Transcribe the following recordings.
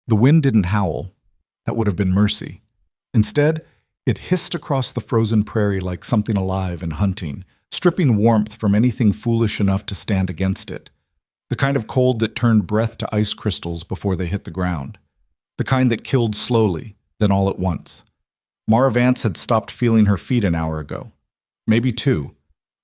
The wind didn't howl. That would have been mercy. Instead, it hissed across the frozen prairie like something alive and hunting, stripping warmth from anything foolish enough to stand against it. The kind of cold that turned breath to ice crystals before they hit the ground. The kind that killed slowly, then all at once. Mara Vance had stopped feeling her feet an hour ago. Maybe two.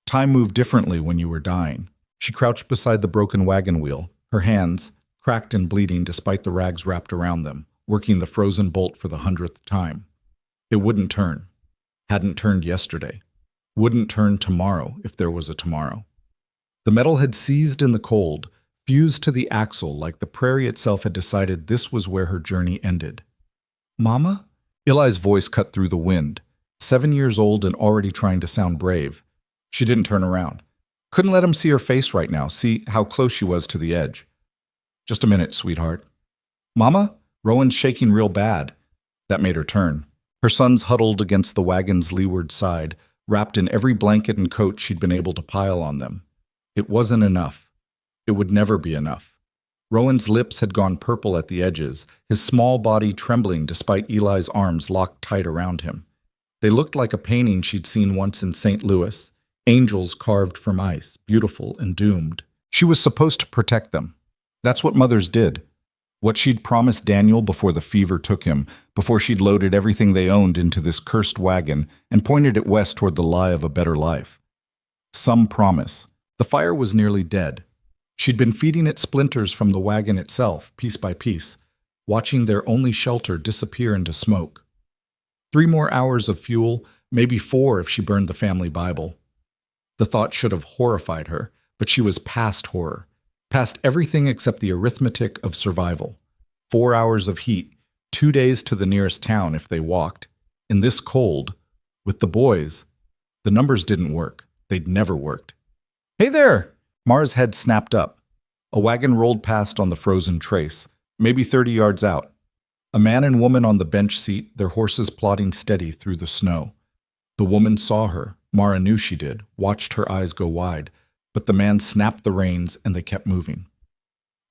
Time moved differently when you were dying. She crouched beside the broken wagon wheel, her hands, cracked and bleeding despite the rags wrapped around them, working the frozen bolt for the 100th time. It wouldn't turn. Hadn't turned yesterday. Wouldn't turn tomorrow if there was a tomorrow. The metal had seized in the cold, fused to the axle like the prairie itself had decided this was where her journey ended. "Mama?" Eli's voice cut through the wind, 7 years old and already trying to sound brave. She didn't turn around. Couldn't let him see her face right now, see how close she was to the edge. "Just a minute, sweetheart." "Mama?" Rowan's shaking real bad. That made her turn. Her sons huddled against the wagon's leeward side, wrapped in every blanket and coat she'd been able to pile on them. It wasn't enough. It would never be enough. Rowan's lips had gone purple at the edges, his small body trembling despite Eli's arms locked tight around him. They looked like a painting she'd seen once in St. Louis, angels carved from ice, beautiful and doomed. She was supposed to protect them. That's what mothers did. What she'd promised Daniel before the fever took him, before she'd loaded everything they owned into this cursed wagon and pointed it west toward the lie of a better life. Some promise. The fire was nearly dead. She'd been feeding it splinters from the wagon itself, piece by piece, watching their only shelter disappear into smoke. 3 more hours of fuel, maybe 4 if she burned the family Bible. The thought should have horrified her, but she was past horror, past everything except the arithmetic of survival. 4 hours of heat, 2 days to the nearest town if they walked. In this cold, with the boys, the numbers didn't work. They'd never worked. "Hey there!" Mara's head snapped up. A wagon rolled past on the frozen trace, maybe 30 yards out. A man and woman on the bench seat, their horses plodding steady through the snow. The woman saw her. Mara knew she did, watched her eyes go wide, but the man snapped the reins and they kept moving.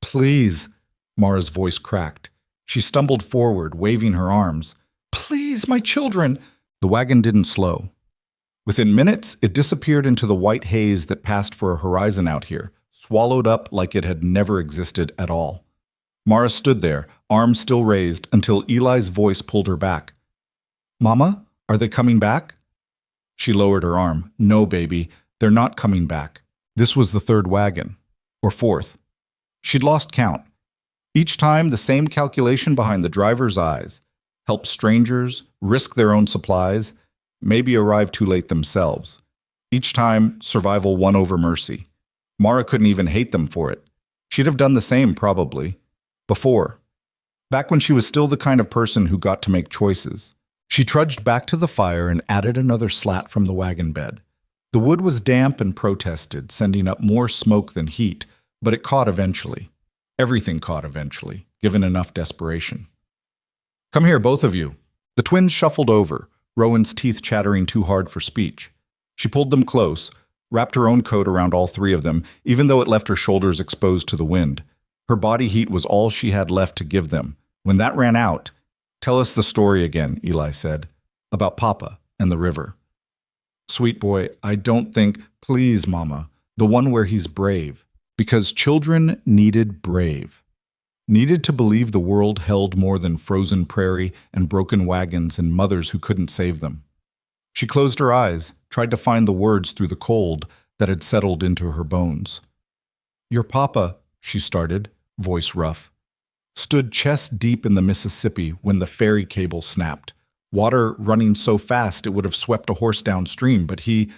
"Please," Mara's voice cracked. She stumbled forward, waving her arms. "Please, my children!" The wagon didn't slow. Within minutes, it disappeared into the white haze that passed for a horizon out here, swallowed up like it had never existed at all. Mara stood there, arms still raised, until Eli's voice pulled her back. "Mama, are they coming back?" She lowered her arm. "No, baby, they're not coming back." This was the 3rd wagon, or 4th. She'd lost count. Each time, the same calculation behind the driver's eyes. Help strangers, risk their own supplies, maybe arrive too late themselves. Each time, survival won over mercy. Mara couldn't even hate them for it. She'd have done the same, probably. Before. Back when she was still the kind of person who got to make choices. She trudged back to the fire and added another slat from the wagon bed. The wood was damp and protested, sending up more smoke than heat, but it caught eventually. Everything caught eventually, given enough desperation. "Come here, both of you." The twins shuffled over, Rowan's teeth chattering too hard for speech. She pulled them close, wrapped her own coat around all 3 of them, even though it left her shoulders exposed to the wind. Her body heat was all she had left to give them. When that ran out, "Tell us the story again," Eli said, "about Papa and the river." "Sweet boy, I don't think—" "Please, Mama, the one where he's brave." Because children needed brave. Needed to believe the world held more than frozen prairie and broken wagons and mothers who couldn't save them. She closed her eyes, tried to find the words through the cold that had settled into her bones. "Your papa," she started, voice rough, "stood chest deep in the Mississippi when the ferry cable snapped. Water running so fast it would have swept a horse downstream, but he—"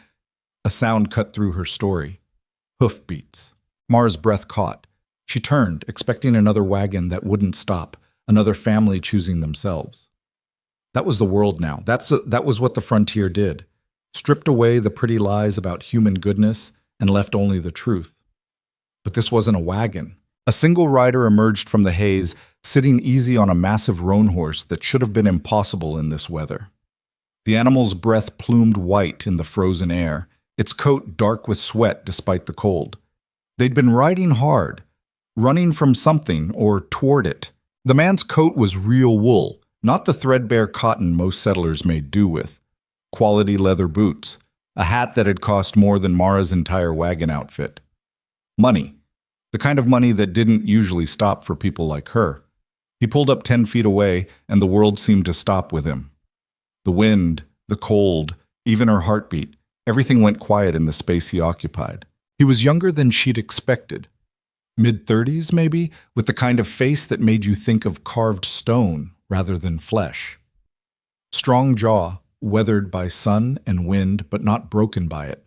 A sound cut through her story. Hoofbeats. Mara's breath caught. She turned, expecting another wagon that wouldn't stop, another family choosing themselves. That was the world now. That was what the frontier did. Stripped away the pretty lies about human goodness and left only the truth. But this wasn't a wagon. A single rider emerged from the haze, sitting easy on a massive roan horse that should have been impossible in this weather. The animal's breath plumed white in the frozen air, its coat dark with sweat despite the cold. They'd been riding hard, running from something or toward it, The man's coat was real wool, not the threadbare cotton most settlers made do with. Quality leather boots, a hat that had cost more than Mara's entire wagon outfit. Money, the kind of money that didn't usually stop for people like her. He pulled up 10 feet away, and the world seemed to stop with him. The wind, the cold, even her heartbeat, everything went quiet in the space he occupied. He was younger than she'd expected. Mid-30s, maybe, with the kind of face that made you think of carved stone rather than flesh. Strong jaw, weathered by sun and wind but not broken by it.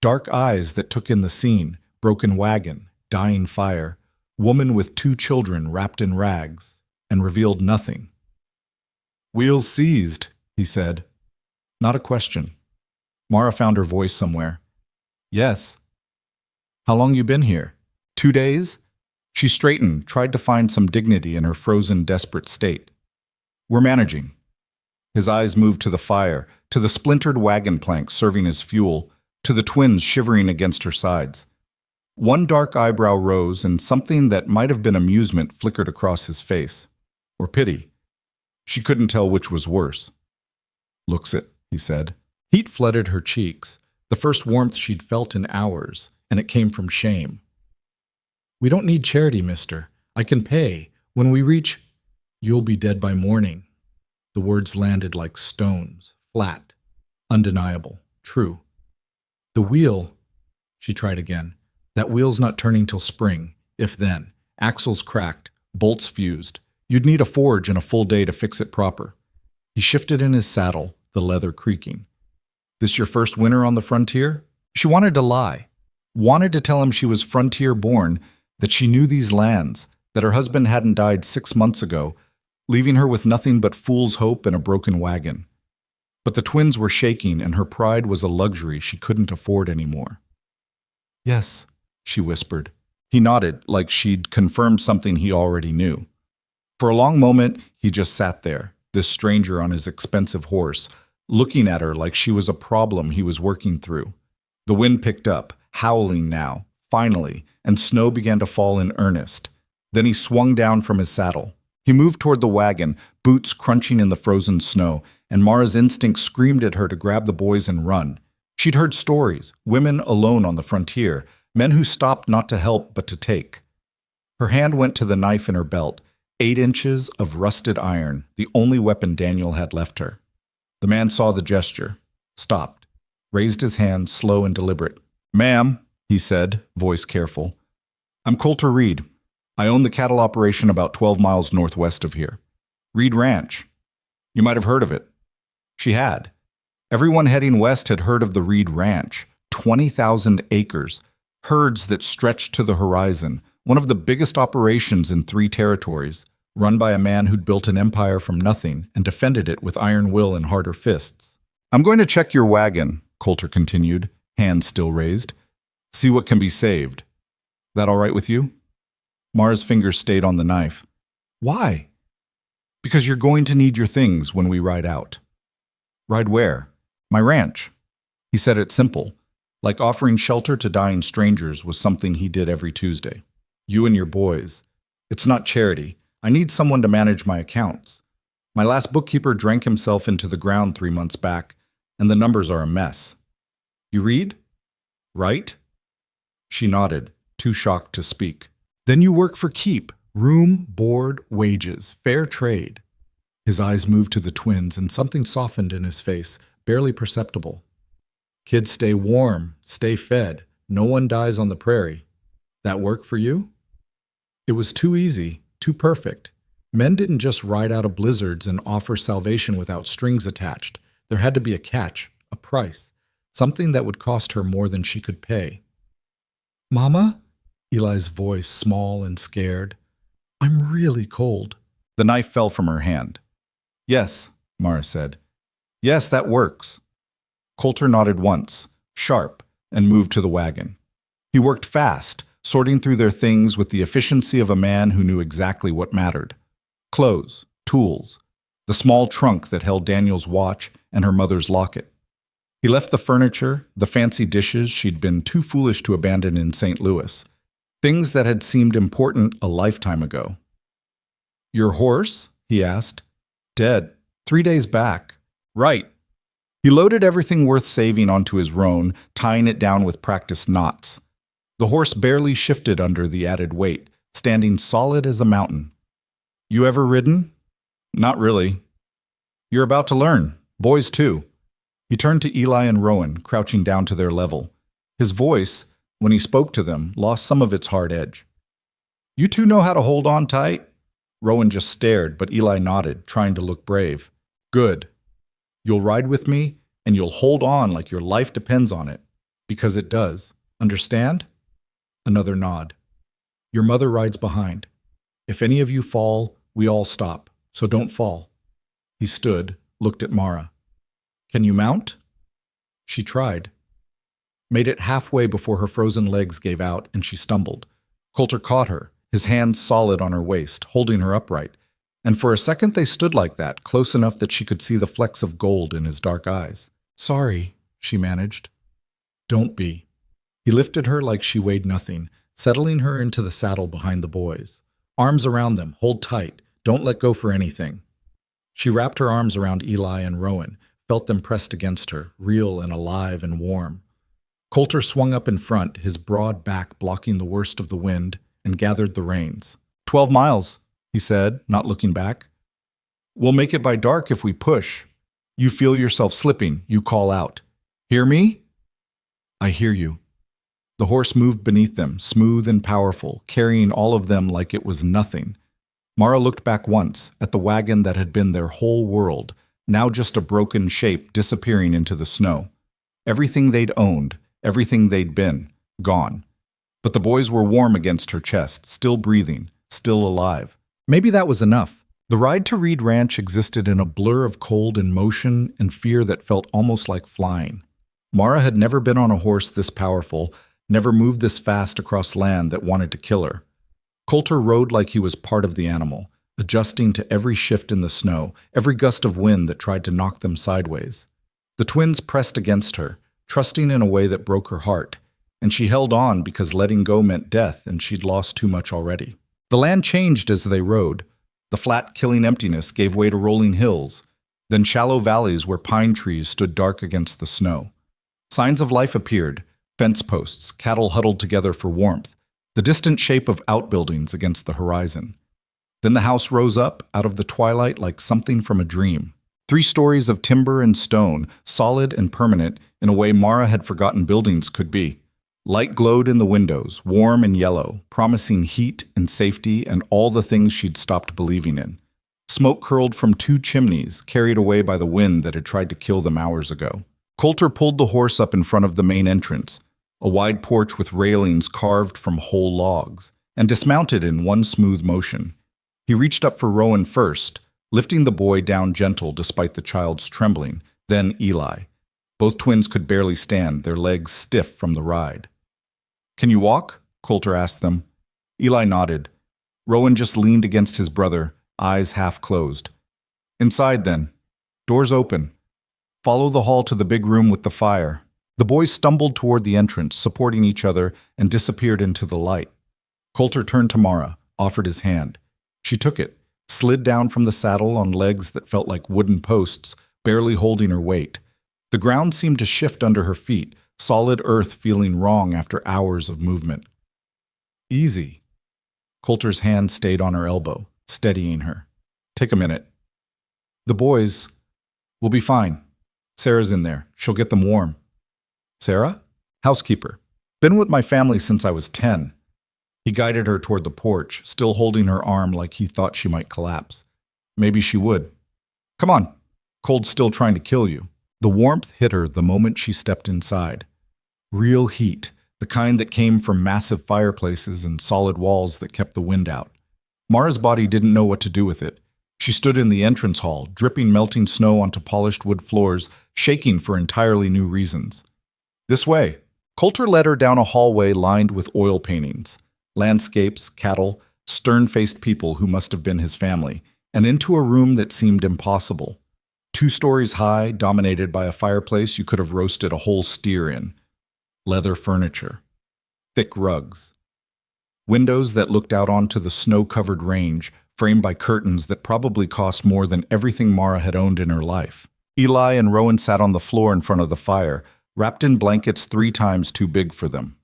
Dark eyes that took in the scene, broken wagon, dying fire, woman with 2 children wrapped in rags, and revealed nothing. "Wheels seized," he said. Not a question. Mara found her voice somewhere. "Yes." "How long you been here? 2 days?" She straightened, tried to find some dignity in her frozen, desperate state. "We're managing." His eyes moved to the fire, to the splintered wagon plank serving as fuel, to the twins shivering against her sides. One dark eyebrow rose, and something that might have been amusement flickered across his face. Or pity. She couldn't tell which was worse. "Looks it," he said. Heat flooded her cheeks, the first warmth she'd felt in hours, and it came from shame. "We don't need charity, mister. I can pay. When we reach, you'll be dead by morning." The words landed like stones, flat, undeniable, true. "The wheel," she tried again. "That wheel's not turning till spring, if then. Axles cracked, bolts fused. You'd need a forge and a full day to fix it proper." He shifted in his saddle, the leather creaking. "This your first winter on the frontier?" She wanted to lie. Wanted to tell him she was frontier-born, that she knew these lands, that her husband hadn't died 6 months ago, leaving her with nothing but fool's hope and a broken wagon. But the twins were shaking, and her pride was a luxury she couldn't afford anymore. "Yes," she whispered. He nodded, like she'd confirmed something he already knew. For a long moment, he just sat there, this stranger on his expensive horse, looking at her like she was a problem he was working through. The wind picked up, howling now, finally, and snow began to fall in earnest. Then he swung down from his saddle. He moved toward the wagon, boots crunching in the frozen snow, and Mara's instinct screamed at her to grab the boys and run. She'd heard stories, women alone on the frontier, men who stopped not to help but to take. Her hand went to the knife in her belt, 8 inches of rusted iron, the only weapon Daniel had left her. The man saw the gesture, stopped, raised his hand, slow and deliberate. "Ma'am," he said, voice careful. "I'm Coulter Reed. I own the cattle operation about 12 miles northwest of here. Reed Ranch. You might have heard of it." She had. Everyone heading west had heard of the Reed Ranch, 20,000 acres, herds that stretched to the horizon, one of the biggest operations in 3 territories, run by a man who'd built an empire from nothing and defended it with iron will and harder fists. "I'm going to check your wagon," Coulter continued, hands still raised. "See what can be saved. That all right with you?" Mara's fingers stayed on the knife. "Why?" "Because you're going to need your things when we ride out." "Ride where?" "My ranch." He said it simple, like offering shelter to dying strangers was something he did every Tuesday. "You and your boys. It's not charity. I need someone to manage my accounts. My last bookkeeper drank himself into the ground 3 months back, and the numbers are a mess. You read? Right?" She nodded, too shocked to speak. "Then you work for keep. Room, board, wages, fair trade." His eyes moved to the twins, and something softened in his face, barely perceptible. "Kids stay warm, stay fed. No one dies on the prairie. That work for you?" It was too easy, too perfect. Men didn't just ride out of blizzards and offer salvation without strings attached. There had to be a catch, a price, something that would cost her more than she could pay. "Mama?" Eli's voice, small and scared. "I'm really cold." The knife fell from her hand. "Yes," Mara said. "Yes, that works." Coulter nodded once, sharp, and moved to the wagon. He worked fast, sorting through their things with the efficiency of a man who knew exactly what mattered. Clothes, tools, the small trunk that held Daniel's watch and her mother's locket. He left the furniture, the fancy dishes she'd been too foolish to abandon in St. Louis, things that had seemed important a lifetime ago. Your horse? He asked. Dead. 3 days back. Right. He loaded everything worth saving onto his roan, tying it down with practiced knots. The horse barely shifted under the added weight, standing solid as a mountain. You ever ridden? Not really. You're about to learn. Boys, too. He turned to Eli and Rowan, crouching down to their level. His voice, when he spoke to them, lost some of its hard edge. You two know how to hold on tight? Rowan just stared, but Eli nodded, trying to look brave. Good. You'll ride with me, and you'll hold on like your life depends on it. Because it does. Understand? Another nod. Your mother rides behind. If any of you fall, we all stop, so don't fall. He stood, looked at Mara. Can you mount? She tried. Made it halfway before her frozen legs gave out and she stumbled. Coulter caught her, his hands solid on her waist, holding her upright. And for a second they stood like that, close enough that she could see the flecks of gold in his dark eyes. Sorry, she managed. Don't be. He lifted her like she weighed nothing, settling her into the saddle behind the boys. Arms around them, hold tight, don't let go for anything. She wrapped her arms around Eli and Rowan, felt them pressed against her, real and alive and warm. Coulter swung up in front, his broad back blocking the worst of the wind, and gathered the reins. 12 miles, he said, not looking back. We'll make it by dark if we push. You feel yourself slipping, you call out. Hear me? I hear you. The horse moved beneath them, smooth and powerful, carrying all of them like it was nothing. Mara looked back once, at the wagon that had been their whole world, now just a broken shape disappearing into the snow. Everything they'd owned, everything they'd been, gone. But the boys were warm against her chest, still breathing, still alive. Maybe that was enough. The ride to Reed Ranch existed in a blur of cold and motion and fear that felt almost like flying. Mara had never been on a horse this powerful, never moved this fast across land that wanted to kill her. Coulter rode like he was part of the animal, adjusting to every shift in the snow, every gust of wind that tried to knock them sideways. The twins pressed against her, trusting in a way that broke her heart, and she held on because letting go meant death and she'd lost too much already. The land changed as they rode. The flat, killing emptiness gave way to rolling hills, then shallow valleys where pine trees stood dark against the snow. Signs of life appeared, fence posts, cattle huddled together for warmth, the distant shape of outbuildings against the horizon. Then the house rose up out of the twilight like something from a dream. 3 stories of timber and stone, solid and permanent in a way Mara had forgotten buildings could be. Light glowed in the windows, warm and yellow, promising heat and safety and all the things she'd stopped believing in. Smoke curled from 2 chimneys, carried away by the wind that had tried to kill them hours ago. Coulter pulled the horse up in front of the main entrance, a wide porch with railings carved from whole logs, and dismounted in one smooth motion. He reached up for Rowan first, lifting the boy down gentle despite the child's trembling, then Eli. Both twins could barely stand, their legs stiff from the ride. Can you walk? Coulter asked them. Eli nodded. Rowan just leaned against his brother, eyes half closed. Inside, then. Doors open. Follow the hall to the big room with the fire. The boys stumbled toward the entrance, supporting each other, and disappeared into the light. Coulter turned to Mara, offered his hand. She took it, slid down from the saddle on legs that felt like wooden posts, barely holding her weight. The ground seemed to shift under her feet, solid earth feeling wrong after hours of movement. Easy. Coulter's hand stayed on her elbow, steadying her. Take a minute. The boys will be fine. Sarah's in there. She'll get them warm. Sarah? Housekeeper. Been with my family since I was 10. He guided her toward the porch, still holding her arm like he thought she might collapse. Maybe she would. Come on. Cold's still trying to kill you. The warmth hit her the moment she stepped inside. Real heat, the kind that came from massive fireplaces and solid walls that kept the wind out. Mara's body didn't know what to do with it. She stood in the entrance hall, dripping melting snow onto polished wood floors, shaking for entirely new reasons. This way. Coulter led her down a hallway lined with oil paintings, landscapes, cattle, stern-faced people who must have been his family, and into a room that seemed impossible. 2 stories high, dominated by a fireplace you could have roasted a whole steer in. Leather furniture. Thick rugs. Windows that looked out onto the snow-covered range, framed by curtains that probably cost more than everything Mara had owned in her life. Eli and Rowan sat on the floor in front of the fire, wrapped in blankets 3 times too big for them.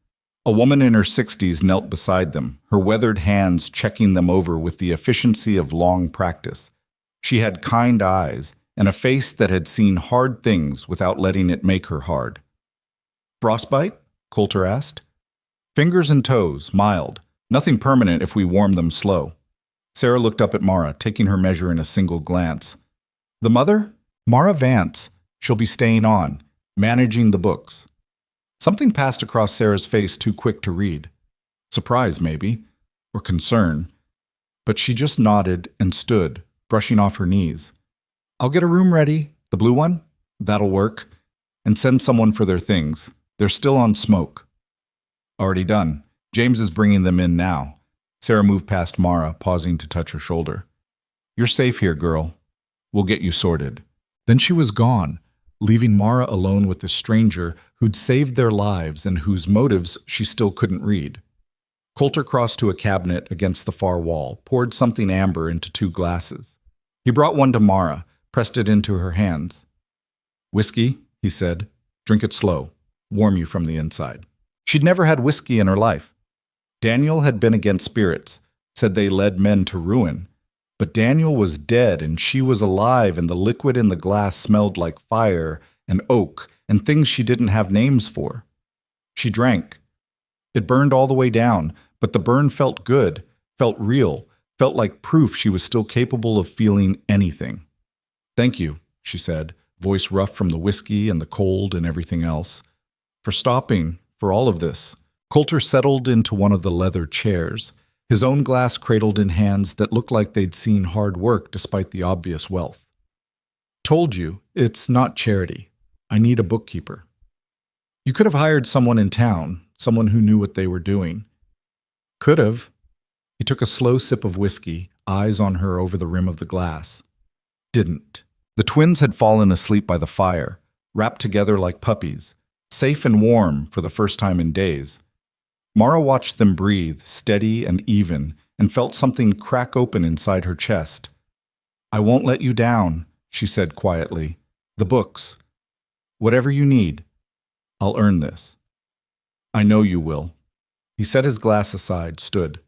A woman in her 60s knelt beside them, her weathered hands checking them over with the efficiency of long practice. She had kind eyes and a face that had seen hard things without letting it make her hard. "Frostbite?" Coulter asked. "Fingers and toes, mild. Nothing permanent if we warm them slow." Sarah looked up at Mara, taking her measure in a single glance. "The mother? Mara Vance. She'll be staying on, managing the books." Something passed across Sarah's face too quick to read. Surprise, maybe, or concern. But she just nodded and stood, brushing off her knees. "I'll get a room ready. The blue one? That'll work. And send someone for their things. They're still on smoke." "Already done. James is bringing them in now." Sarah moved past Mara, pausing to touch her shoulder. "You're safe here, girl. We'll get you sorted." Then she was gone, leaving Mara alone with the stranger who'd saved their lives and whose motives she still couldn't read. Coulter crossed to a cabinet against the far wall, poured something amber into 2 glasses. He brought one to Mara, pressed it into her hands. "Whiskey," he said. "Drink it slow. Warm you from the inside." She'd never had whiskey in her life. Daniel had been against spirits, said they led men to ruin. But Daniel was dead and she was alive, and the liquid in the glass smelled like fire and oak and things she didn't have names for. She drank. It burned all the way down, but the burn felt good, felt real, felt like proof she was still capable of feeling anything. "Thank you," she said, voice rough from the whiskey and the cold and everything else. "For stopping, for all of this." Coulter settled into one of the leather chairs, his own glass cradled in hands that looked like they'd seen hard work despite the obvious wealth. "Told you, it's not charity. I need a bookkeeper." "You could have hired someone in town, someone who knew what they were doing." "Could have." He took a slow sip of whiskey, eyes on her over the rim of the glass. Didn't. The twins had fallen asleep by the fire, wrapped together like puppies, safe and warm for the first time in days. Mara watched them breathe, steady and even, and felt something crack open inside her chest. "I won't let you down," she said quietly. "The books. Whatever you need. I'll earn this." "I know you will." He set his glass aside, stood.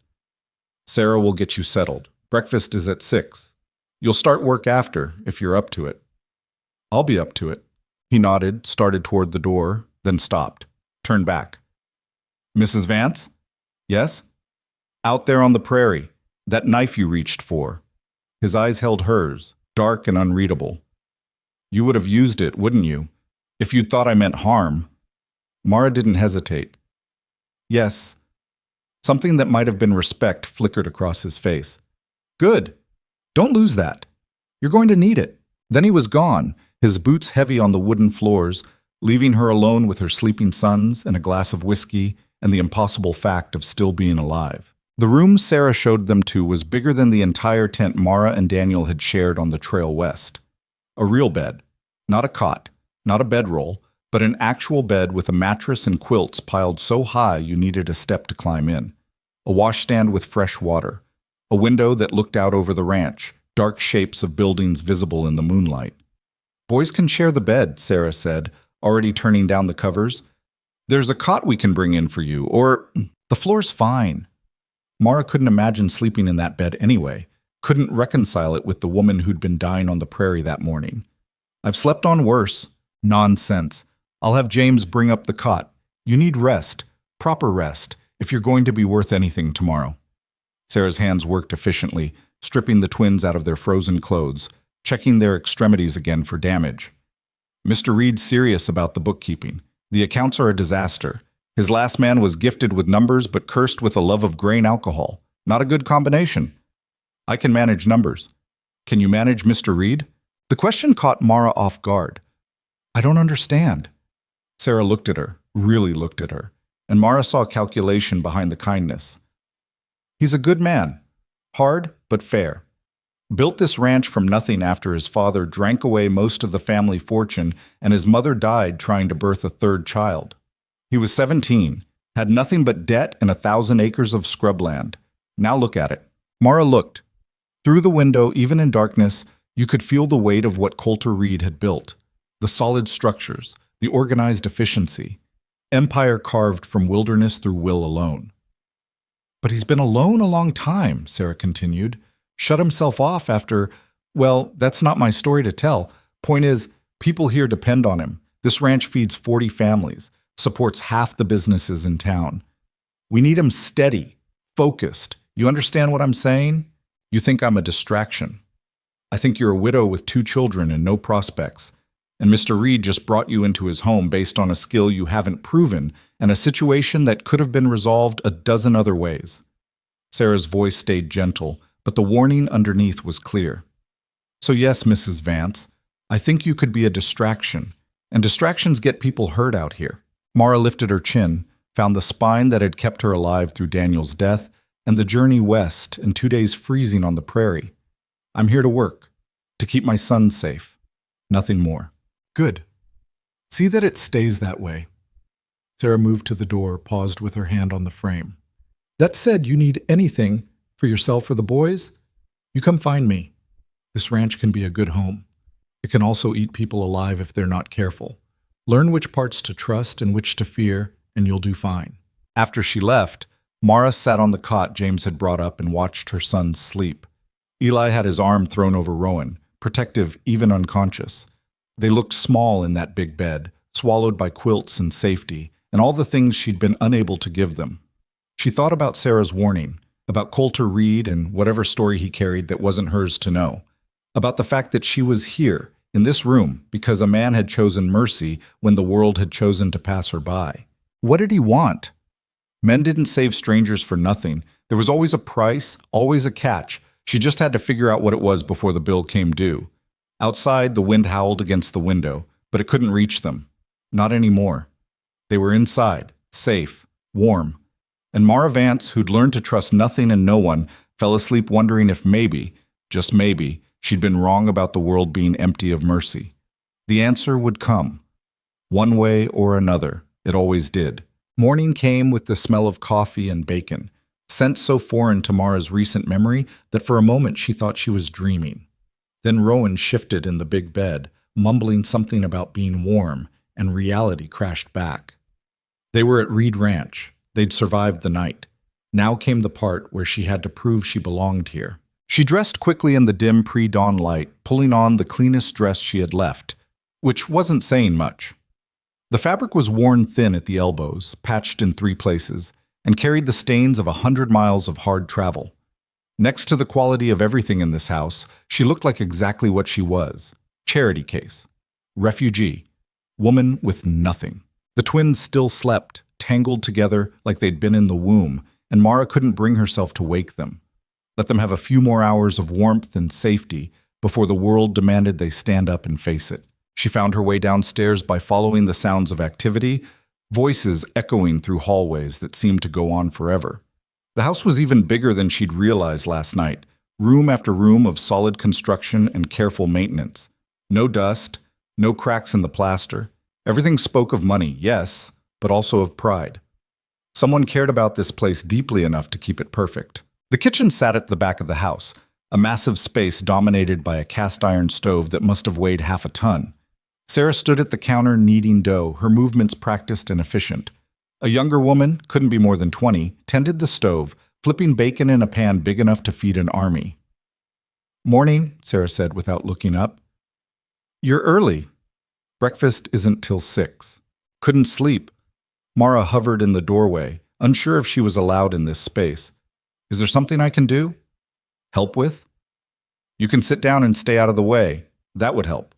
"Sarah will get you settled. Breakfast is at 6. You'll start work after, if you're up to it." "I'll be up to it." He nodded, started toward the door, then stopped, turned back. "Mrs. Vance?" "Yes?" "Out there on the prairie. That knife you reached for." His eyes held hers, dark and unreadable. "You would have used it, wouldn't you? If you'd thought I meant harm." Mara didn't hesitate. "Yes." Something that might have been respect flickered across his face. "Good. Don't lose that. You're going to need it." Then he was gone, his boots heavy on the wooden floors, leaving her alone with her sleeping sons and a glass of whiskey and the impossible fact of still being alive. The room Sarah showed them to was bigger than the entire tent Mara and Daniel had shared on the trail west. A real bed. Not a cot, not a bedroll, but an actual bed with a mattress and quilts piled so high you needed a step to climb in. A washstand with fresh water. A window that looked out over the ranch, dark shapes of buildings visible in the moonlight. "Boys can share the bed," Sarah said, already turning down the covers. "There's a cot we can bring in for you, or the floor's fine." Mara couldn't imagine sleeping in that bed anyway, couldn't reconcile it with the woman who'd been dying on the prairie that morning. "I've slept on worse." "Nonsense. I'll have James bring up the cot. You need rest, proper rest, if you're going to be worth anything tomorrow." Sarah's hands worked efficiently, stripping the twins out of their frozen clothes, checking their extremities again for damage. "Mr. Reed's serious about the bookkeeping. The accounts are a disaster. His last man was gifted with numbers but cursed with a love of grain alcohol. Not a good combination." "I can manage numbers." "Can you manage Mr. Reed?" The question caught Mara off guard. "I don't understand." Sarah looked at her, really looked at her, and Mara saw calculation behind the kindness. "He's a good man. Hard, but fair. Built this ranch from nothing after his father drank away most of the family fortune and his mother died trying to birth a 3rd child. He was 17, had nothing but debt and 1,000 acres of scrubland. Now look at it." Mara looked. Through the window, even in darkness, you could feel the weight of what Coulter Reed had built. The solid structures, the organized efficiency. Empire carved from wilderness through will alone. But he's been alone a long time, Sarah continued. Shut himself off after, well, that's not my story to tell. Point is, people here depend on him. This ranch feeds 40 families, supports half the businesses in town. We need him steady, focused. You understand what I'm saying? You think I'm a distraction. I think you're a widow with 2 children and no prospects. And Mr. Reed just brought you into his home based on a skill you haven't proven and a situation that could have been resolved a dozen other ways. Sarah's voice stayed gentle, but the warning underneath was clear. So yes, Mrs. Vance, I think you could be a distraction, and distractions get people hurt out here. Mara lifted her chin, found the spine that had kept her alive through Daniel's death, and the journey west and 2 days freezing on the prairie. I'm here to work, to keep my son safe. Nothing more. Good. See that it stays that way. Sarah moved to the door, paused with her hand on the frame. That said, you need anything for yourself or the boys, you come find me. This ranch can be a good home. It can also eat people alive if they're not careful. Learn which parts to trust and which to fear, and you'll do fine. After she left, Mara sat on the cot James had brought up and watched her son sleep. Eli had his arm thrown over Rowan, protective, even unconscious. They looked small in that big bed, swallowed by quilts and safety, and all the things she'd been unable to give them. She thought about Sarah's warning, about Coulter Reed and whatever story he carried that wasn't hers to know, about the fact that she was here, in this room, because a man had chosen mercy when the world had chosen to pass her by. What did he want? Men didn't save strangers for nothing. There was always a price, always a catch. She just had to figure out what it was before the bill came due. Outside, the wind howled against the window, but it couldn't reach them. Not anymore. They were inside, safe, warm. And Mara Vance, who'd learned to trust nothing and no one, fell asleep wondering if maybe, just maybe, she'd been wrong about the world being empty of mercy. The answer would come. One way or another, it always did. Morning came with the smell of coffee and bacon, scent so foreign to Mara's recent memory that for a moment she thought she was dreaming. Then Rowan shifted in the big bed, mumbling something about being warm, and reality crashed back. They were at Reed Ranch. They'd survived the night. Now came the part where she had to prove she belonged here. She dressed quickly in the dim pre-dawn light, pulling on the cleanest dress she had left, which wasn't saying much. The fabric was worn thin at the elbows, patched in 3 places, and carried the stains of 100 miles of hard travel. Next to the quality of everything in this house, she looked like exactly what she was. Charity case. Refugee. Woman with nothing. The twins still slept, tangled together like they'd been in the womb, and Mara couldn't bring herself to wake them. Let them have a few more hours of warmth and safety before the world demanded they stand up and face it. She found her way downstairs by following the sounds of activity, voices echoing through hallways that seemed to go on forever. The house was even bigger than she'd realized last night, room after room of solid construction and careful maintenance. No dust, no cracks in the plaster. Everything spoke of money, yes, but also of pride. Someone cared about this place deeply enough to keep it perfect. The kitchen sat at the back of the house, a massive space dominated by a cast-iron stove that must have weighed half a ton. Sarah stood at the counter kneading dough, her movements practiced and efficient. A younger woman, couldn't be more than 20, tended the stove, flipping bacon in a pan big enough to feed an army. "Morning," Sarah said without looking up. "You're early. Breakfast isn't till 6. Couldn't sleep." Mara hovered in the doorway, unsure if she was allowed in this space. "Is there something I can do? Help with?" "You can sit down and stay out of the way. That would help."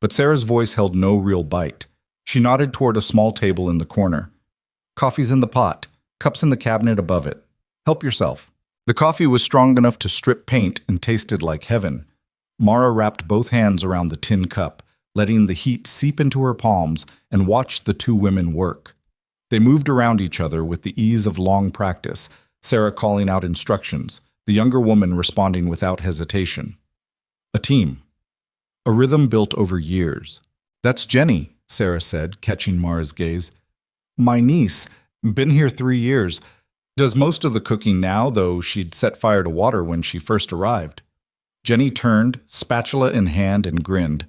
But Sarah's voice held no real bite. She nodded toward a small table in the corner. "Coffee's in the pot, cups in the cabinet above it. Help yourself." The coffee was strong enough to strip paint and tasted like heaven. Mara wrapped both hands around the tin cup, letting the heat seep into her palms, and watched the 2 women work. They moved around each other with the ease of long practice, Sarah calling out instructions, the younger woman responding without hesitation. A team. A rhythm built over years. "That's Jenny," Sarah said, catching Mara's gaze. "My niece. Been here 3 years. Does most of the cooking now, though she'd set fire to water when she first arrived." Jenny turned, spatula in hand, and grinned.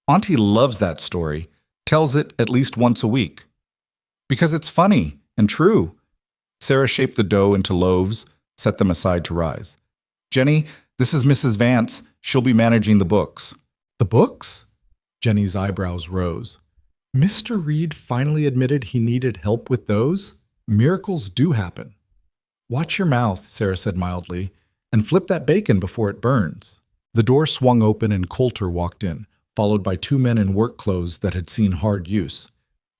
Auntie loves that story, tells it at least once a week. Because it's funny and true. Sarah shaped the dough into loaves, set them aside to rise. Jenny, this is Mrs. Vance. She'll be managing the books. The books? Jenny's eyebrows rose. Mr. Reed finally admitted he needed help with those? Miracles do happen. Watch your mouth, Sarah said mildly, and flip that bacon before it burns. The door swung open and Coulter walked in, followed by two men in work clothes that had seen hard use.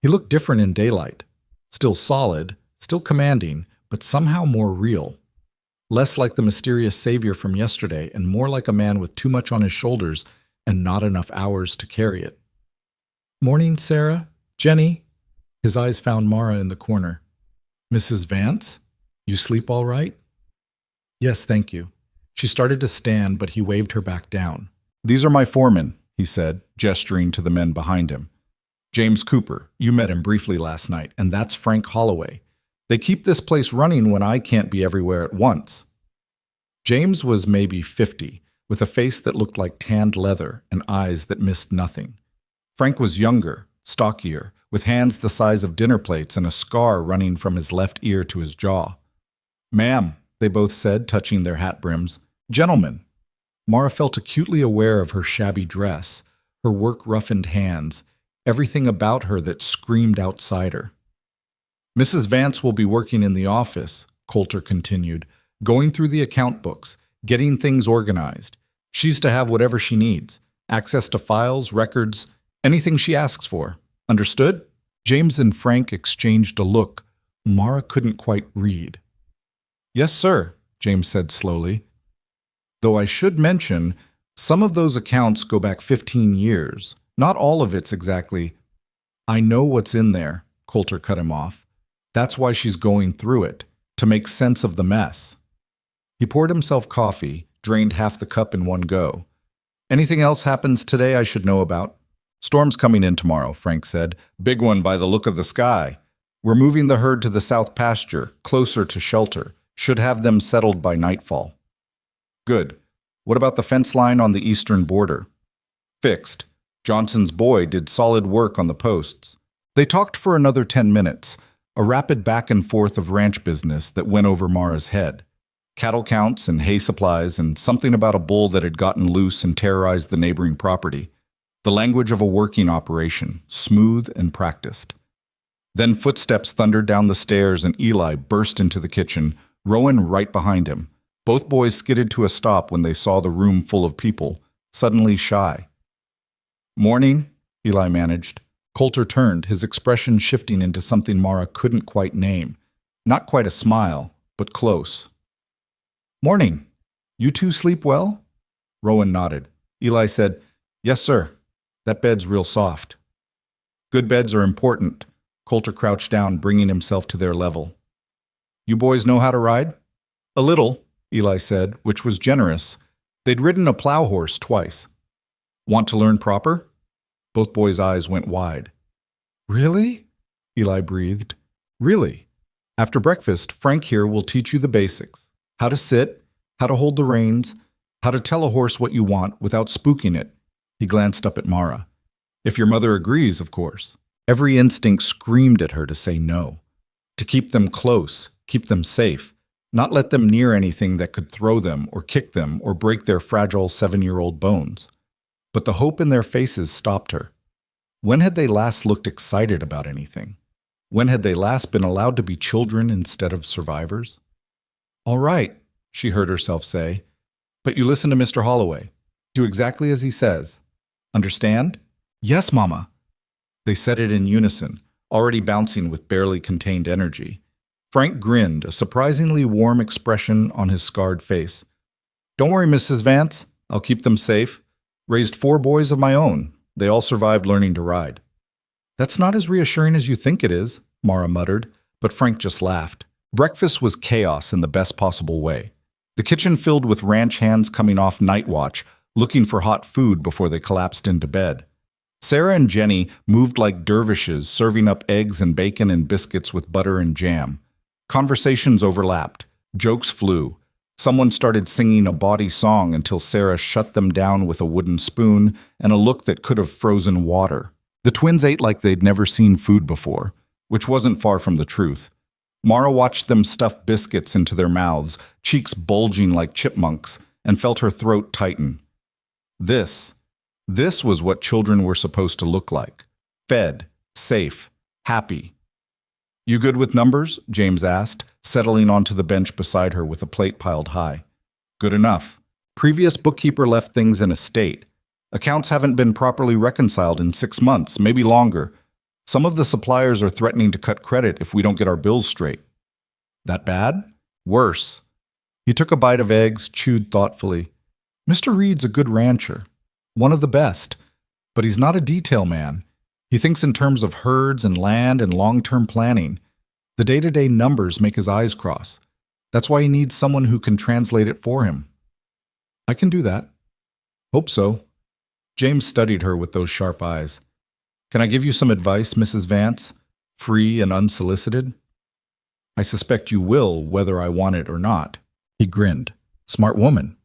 He looked different in daylight. Still solid, still commanding, but somehow more real. Less like the mysterious savior from yesterday and more like a man with too much on his shoulders and not enough hours to carry it. Morning, Sarah. Jenny. His eyes found Mara in the corner. Mrs. Vance? You sleep all right? Yes, thank you. She started to stand, but he waved her back down. These are my foremen, he said, gesturing to the men behind him. James Cooper, you met him briefly last night, and that's Frank Holloway. They keep this place running when I can't be everywhere at once. James was maybe 50, with a face that looked like tanned leather and eyes that missed nothing. Frank was younger, stockier, with hands the size of dinner plates and a scar running from his left ear to his jaw. Ma'am, they both said, touching their hat brims. Gentlemen. Mara felt acutely aware of her shabby dress, her work-roughened hands, everything about her that screamed outsider. Mrs. Vance will be working in the office, Coulter continued, going through the account books, getting things organized. She's to have whatever she needs, access to files, records, anything she asks for. Understood? James and Frank exchanged a look Mara couldn't quite read. Yes, sir, James said slowly. Though I should mention, some of those accounts go back 15 years. Not all of it's exactly. I know what's in there, Coulter cut him off. That's why she's going through it, to make sense of the mess. He poured himself coffee, drained half the cup in one go. Anything else happens today I should know about? Storm's coming in tomorrow, Frank said. Big one by the look of the sky. We're moving the herd to the south pasture, closer to shelter. Should have them settled by nightfall. Good. What about the fence line on the eastern border? Fixed. Johnson's boy did solid work on the posts. They talked for another 10 minutes, a rapid back and forth of ranch business that went over Mara's head. Cattle counts and hay supplies and something about a bull that had gotten loose and terrorized the neighboring property. The language of a working operation, smooth and practiced. Then footsteps thundered down the stairs and Eli burst into the kitchen, Rowan right behind him. Both boys skidded to a stop when they saw the room full of people, suddenly shy. Morning, Eli managed. Coulter turned, his expression shifting into something Mara couldn't quite name. Not quite a smile, but close. Morning. You two sleep well? Rowan nodded. Eli said, Yes, sir. That bed's real soft. Good beds are important. Coulter crouched down, bringing himself to their level. You boys know how to ride? A little, Eli said, which was generous. They'd ridden a plow horse twice. Want to learn proper? Both boys' eyes went wide. Really? Eli breathed. Really? After breakfast, Frank here will teach you the basics. How to sit, how to hold the reins, how to tell a horse what you want without spooking it. He glanced up at Mara. If your mother agrees, of course. Every instinct screamed at her to say no. To keep them close, keep them safe, not let them near anything that could throw them or kick them or break their fragile 7-year-old bones. But the hope in their faces stopped her. When had they last looked excited about anything? When had they last been allowed to be children instead of survivors? All right, she heard herself say, but you listen to Mr. Holloway. Do exactly as he says. Understand? Yes, Mama. They said it in unison, already bouncing with barely contained energy. Frank grinned, a surprisingly warm expression on his scarred face. Don't worry, Mrs. Vance. I'll keep them safe. Raised 4 boys of my own. They all survived learning to ride. That's not as reassuring as you think it is, Mara muttered, but Frank just laughed. Breakfast was chaos in the best possible way. The kitchen filled with ranch hands coming off night watch, looking for hot food before they collapsed into bed. Sarah and Jenny moved like dervishes, serving up eggs and bacon and biscuits with butter and jam. Conversations overlapped. Jokes flew. Someone started singing a bawdy song until Sarah shut them down with a wooden spoon and a look that could have frozen water. The twins ate like they'd never seen food before, which wasn't far from the truth. Mara watched them stuff biscuits into their mouths, cheeks bulging like chipmunks, and felt her throat tighten. This was what children were supposed to look like. Fed, safe, happy. "You good with numbers?" James asked, settling onto the bench beside her with a plate piled high. "Good enough. Previous bookkeeper left things in a state. Accounts haven't been properly reconciled in 6 months, maybe longer. Some of the suppliers are threatening to cut credit if we don't get our bills straight." "That bad?" "Worse." He took a bite of eggs, chewed thoughtfully. "Mr. Reed's a good rancher. One of the best. But he's not a detail man. He thinks in terms of herds and land and long-term planning. The day-to-day numbers make his eyes cross. That's why he needs someone who can translate it for him." "I can do that." "Hope so." James studied her with those sharp eyes. "Can I give you some advice, Mrs. Vance? Free and unsolicited?" "I suspect you will, whether I want it or not." He grinned. "Smart woman.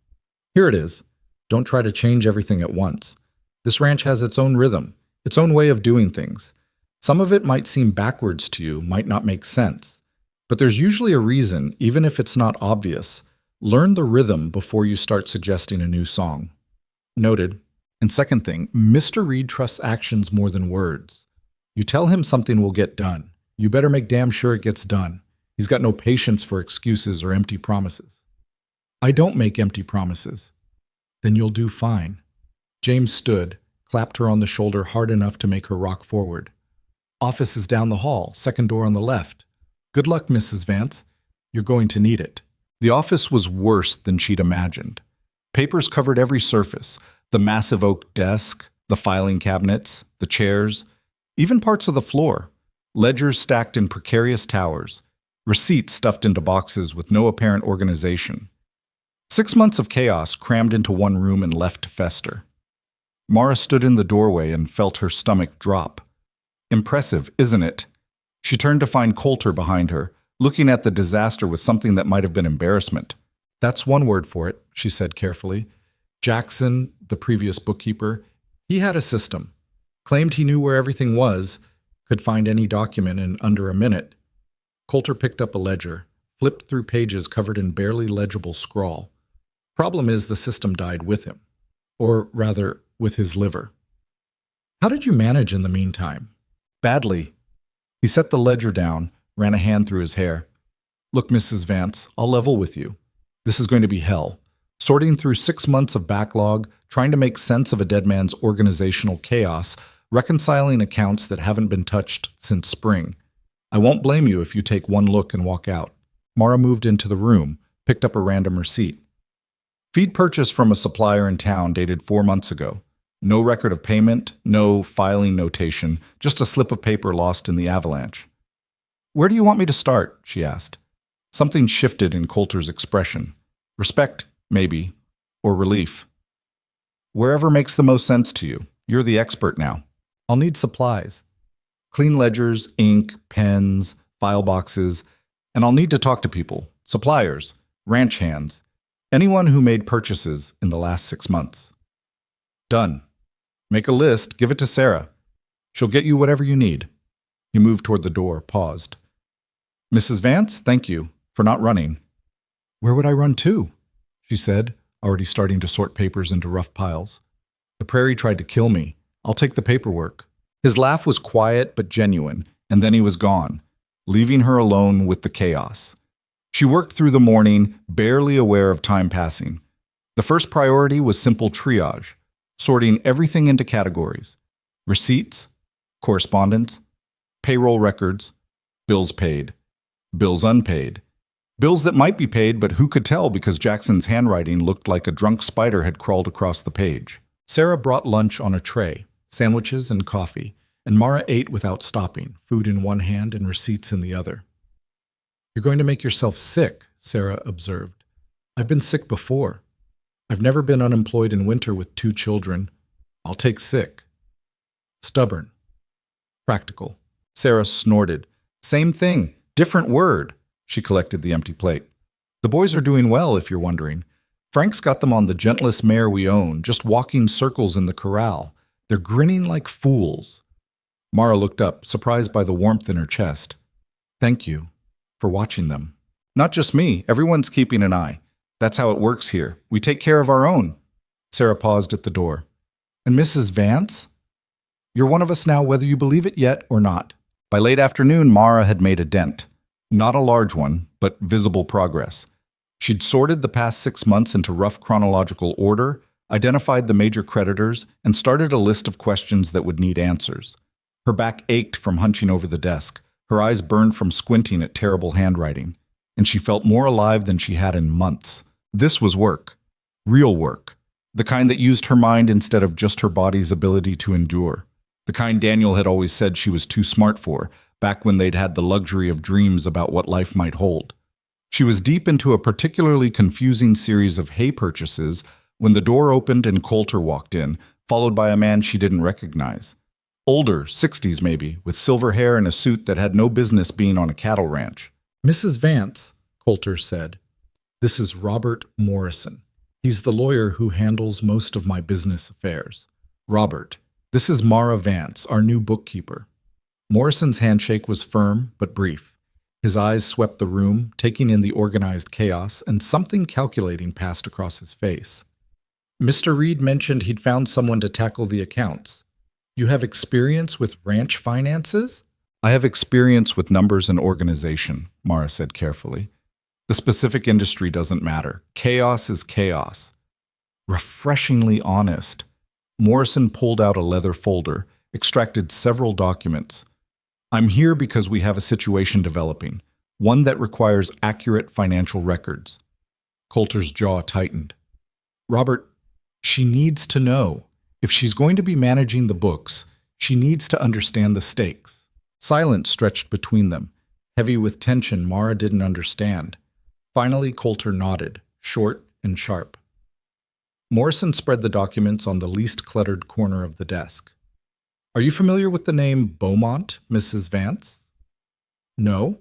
Here it is. Don't try to change everything at once. This ranch has its own rhythm, its own way of doing things. Some of it might seem backwards to you, might not make sense. But there's usually a reason, even if it's not obvious. Learn the rhythm before you start suggesting a new song." "Noted." "And second thing, Mr. Reed trusts actions more than words. You tell him something will get done. You better make damn sure it gets done. He's got no patience for excuses or empty promises." "I don't make empty promises." "Then you'll do fine." James stood, clapped her on the shoulder hard enough to make her rock forward. "Office is down the hall, second door on the left. Good luck, Mrs. Vance. You're going to need it." The office was worse than she'd imagined. Papers covered every surface: the massive oak desk, the filing cabinets, the chairs, even parts of the floor. Ledgers stacked in precarious towers. Receipts stuffed into boxes with no apparent organization. 6 months of chaos crammed into one room and left to fester. Mara stood in the doorway and felt her stomach drop. Impressive, isn't it? She turned to find Coulter behind her, looking at the disaster with something that might have been embarrassment. "That's one word for it," she said carefully. "Jackson, the previous bookkeeper, he had a system. Claimed he knew where everything was, could find any document in under a minute." Coulter picked up a ledger, flipped through pages covered in barely legible scrawl. "Problem is the system died with him. Or rather, with his liver." "How did you manage in the meantime?" "Badly." He set the ledger down, ran a hand through his hair. "Look, Mrs. Vance, I'll level with you. This is going to be hell. Sorting through 6 months of backlog, trying to make sense of a dead man's organizational chaos, reconciling accounts that haven't been touched since spring. I won't blame you if you take one look and walk out." Mara moved into the room, picked up a random receipt. "Feed purchase from a supplier in town dated 4 months ago. No record of payment, no filing notation, just a slip of paper lost in the avalanche." "Where do you want me to start?" she asked. Something shifted in Coulter's expression. Respect, maybe, or relief. "Wherever makes the most sense to you. You're the expert now." "I'll need supplies. Clean ledgers, ink, pens, file boxes, and I'll need to talk to people, suppliers, ranch hands, anyone who made purchases in the last 6 months." "Done. Make a list, give it to Sarah. She'll get you whatever you need." He moved toward the door, paused. "Mrs. Vance, thank you for not running." "Where would I run to?" she said, already starting to sort papers into rough piles. "The prairie tried to kill me. I'll take the paperwork." His laugh was quiet but genuine, and then he was gone, leaving her alone with the chaos. She worked through the morning, barely aware of time passing. The first priority was simple triage, sorting everything into categories: receipts, correspondence, payroll records, bills paid, bills unpaid, bills that might be paid but who could tell because Jackson's handwriting looked like a drunk spider had crawled across the page. Sarah brought lunch on a tray, sandwiches and coffee, and Mara ate without stopping, food in one hand and receipts in the other. "You're going to make yourself sick," Sarah observed. "I've been sick before. I've never been unemployed in winter with 2 children. I'll take sick." "Stubborn. Practical." Sarah snorted. "Same thing, different word." She collected the empty plate. The boys are doing well, if you're wondering. Frank's got them on the gentlest mare we own, just walking circles in the corral. They're grinning like fools. Mara looked up, surprised by the warmth in her chest. Thank you for watching them. Not just me, everyone's keeping an eye. That's how it works here. We take care of our own. Sarah paused at the door. And Mrs. Vance? You're one of us now, whether you believe it yet or not. By late afternoon, Mara had made a dent. Not a large one, but visible progress. She'd sorted the past 6 months into rough chronological order, identified the major creditors, and started a list of questions that would need answers. Her back ached from hunching over the desk. Her eyes burned from squinting at terrible handwriting. And she felt more alive than she had in months. This was work. Real work. The kind that used her mind instead of just her body's ability to endure. The kind Daniel had always said she was too smart for, back when they'd had the luxury of dreams about what life might hold. She was deep into a particularly confusing series of hay purchases when the door opened and Coulter walked in, followed by a man she didn't recognize. Older, 60s maybe, with silver hair and a suit that had no business being on a cattle ranch. Mrs. Vance, Coulter said. This is Robert Morrison. He's the lawyer who handles most of my business affairs. Robert, this is Mara Vance, our new bookkeeper. Morrison's handshake was firm but brief. His eyes swept the room, taking in the organized chaos, and something calculating passed across his face. Mr. Reed mentioned he'd found someone to tackle the accounts. You have experience with ranch finances? I have experience with numbers and organization, Mara said carefully. The specific industry doesn't matter. Chaos is chaos. Refreshingly honest. Morrison pulled out a leather folder, extracted several documents. I'm here because we have a situation developing, one that requires accurate financial records. Coulter's jaw tightened. Robert, she needs to know. If she's going to be managing the books, she needs to understand the stakes. Silence stretched between them. Heavy with tension, Mara didn't understand. Finally, Coulter nodded, short and sharp. Morrison spread the documents on the least cluttered corner of the desk. Are you familiar with the name Beaumont, Mrs. Vance? No?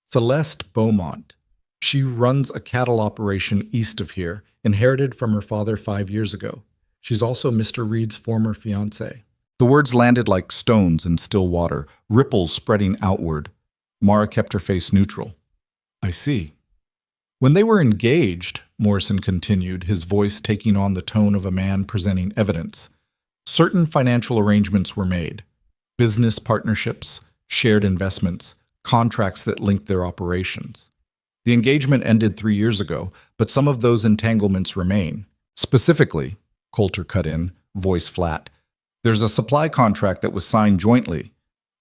Celeste Beaumont. She runs a cattle operation east of here, inherited from her father 5 years ago. She's also Mr. Reed's former fiancée. The words landed like stones in still water, ripples spreading outward. Mara kept her face neutral. I see. When they were engaged, Morrison continued, his voice taking on the tone of a man presenting evidence, certain financial arrangements were made. Business partnerships, shared investments, contracts that linked their operations. The engagement ended 3 years ago, but some of those entanglements remain. Specifically, Coulter cut in, voice flat, there's a supply contract that was signed jointly.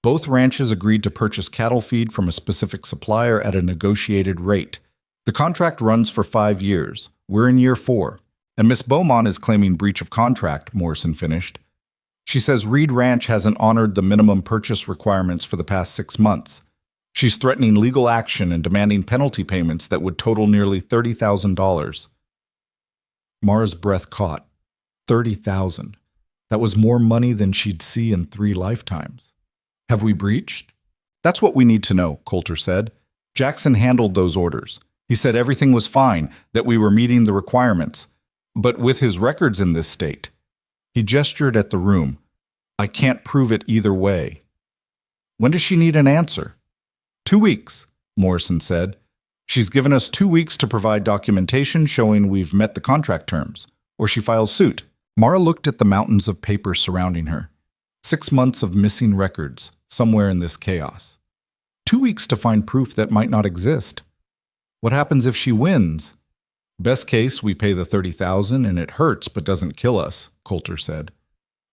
Both ranches agreed to purchase cattle feed from a specific supplier at a negotiated rate. The contract runs for 5 years. We're in year 4. And Miss Beaumont is claiming breach of contract, Morrison finished. She says Reed Ranch hasn't honored the minimum purchase requirements for the past 6 months. She's threatening legal action and demanding penalty payments that would total nearly $30,000. Mara's breath caught. $30,000. That was more money than she'd see in 3 lifetimes. Have we breached? That's what we need to know, Coulter said. Jackson handled those orders. He said everything was fine, that we were meeting the requirements. But with his records in this state, he gestured at the room. I can't prove it either way. When does she need an answer? 2 weeks, Morrison said. She's given us 2 weeks to provide documentation showing we've met the contract terms, or she files suit. Mara looked at the mountains of paper surrounding her. 6 months of missing records, somewhere in this chaos. 2 weeks to find proof that might not exist. What happens if she wins? Best case, we pay the $30,000 and it hurts but doesn't kill us, Coulter said.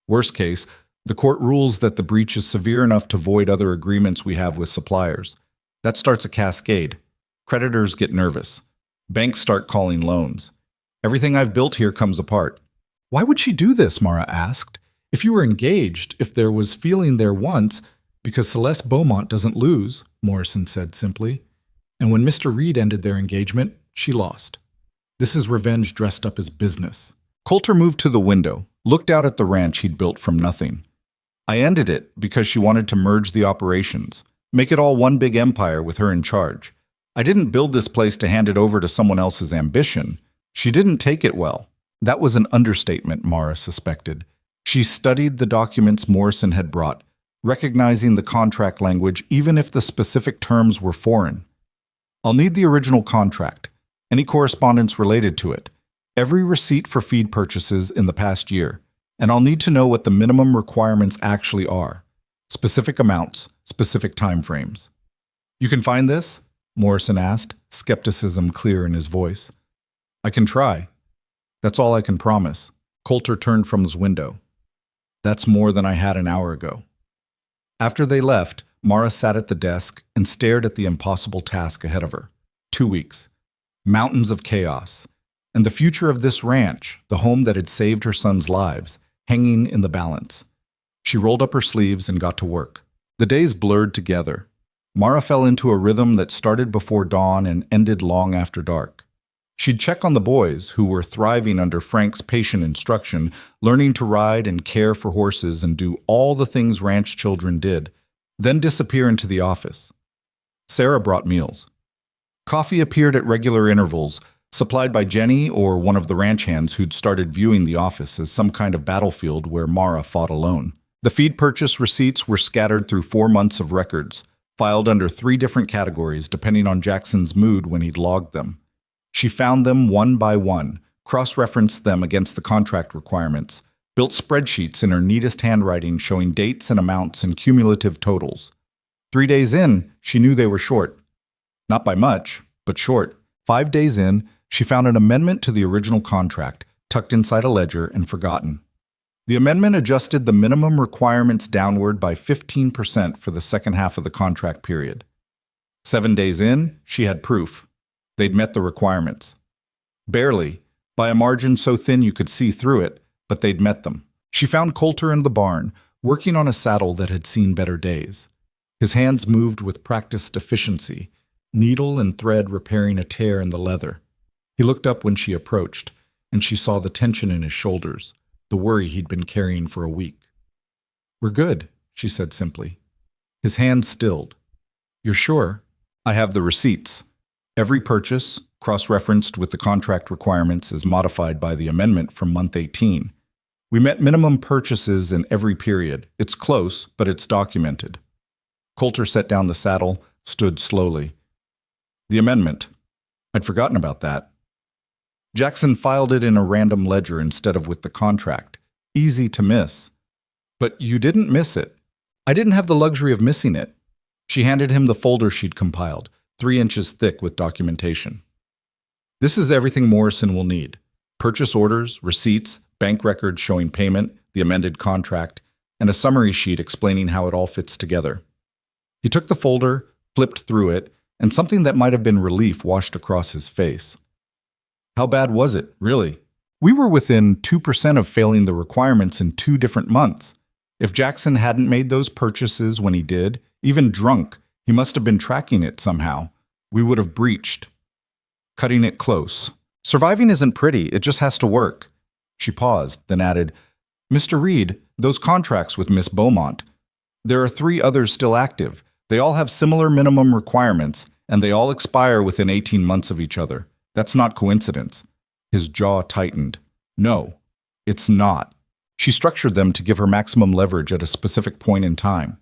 Worst case, the court rules that the breach is severe enough to void other agreements we have with suppliers. That starts a cascade. Creditors get nervous. Banks start calling loans. Everything I've built here comes apart. Why would she do this, Mara asked. If you were engaged, if there was feeling there once, because Celeste Beaumont doesn't lose, Morrison said simply. And when Mr. Reed ended their engagement, she lost. This is revenge dressed up as business. Coulter moved to the window, looked out at the ranch he'd built from nothing. I ended it because she wanted to merge the operations, make it all one big empire with her in charge. I didn't build this place to hand it over to someone else's ambition. She didn't take it well. That was an understatement, Mara suspected. She studied the documents Morrison had brought, recognizing the contract language even if the specific terms were foreign. I'll need the original contract, any correspondence related to it, every receipt for feed purchases in the past year, and I'll need to know what the minimum requirements actually are. Specific amounts, specific timeframes. You can find this? Morrison asked, skepticism clear in his voice. I can try. That's all I can promise. Coulter turned from his window. That's more than I had an hour ago. After they left, Mara sat at the desk and stared at the impossible task ahead of her. 2 weeks. Mountains of chaos. And the future of this ranch, the home that had saved her son's lives, hanging in the balance. She rolled up her sleeves and got to work. The days blurred together. Mara fell into a rhythm that started before dawn and ended long after dark. She'd check on the boys, who were thriving under Frank's patient instruction, learning to ride and care for horses and do all the things ranch children did, then disappear into the office. Sarah brought meals. Coffee appeared at regular intervals, supplied by Jenny or one of the ranch hands who'd started viewing the office as some kind of battlefield where Mara fought alone. The feed purchase receipts were scattered through 4 months of records, filed under 3 different categories depending on Jackson's mood when he'd logged them. She found them one by one, cross-referenced them against the contract requirements, built spreadsheets in her neatest handwriting showing dates and amounts and cumulative totals. 3 days in, she knew they were short. Not by much, but short. 5 days in, she found an amendment to the original contract, tucked inside a ledger and forgotten. The amendment adjusted the minimum requirements downward by 15% for the second half of the contract period. 7 days in, she had proof. They'd met the requirements. Barely, by a margin so thin you could see through it, but they'd met them. She found Coulter in the barn, working on a saddle that had seen better days. His hands moved with practiced efficiency, needle and thread repairing a tear in the leather. He looked up when she approached, and she saw the tension in his shoulders, the worry he'd been carrying for a week. "We're good," she said simply. His hands stilled. "You're sure?" "I have the receipts. Every purchase, cross-referenced with the contract requirements, is modified by the amendment from month 18. We met minimum purchases in every period. It's close, but it's documented." Coulter set down the saddle, stood slowly. "The amendment. I'd forgotten about that." Jackson filed it in a random ledger instead of with the contract. Easy to miss. "But you didn't miss it. I didn't have the luxury of missing it." She handed him the folder she'd compiled, 3 inches thick with documentation. "This is everything Morrison will need. Purchase orders, receipts, bank records showing payment, the amended contract, and a summary sheet explaining how it all fits together." He took the folder, flipped through it, and something that might have been relief washed across his face. How bad was it, really? We were within 2% of failing the requirements in 2 different months. If Jackson hadn't made those purchases when he did, even drunk, he must have been tracking it somehow. We would have breached. Cutting it close. "Surviving isn't pretty, it just has to work." She paused, then added, "Mr. Reed, those contracts with Miss Beaumont. There are 3 others still active. They all have similar minimum requirements, and they all expire within 18 months of each other. That's not coincidence." His jaw tightened. "No, it's not. She structured them to give her maximum leverage at a specific point in time.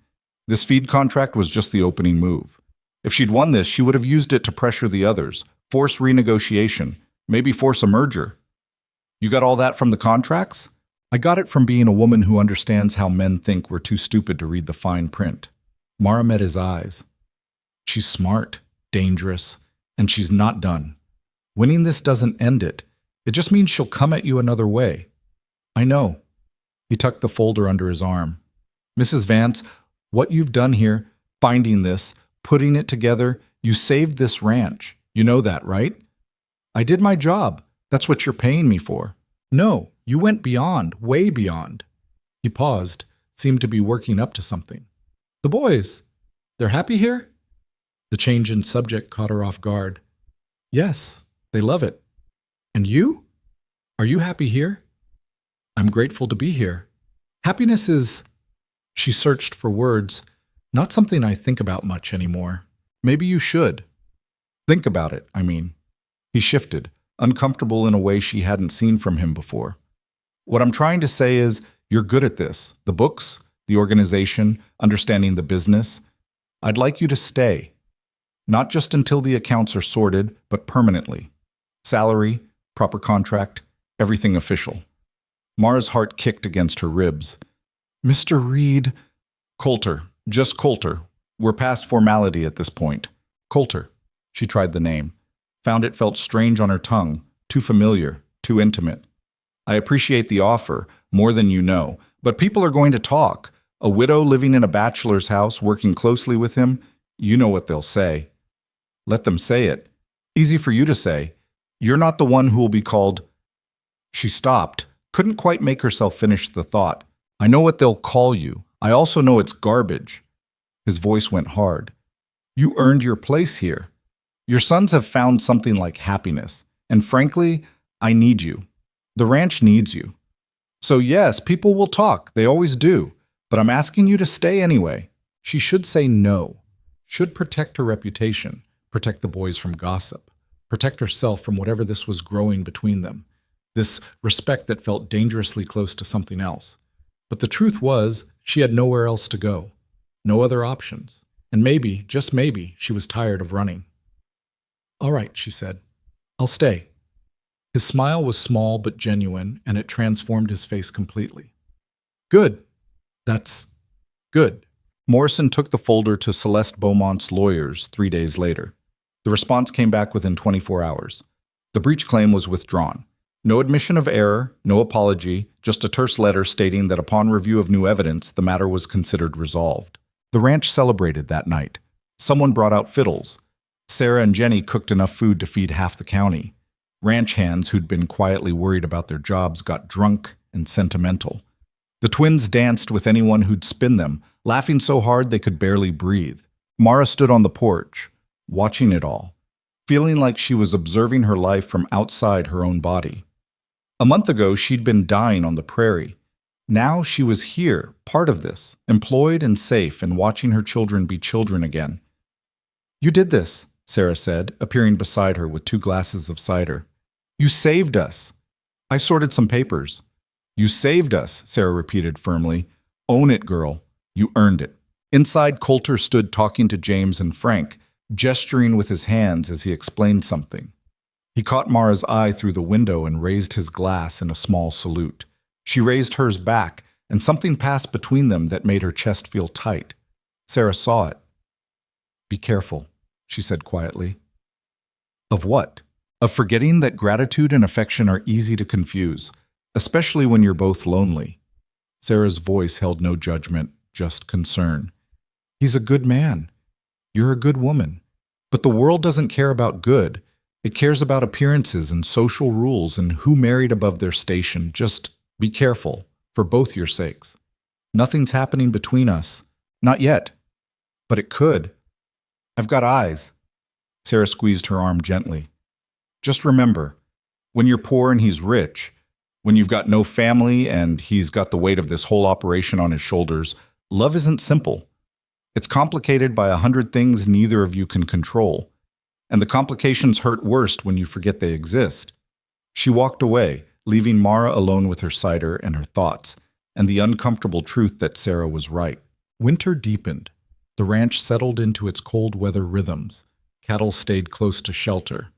This feed contract was just the opening move. If she'd won this, she would have used it to pressure the others, force renegotiation, maybe force a merger." "You got all that from the contracts?" "I got it from being a woman who understands how men think we're too stupid to read the fine print." Mara met his eyes. "She's smart, dangerous, and she's not done. Winning this doesn't end it. It just means she'll come at you another way." "I know." He tucked the folder under his arm. "Mrs. Vance, what you've done here, finding this, putting it together, you saved this ranch. You know that, right?" "I did my job. That's what you're paying me for." "No, you went beyond, way beyond." He paused, seemed to be working up to something. "The boys, they're happy here?" The change in subject caught her off guard. "Yes, they love it. And you? Are you happy here?" "I'm grateful to be here. Happiness is," she searched for words, "not something I think about much anymore." "Maybe you should." Think about it, I mean. He shifted, uncomfortable in a way she hadn't seen from him before. What I'm trying to say is, you're good at this. The books, the organization, understanding the business. I'd like you to stay. Not just until the accounts are sorted, but permanently. Salary, proper contract, everything official. Mara's heart kicked against her ribs. Mr. Reed. Coulter. Just Coulter. We're past formality at this point. Coulter. She tried the name. Found it felt strange on her tongue. Too familiar. Too intimate. I appreciate the offer, more than you know. But people are going to talk. A widow living in a bachelor's house, working closely with him. You know what they'll say. Let them say it. Easy for you to say. You're not the one who will be called. She stopped. Couldn't quite make herself finish the thought. I know what they'll call you. I also know it's garbage. His voice went hard. You earned your place here. Your sons have found something like happiness. And frankly, I need you. The ranch needs you. So yes, people will talk. They always do. But I'm asking you to stay anyway. She should say no. Should protect her reputation. Protect the boys from gossip. Protect herself from whatever this was growing between them. This respect that felt dangerously close to something else. But the truth was, she had nowhere else to go. No other options. And maybe, just maybe, she was tired of running. All right, she said. I'll stay. His smile was small but genuine, and it transformed his face completely. Good. That's good. Morrison took the folder to Celeste Beaumont's lawyers 3 days later. The response came back within 24 hours. The breach claim was withdrawn. No admission of error, no apology, just a terse letter stating that upon review of new evidence, the matter was considered resolved. The ranch celebrated that night. Someone brought out fiddles. Sarah and Jenny cooked enough food to feed half the county. Ranch hands who'd been quietly worried about their jobs got drunk and sentimental. The twins danced with anyone who'd spin them, laughing so hard they could barely breathe. Mara stood on the porch, watching it all, feeling like she was observing her life from outside her own body. A month ago, she'd been dying on the prairie. Now she was here, part of this, employed and safe, and watching her children be children again. You did this, Sarah said, appearing beside her with 2 glasses of cider. You saved us. I sorted some papers. You saved us, Sarah repeated firmly. Own it, girl. You earned it. Inside, Coulter stood talking to James and Frank, gesturing with his hands as he explained something. He caught Mara's eye through the window and raised his glass in a small salute. She raised hers back, and something passed between them that made her chest feel tight. Sarah saw it. Be careful, she said quietly. Of what? Of forgetting that gratitude and affection are easy to confuse, especially when you're both lonely. Sarah's voice held no judgment, just concern. He's a good man. You're a good woman. But the world doesn't care about good. It cares about appearances and social rules and who married above their station. Just be careful, for both your sakes. Nothing's happening between us. Not yet. But it could. I've got eyes. Sarah squeezed her arm gently. Just remember, when you're poor and he's rich, when you've got no family and he's got the weight of this whole operation on his shoulders, love isn't simple. It's complicated by 100 things neither of you can control. And the complications hurt worst when you forget they exist. She walked away, leaving Mara alone with her cider and her thoughts, and the uncomfortable truth that Sarah was right. Winter deepened. The ranch settled into its cold weather rhythms. Cattle stayed close to shelter.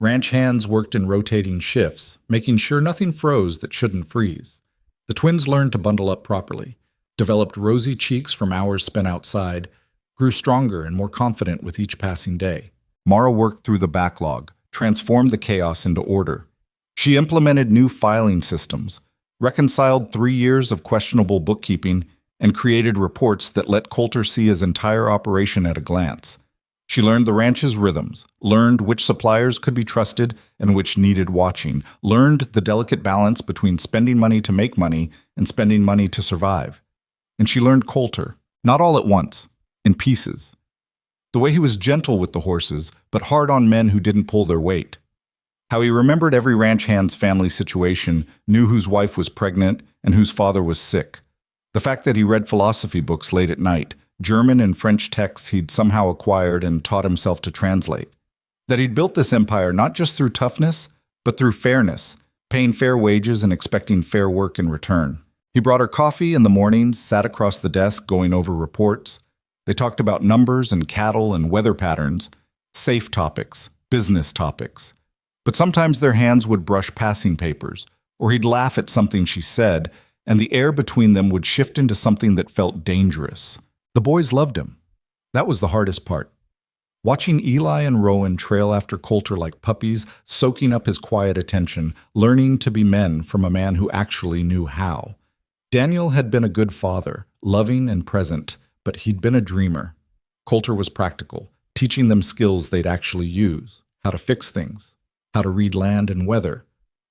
Ranch hands worked in rotating shifts, making sure nothing froze that shouldn't freeze. The twins learned to bundle up properly, developed rosy cheeks from hours spent outside, grew stronger and more confident with each passing day. Mara worked through the backlog, transformed the chaos into order. She implemented new filing systems, reconciled 3 years of questionable bookkeeping, and created reports that let Coulter see his entire operation at a glance. She learned the ranch's rhythms, learned which suppliers could be trusted and which needed watching, learned the delicate balance between spending money to make money and spending money to survive. And she learned Coulter, not all at once, in pieces. The way he was gentle with the horses, but hard on men who didn't pull their weight. How he remembered every ranch hand's family situation, knew whose wife was pregnant and whose father was sick. The fact that he read philosophy books late at night, German and French texts he'd somehow acquired and taught himself to translate. That he'd built this empire not just through toughness, but through fairness, paying fair wages and expecting fair work in return. He brought her coffee in the mornings, sat across the desk going over reports. They talked about numbers and cattle and weather patterns, safe topics, business topics. But sometimes their hands would brush passing papers, or he'd laugh at something she said, and the air between them would shift into something that felt dangerous. The boys loved him. That was the hardest part. Watching Eli and Rowan trail after Coulter like puppies, soaking up his quiet attention, learning to be men from a man who actually knew how. Daniel had been a good father, loving and present, but he'd been a dreamer. Coulter was practical, teaching them skills they'd actually use, how to fix things, how to read land and weather,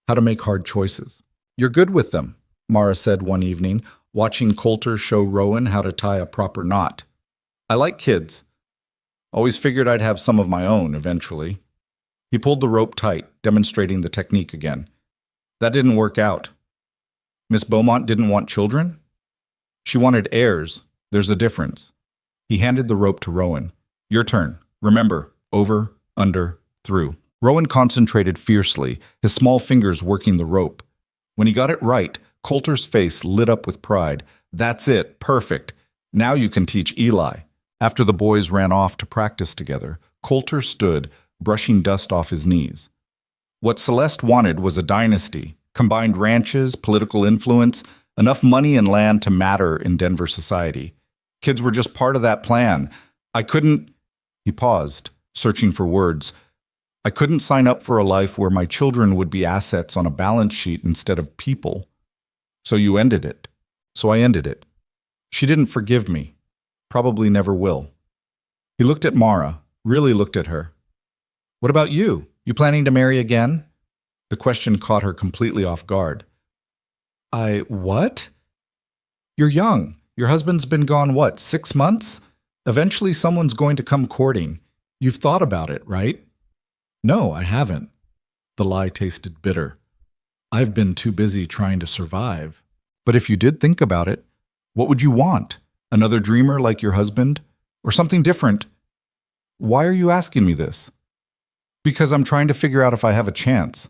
how to make hard choices. "You're good with them," Mara said one evening, watching Coulter show Rowan how to tie a proper knot. "I like kids. Always figured I'd have some of my own eventually." He pulled the rope tight, demonstrating the technique again. "That didn't work out." "Miss Beaumont didn't want children?" "She wanted heirs. There's a difference." He handed the rope to Rowan. "Your turn. Remember, over, under, through." Rowan concentrated fiercely, his small fingers working the rope. When he got it right, Coulter's face lit up with pride. "That's it. Perfect. Now you can teach Eli." After the boys ran off to practice together, Coulter stood, brushing dust off his knees. What Celeste wanted was a dynasty, combined ranches, political influence, enough money and land to matter in Denver society. Kids were just part of that plan. I couldn't... He paused, searching for words. "I couldn't sign up for a life where my children would be assets on a balance sheet instead of people. So you ended it." "So I ended it." "She didn't forgive me. Probably never will." He looked at Mara, really looked at her. "What about you? You planning to marry again?" The question caught her completely off guard. What? You're young. Your husband's been gone, what, 6 months? Eventually someone's going to come courting. You've thought about it, right?" "No, I haven't." The lie tasted bitter. "I've been too busy trying to survive." "But if you did think about it, what would you want? Another dreamer like your husband? Or something different?" "Why are you asking me this?" "Because I'm trying to figure out if I have a chance."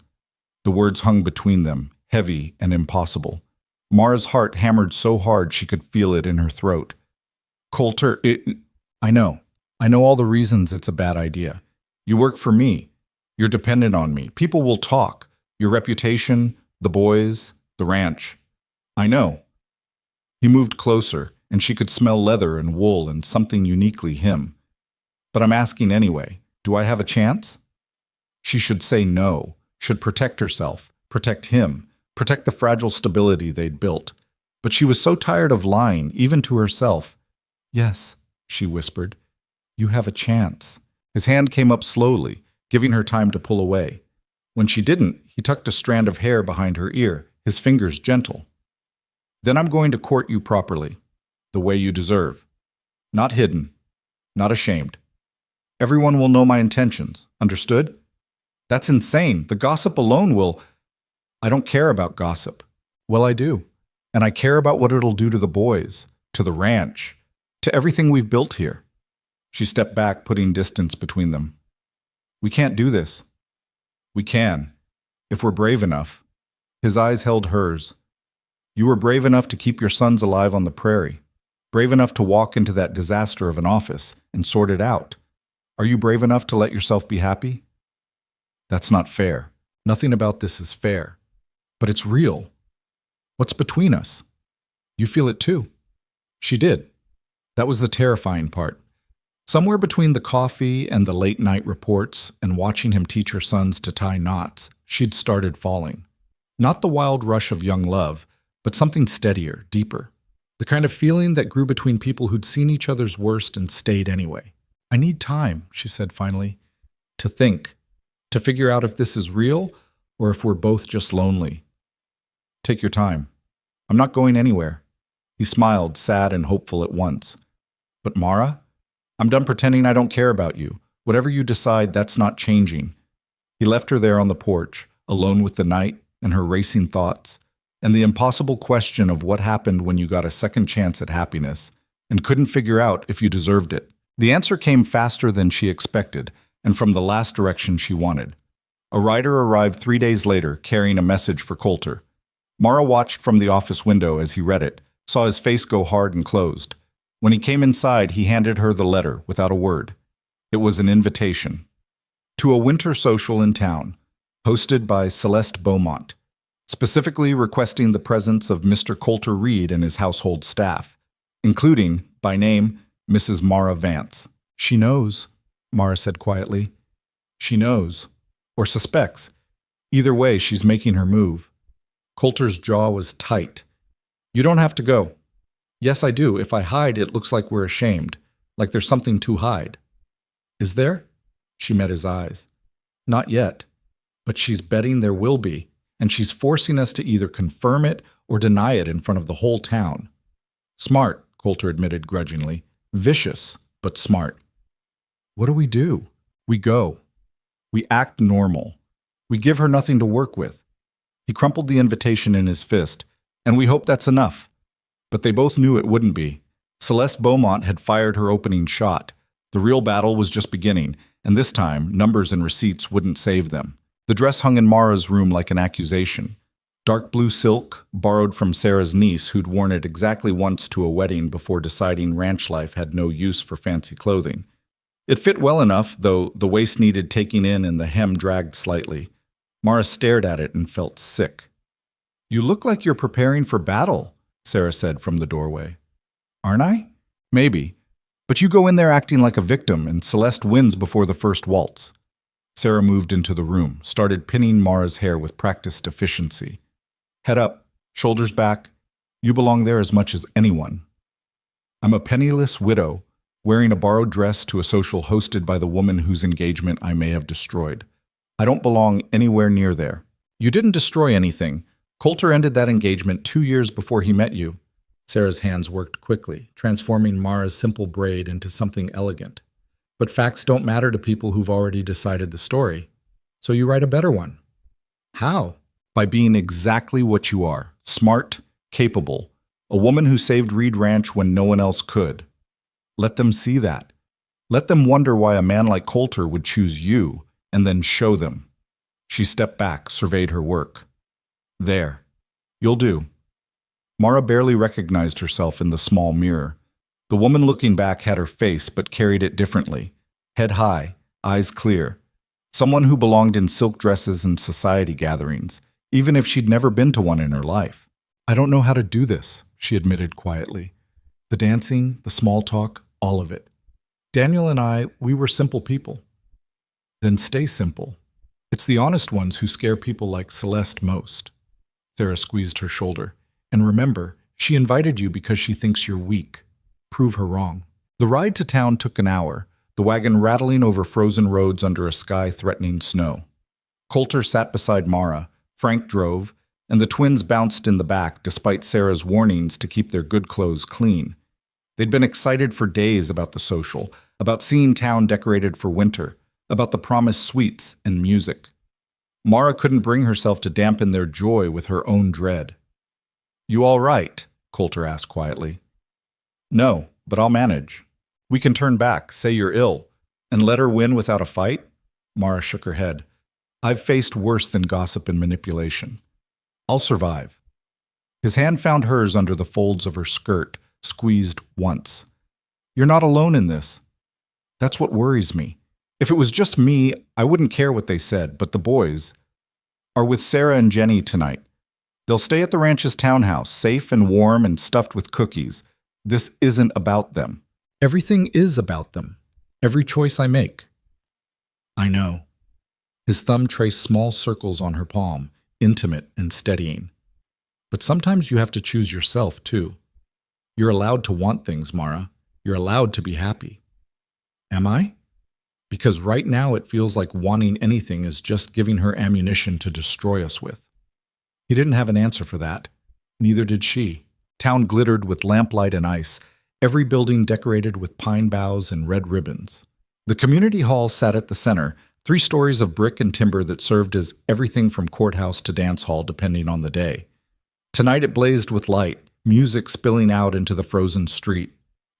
The words hung between them, heavy and impossible. Mara's heart hammered so hard she could feel it in her throat. "Coulter, I know. I know all the reasons it's a bad idea. You work for me. You're dependent on me. People will talk. Your reputation, the boys, the ranch. I know." He moved closer, and she could smell leather and wool and something uniquely him. "But I'm asking anyway. Do I have a chance?" She should say no, should protect herself, protect him, protect the fragile stability they'd built. But she was so tired of lying, even to herself. "Yes," she whispered. "You have a chance." His hand came up slowly, giving her time to pull away. When she didn't, he tucked a strand of hair behind her ear, his fingers gentle. "Then I'm going to court you properly, the way you deserve. Not hidden, not ashamed. Everyone will know my intentions, understood?" "That's insane. The gossip alone will..." "I don't care about gossip." "Well, I do. And I care about what it'll do to the boys, to the ranch, to everything we've built here." She stepped back, putting distance between them. "We can't do this." "We can, if we're brave enough." His eyes held hers. "You were brave enough to keep your sons alive on the prairie, brave enough to walk into that disaster of an office and sort it out. Are you brave enough to let yourself be happy?" "That's not fair. Nothing about this is fair. But it's real. What's between us? You feel it too." She did. That was the terrifying part. Somewhere between the coffee and the late-night reports and watching him teach her sons to tie knots, she'd started falling. Not the wild rush of young love, but something steadier, deeper. The kind of feeling that grew between people who'd seen each other's worst and stayed anyway. "I need time," she said finally, "to think, to figure out if this is real or if we're both just lonely." "Take your time. I'm not going anywhere." He smiled, sad and hopeful at once. "But Mara, I'm done pretending I don't care about you. Whatever you decide, that's not changing." He left her there on the porch, alone with the night and her racing thoughts, and the impossible question of what happened when you got a second chance at happiness and couldn't figure out if you deserved it. The answer came faster than she expected, and from the last direction she wanted. A rider arrived 3 days later, carrying a message for Coulter. Mara watched from the office window as he read it, saw his face go hard and closed. When he came inside, he handed her the letter without a word. It was an invitation to a winter social in town, hosted by Celeste Beaumont, specifically requesting the presence of Mr. Coulter Reed and his household staff, including, by name, Mrs. Mara Vance. "She knows," Mara said quietly. "She knows. Or suspects. Either way, she's making her move." Coulter's jaw was tight. "You don't have to go." "Yes, I do. If I hide, it looks like we're ashamed, like there's something to hide." "Is there?" She met his eyes. "Not yet. But she's betting there will be, and she's forcing us to either confirm it or deny it in front of the whole town." "Smart," Coulter admitted grudgingly. "Vicious, but smart." "What do? We go. We act normal. We give her nothing to work with." He crumpled the invitation in his fist, "And we hope that's enough." But they both knew it wouldn't be. Celeste Beaumont had fired her opening shot. The real battle was just beginning, and this time, numbers and receipts wouldn't save them. The dress hung in Mara's room like an accusation. Dark blue silk, borrowed from Sarah's niece, who'd worn it exactly once to a wedding before deciding ranch life had no use for fancy clothing. It fit well enough, though the waist needed taking in and the hem dragged slightly. Mara stared at it and felt sick. "You look like you're preparing for battle," Sarah said from the doorway. "Aren't I? Maybe. But you go in there acting like a victim, and Celeste wins before the first waltz." Sarah moved into the room, started pinning Mara's hair with practiced efficiency. "Head up, shoulders back. You belong there as much as anyone." "I'm a penniless widow, wearing a borrowed dress to a social hosted by the woman whose engagement I may have destroyed. I don't belong anywhere near there." "You didn't destroy anything. Coulter ended that engagement 2 years before he met you." Sarah's hands worked quickly, transforming Mara's simple braid into something elegant. "But facts don't matter to people who've already decided the story. So you write a better one." "How?" "By being exactly what you are. Smart, capable. A woman who saved Reed Ranch when no one else could. Let them see that. Let them wonder why a man like Coulter would choose you, and then show them." She stepped back, surveyed her work. "There. You'll do." Mara barely recognized herself in the small mirror. The woman looking back had her face but carried it differently. Head high, eyes clear. Someone who belonged in silk dresses and society gatherings, even if she'd never been to one in her life. "I don't know how to do this," she admitted quietly. "The dancing, the small talk, all of it. Daniel and I, we were simple people." "Then stay simple. It's the honest ones who scare people like Celeste most." Sarah squeezed her shoulder. "And remember, she invited you because she thinks you're weak. Prove her wrong." The ride to town took an hour, the wagon rattling over frozen roads under a sky threatening snow. Coulter sat beside Mara, Frank drove, and the twins bounced in the back despite Sarah's warnings to keep their good clothes clean. They'd been excited for days about the social, about seeing town decorated for winter, about the promised sweets and music. Mara couldn't bring herself to dampen their joy with her own dread. "You all right?" Coulter asked quietly. "No, but I'll manage. We can turn back, say you're ill, and let her win without a fight?" Mara shook her head. "I've faced worse than gossip and manipulation. I'll survive." His hand found hers under the folds of her skirt, squeezed once. "You're not alone in this. That's what worries me. If it was just me, I wouldn't care what they said, but the boys are with Sarah and Jenny tonight. They'll stay at the ranch's townhouse, safe and warm and stuffed with cookies. This isn't about them." "Everything is about them. Every choice I make." "I know." His thumb traced small circles on her palm, intimate and steadying. "But sometimes you have to choose yourself, too. You're allowed to want things, Mara. You're allowed to be happy." "Am I?" "Because right now it feels like wanting anything is just giving her ammunition to destroy us with." He didn't have an answer for that. Neither did she. Town glittered with lamplight and ice, every building decorated with pine boughs and red ribbons. The community hall sat at the center, 3 stories of brick and timber that served as everything from courthouse to dance hall depending on the day. Tonight it blazed with light, music spilling out into the frozen street.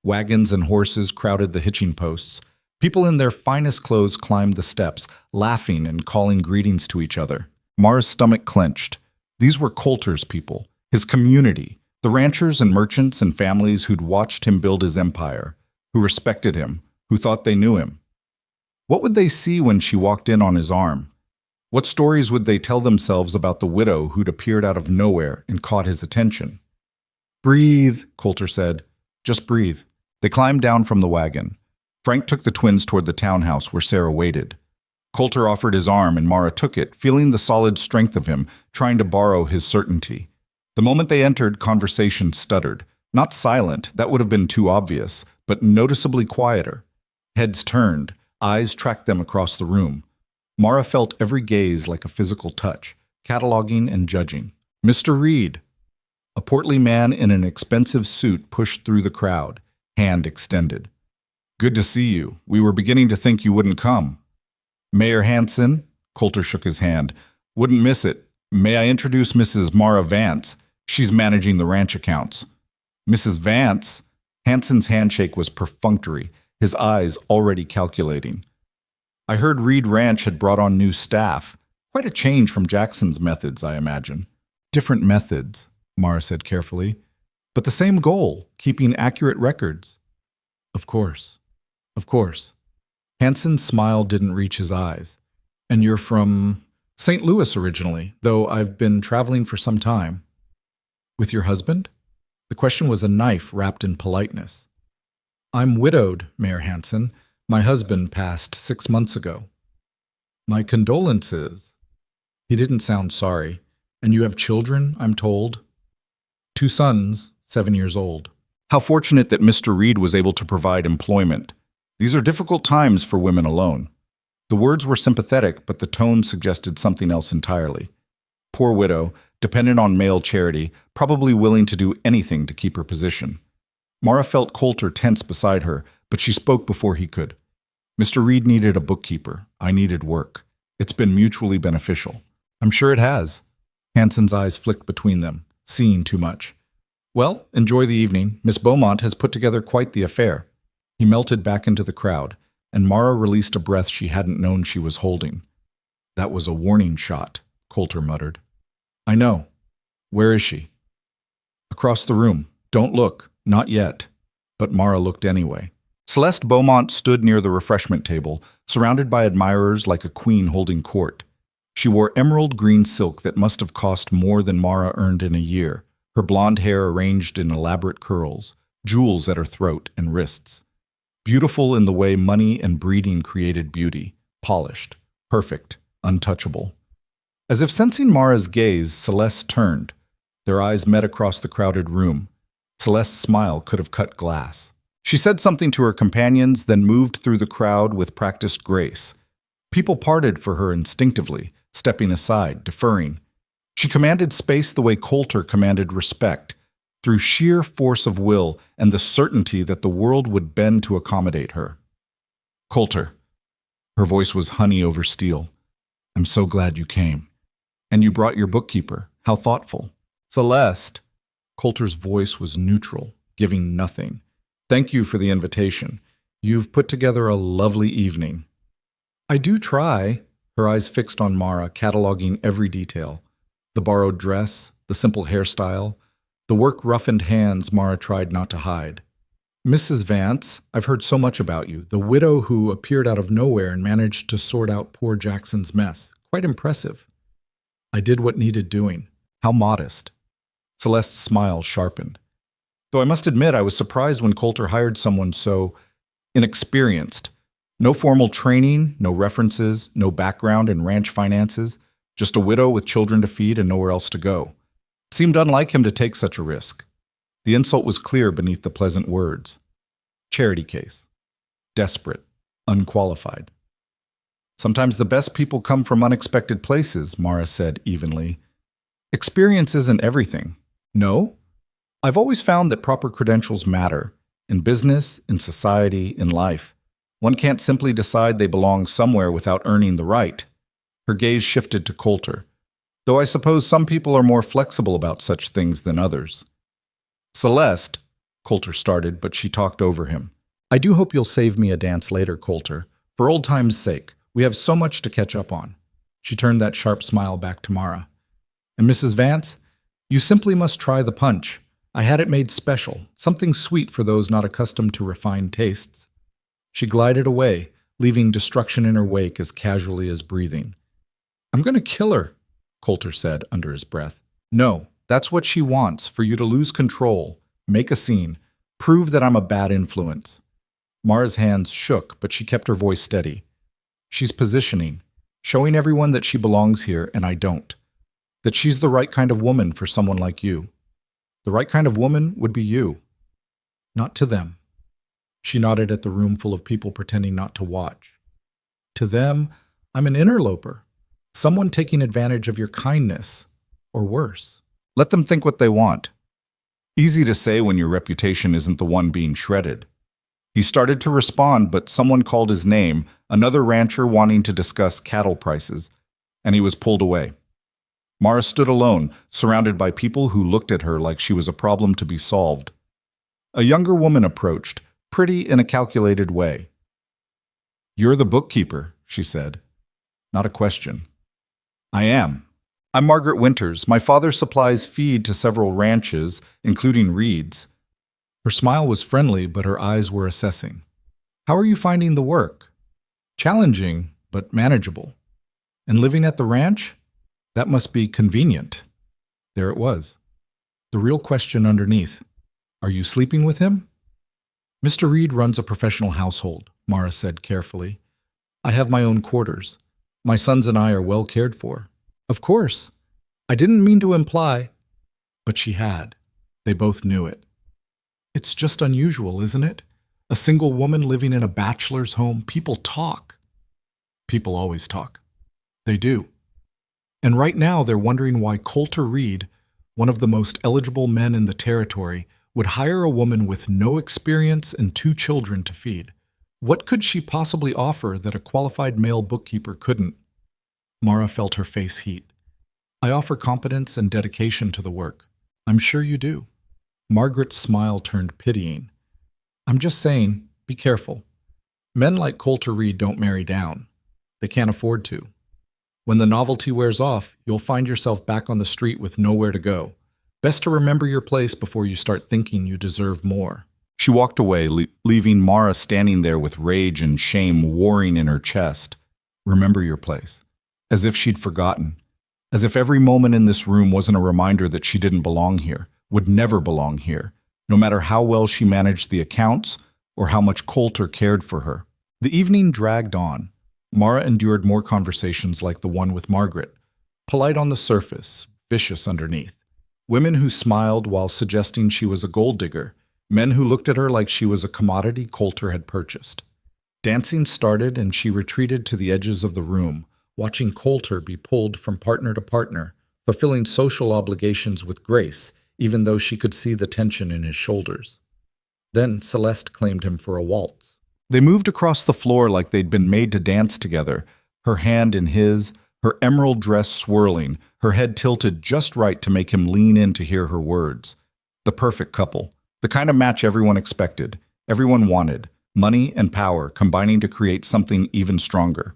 Wagons and horses crowded the hitching posts. People in their finest clothes climbed the steps, laughing and calling greetings to each other. Mara's stomach clenched. These were Coulter's people, his community, the ranchers and merchants and families who'd watched him build his empire, who respected him, who thought they knew him. What would they see when she walked in on his arm? What stories would they tell themselves about the widow who'd appeared out of nowhere and caught his attention? "Breathe," Coulter said. "Just breathe." They climbed down from the wagon. Frank took the twins toward the townhouse where Sarah waited. Coulter offered his arm and Mara took it, feeling the solid strength of him, trying to borrow his certainty. The moment they entered, conversation stuttered. Not silent, that would have been too obvious, but noticeably quieter. Heads turned, eyes tracked them across the room. Mara felt every gaze like a physical touch, cataloging and judging. "Mr. Reed." A portly man in an expensive suit pushed through the crowd, hand extended. "Good to see you. We were beginning to think you wouldn't come." "Mayor Hanson?" Coulter shook his hand. "Wouldn't miss it. May I introduce Mrs. Mara Vance? She's managing the ranch accounts." "Mrs. Vance?" Hanson's handshake was perfunctory, his eyes already calculating. "I heard Reed Ranch had brought on new staff. Quite a change from Jackson's methods, I imagine." "Different methods," Mara said carefully. "But the same goal, keeping accurate records." "Of course. Of course." Hanson's smile didn't reach his eyes. "And you're from St. Louis originally, though I've been traveling for some time." "With your husband?" The question was a knife wrapped in politeness. "I'm widowed, Mayor Hanson. My husband passed 6 months ago." "My condolences." He didn't sound sorry. "And you have children, I'm told?" "2 sons, 7 years old." "How fortunate that Mr. Reed was able to provide employment. These are difficult times for women alone." The words were sympathetic, but the tone suggested something else entirely. Poor widow, dependent on male charity, probably willing to do anything to keep her position. Mara felt Coulter tense beside her, but she spoke before he could. "Mr. Reed needed a bookkeeper. I needed work. It's been mutually beneficial." "I'm sure it has." Hanson's eyes flicked between them, seeing too much. "Well, enjoy the evening. Miss Beaumont has put together quite the affair." He melted back into the crowd, and Mara released a breath she hadn't known she was holding. "That was a warning shot," Coulter muttered. "I know. Where is she?" "Across the room. Don't look. Not yet." But Mara looked anyway. Celeste Beaumont stood near the refreshment table, surrounded by admirers like a queen holding court. She wore emerald green silk that must have cost more than Mara earned in a year, her blonde hair arranged in elaborate curls, jewels at her throat and wrists. Beautiful in the way money and breeding created beauty, polished, perfect, untouchable. As if sensing Mara's gaze, Celeste turned. Their eyes met across the crowded room. Celeste's smile could have cut glass. She said something to her companions, then moved through the crowd with practiced grace. People parted for her instinctively, stepping aside, deferring. She commanded space the way Coulter commanded respect, through sheer force of will and the certainty that the world would bend to accommodate her. "Coulter." Her voice was honey over steel. "I'm so glad you came. And you brought your bookkeeper. How thoughtful." "Celeste." Coulter's voice was neutral, giving nothing. "Thank you for the invitation. You've put together a lovely evening." "I do try." Her eyes fixed on Mara, cataloging every detail. The borrowed dress, the simple hairstyle, the work-roughened hands Mara tried not to hide. "Mrs. Vance, I've heard so much about you, the widow who appeared out of nowhere and managed to sort out poor Jackson's mess. Quite impressive." "I did what needed doing." "How modest." Celeste's smile sharpened. "Though I must admit I was surprised when Coulter hired someone so inexperienced. No formal training, no references, no background in ranch finances, just a widow with children to feed and nowhere else to go. It seemed unlike him to take such a risk." The insult was clear beneath the pleasant words. Charity case. Desperate. Unqualified. "Sometimes the best people come from unexpected places," Mara said evenly. "Experience isn't everything." "No? I've always found that proper credentials matter. In business, in society, in life. One can't simply decide they belong somewhere without earning the right." Her gaze shifted to Coulter. "Though I suppose some people are more flexible about such things than others." "Celeste," Coulter started, but she talked over him. I do hope you'll save me a dance later, Coulter. For old time's sake, we have so much to catch up on. She turned that sharp smile back to Mara. And Mrs. Vance, you simply must try the punch. I had it made special, something sweet for those not accustomed to refined tastes. She glided away, leaving destruction in her wake as casually as breathing. I'm going to kill her, Coulter said under his breath. No, that's what she wants, for you to lose control, make a scene, prove that I'm a bad influence. Mara's hands shook, but she kept her voice steady. She's positioning, showing everyone that she belongs here and I don't. That she's the right kind of woman for someone like you. The right kind of woman would be you. Not to them. She nodded at the room full of people pretending not to watch. To them, I'm an interloper. Someone taking advantage of your kindness, or worse. Let them think what they want. Easy to say when your reputation isn't the one being shredded. He started to respond, but someone called his name, another rancher wanting to discuss cattle prices, and he was pulled away. Mara stood alone, surrounded by people who looked at her like she was a problem to be solved. A younger woman approached, pretty in a calculated way. You're the bookkeeper, she said. Not a question. I am. I'm Margaret Winters. My father supplies feed to several ranches, including Reed's. Her smile was friendly, but her eyes were assessing. How are you finding the work? Challenging, but manageable. And living at the ranch? That must be convenient. There it was. The real question underneath. Are you sleeping with him? Mr. Reed runs a professional household, Mara said carefully. I have my own quarters. My sons and I are well cared for. Of course. I didn't mean to imply. But she had. They both knew it. It's just unusual, isn't it? A single woman living in a bachelor's home. People talk. People always talk. They do. And right now they're wondering why Coulter Reed, one of the most eligible men in the territory, would hire a woman with no experience and 2 children to feed. What could she possibly offer that a qualified male bookkeeper couldn't? Mara felt her face heat. I offer competence and dedication to the work. I'm sure you do. Margaret's smile turned pitying. I'm just saying, be careful. Men like Coulter Reed don't marry down. They can't afford to. When the novelty wears off, you'll find yourself back on the street with nowhere to go. Best to remember your place before you start thinking you deserve more. She walked away, leaving Mara standing there with rage and shame warring in her chest. Remember your place. As if she'd forgotten. As if every moment in this room wasn't a reminder that she didn't belong here, would never belong here, no matter how well she managed the accounts or how much Coulter cared for her. The evening dragged on. Mara endured more conversations like the one with Margaret, polite on the surface, vicious underneath. Women who smiled while suggesting she was a gold digger, men who looked at her like she was a commodity Coulter had purchased. Dancing started and she retreated to the edges of the room, watching Coulter be pulled from partner to partner, fulfilling social obligations with grace, even though she could see the tension in his shoulders. Then Celeste claimed him for a waltz. They moved across the floor like they'd been made to dance together, her hand in his, her emerald dress swirling, her head tilted just right to make him lean in to hear her words. The perfect couple, the kind of match everyone expected, everyone wanted, money and power combining to create something even stronger.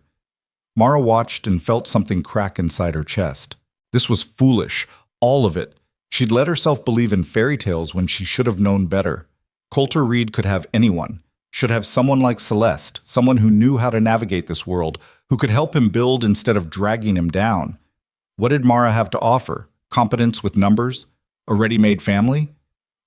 Mara watched and felt something crack inside her chest. This was foolish, all of it. She'd let herself believe in fairy tales when she should have known better. Coulter Reed could have anyone. Should have someone like Celeste, someone who knew how to navigate this world, who could help him build instead of dragging him down. What did Mara have to offer? Competence with numbers? A ready-made family?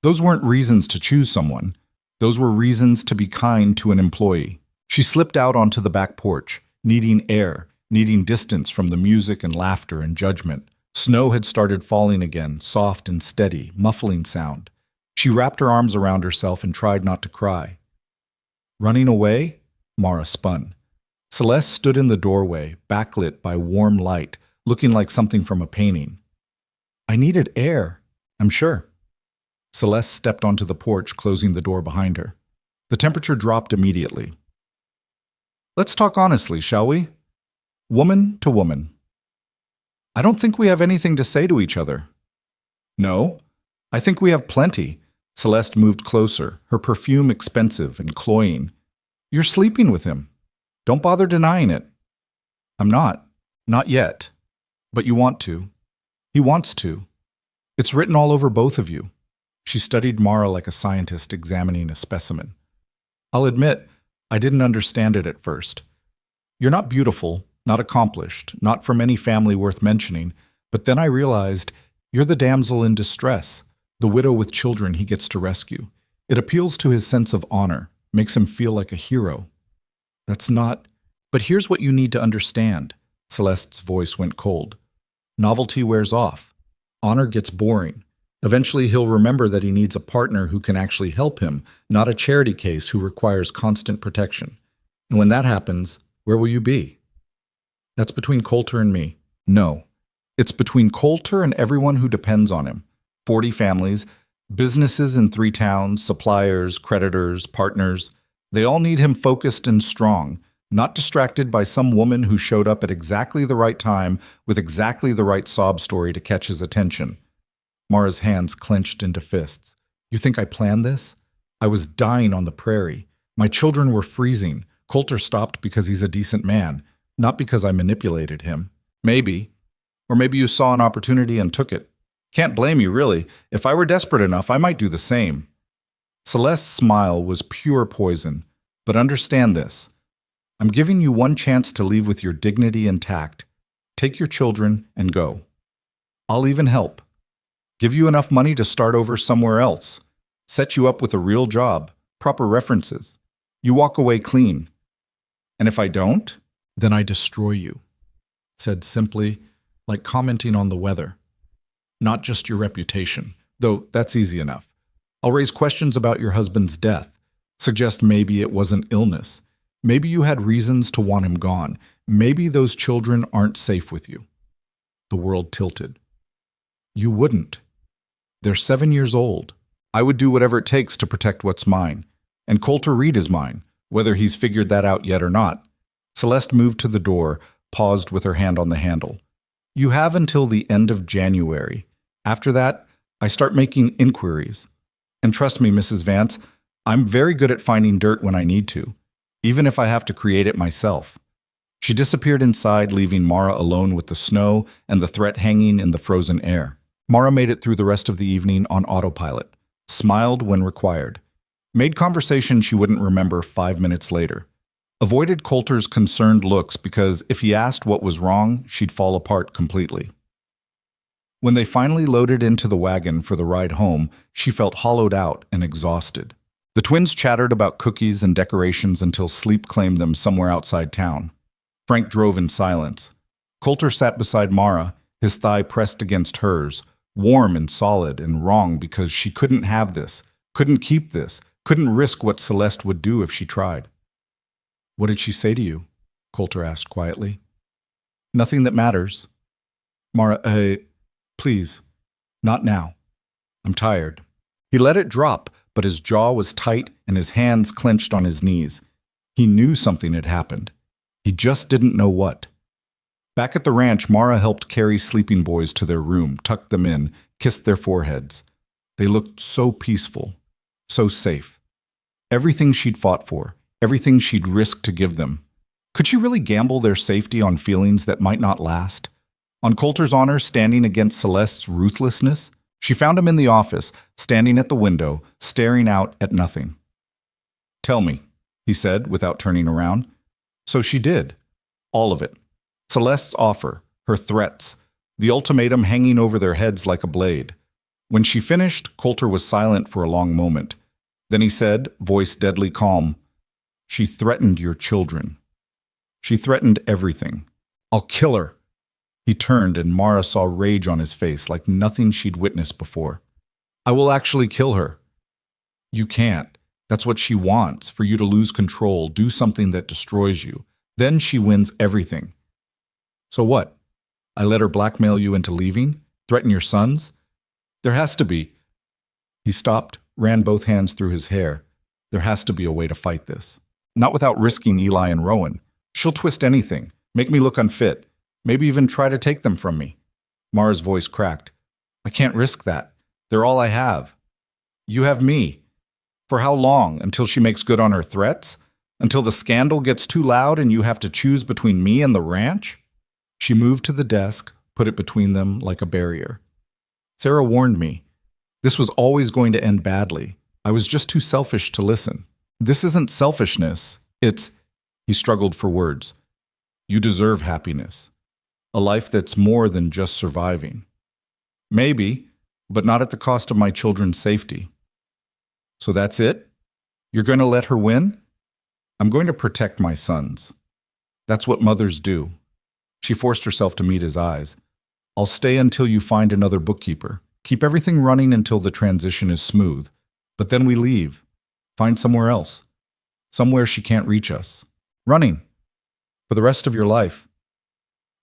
Those weren't reasons to choose someone. Those were reasons to be kind to an employee. She slipped out onto the back porch, needing air, needing distance from the music and laughter and judgment. Snow had started falling again, soft and steady, muffling sound. She wrapped her arms around herself and tried not to cry. Running away? Mara spun. Celeste stood in the doorway, backlit by warm light, looking like something from a painting. I needed air, I'm sure. Celeste stepped onto the porch, closing the door behind her. The temperature dropped immediately. Let's talk honestly, shall we? Woman to woman. I don't think we have anything to say to each other. No, I think we have plenty. Celeste moved closer, her perfume expensive and cloying. You're sleeping with him. Don't bother denying it. I'm not. Not yet. But you want to. He wants to. It's written all over both of you. She studied Mara like a scientist examining a specimen. I'll admit, I didn't understand it at first. You're not beautiful, not accomplished, not from any family worth mentioning, but then I realized you're the damsel in distress, the widow with children he gets to rescue. It appeals to his sense of honor, makes him feel like a hero. That's not... But here's what you need to understand. Celeste's voice went cold. Novelty wears off. Honor gets boring. Eventually he'll remember that he needs a partner who can actually help him, not a charity case who requires constant protection. And when that happens, where will you be? That's between Coulter and me. No. It's between Coulter and everyone who depends on him. 40 families, businesses in 3 towns, suppliers, creditors, partners. They all need him focused and strong, not distracted by some woman who showed up at exactly the right time with exactly the right sob story to catch his attention. Mara's hands clenched into fists. You think I planned this? I was dying on the prairie. My children were freezing. Coulter stopped because he's a decent man, not because I manipulated him. Maybe. Or maybe you saw an opportunity and took it. Can't blame you, really. If I were desperate enough, I might do the same. Celeste's smile was pure poison. But understand this. I'm giving you one chance to leave with your dignity intact. Take your children and go. I'll even help. Give you enough money to start over somewhere else. Set you up with a real job, proper references. You walk away clean. And if I don't, then I destroy you. Said simply, like commenting on the weather. Not just your reputation, though that's easy enough. I'll raise questions about your husband's death. Suggest maybe it wasn't illness. Maybe you had reasons to want him gone. Maybe those children aren't safe with you. The world tilted. You wouldn't. They're 7 years old. I would do whatever it takes to protect what's mine. And Coulter Reed is mine, whether he's figured that out yet or not. Celeste moved to the door, paused with her hand on the handle. You have until the end of January. After that, I start making inquiries. And trust me, Mrs. Vance, I'm very good at finding dirt when I need to, even if I have to create it myself. She disappeared inside, leaving Mara alone with the snow and the threat hanging in the frozen air. Mara made it through the rest of the evening on autopilot, smiled when required, made conversation she wouldn't remember 5 minutes later, avoided Coulter's concerned looks because if he asked what was wrong, she'd fall apart completely. When they finally loaded into the wagon for the ride home, she felt hollowed out and exhausted. The twins chattered about cookies and decorations until sleep claimed them somewhere outside town. Frank drove in silence. Coulter sat beside Mara, his thigh pressed against hers, warm and solid and wrong because she couldn't have this, couldn't keep this, couldn't risk what Celeste would do if she tried. What did she say to you? Coulter asked quietly. Nothing that matters. Mara, please, not now. I'm tired. He let it drop, but his jaw was tight and his hands clenched on his knees. He knew something had happened. He just didn't know what. Back at the ranch, Mara helped carry sleeping boys to their room, tucked them in, kissed their foreheads. They looked so peaceful, so safe. Everything she'd fought for, everything she'd risked to give them. Could she really gamble their safety on feelings that might not last? On Coulter's honor standing against Celeste's ruthlessness? She found him in the office, standing at the window, staring out at nothing. Tell me, he said without turning around. So she did. All of it. Celeste's offer, her threats, the ultimatum hanging over their heads like a blade. When she finished, Coulter was silent for a long moment. Then he said, voice deadly calm, She threatened your children. She threatened everything. I'll kill her. He turned and Mara saw rage on his face like nothing she'd witnessed before. I will actually kill her. You can't. That's what she wants, for you to lose control, do something that destroys you. Then she wins everything. So what? I let her blackmail you into leaving? Threaten your sons? There has to be. He stopped, ran both hands through his hair. There has to be a way to fight this. Not without risking Eli and Rowan. She'll twist anything, make me look unfit, maybe even try to take them from me. Mara's voice cracked. I can't risk that. They're all I have. You have me. For how long? Until she makes good on her threats? Until the scandal gets too loud and you have to choose between me and the ranch? She moved to the desk, put it between them like a barrier. Sarah warned me. This was always going to end badly. I was just too selfish to listen. This isn't selfishness. It's, he struggled for words. You deserve happiness. A life that's more than just surviving. Maybe, but not at the cost of my children's safety. So that's it? You're going to let her win? I'm going to protect my sons. That's what mothers do. She forced herself to meet his eyes. I'll stay until you find another bookkeeper. Keep everything running until the transition is smooth. But then we leave. Find somewhere else. Somewhere she can't reach us. Running. For the rest of your life.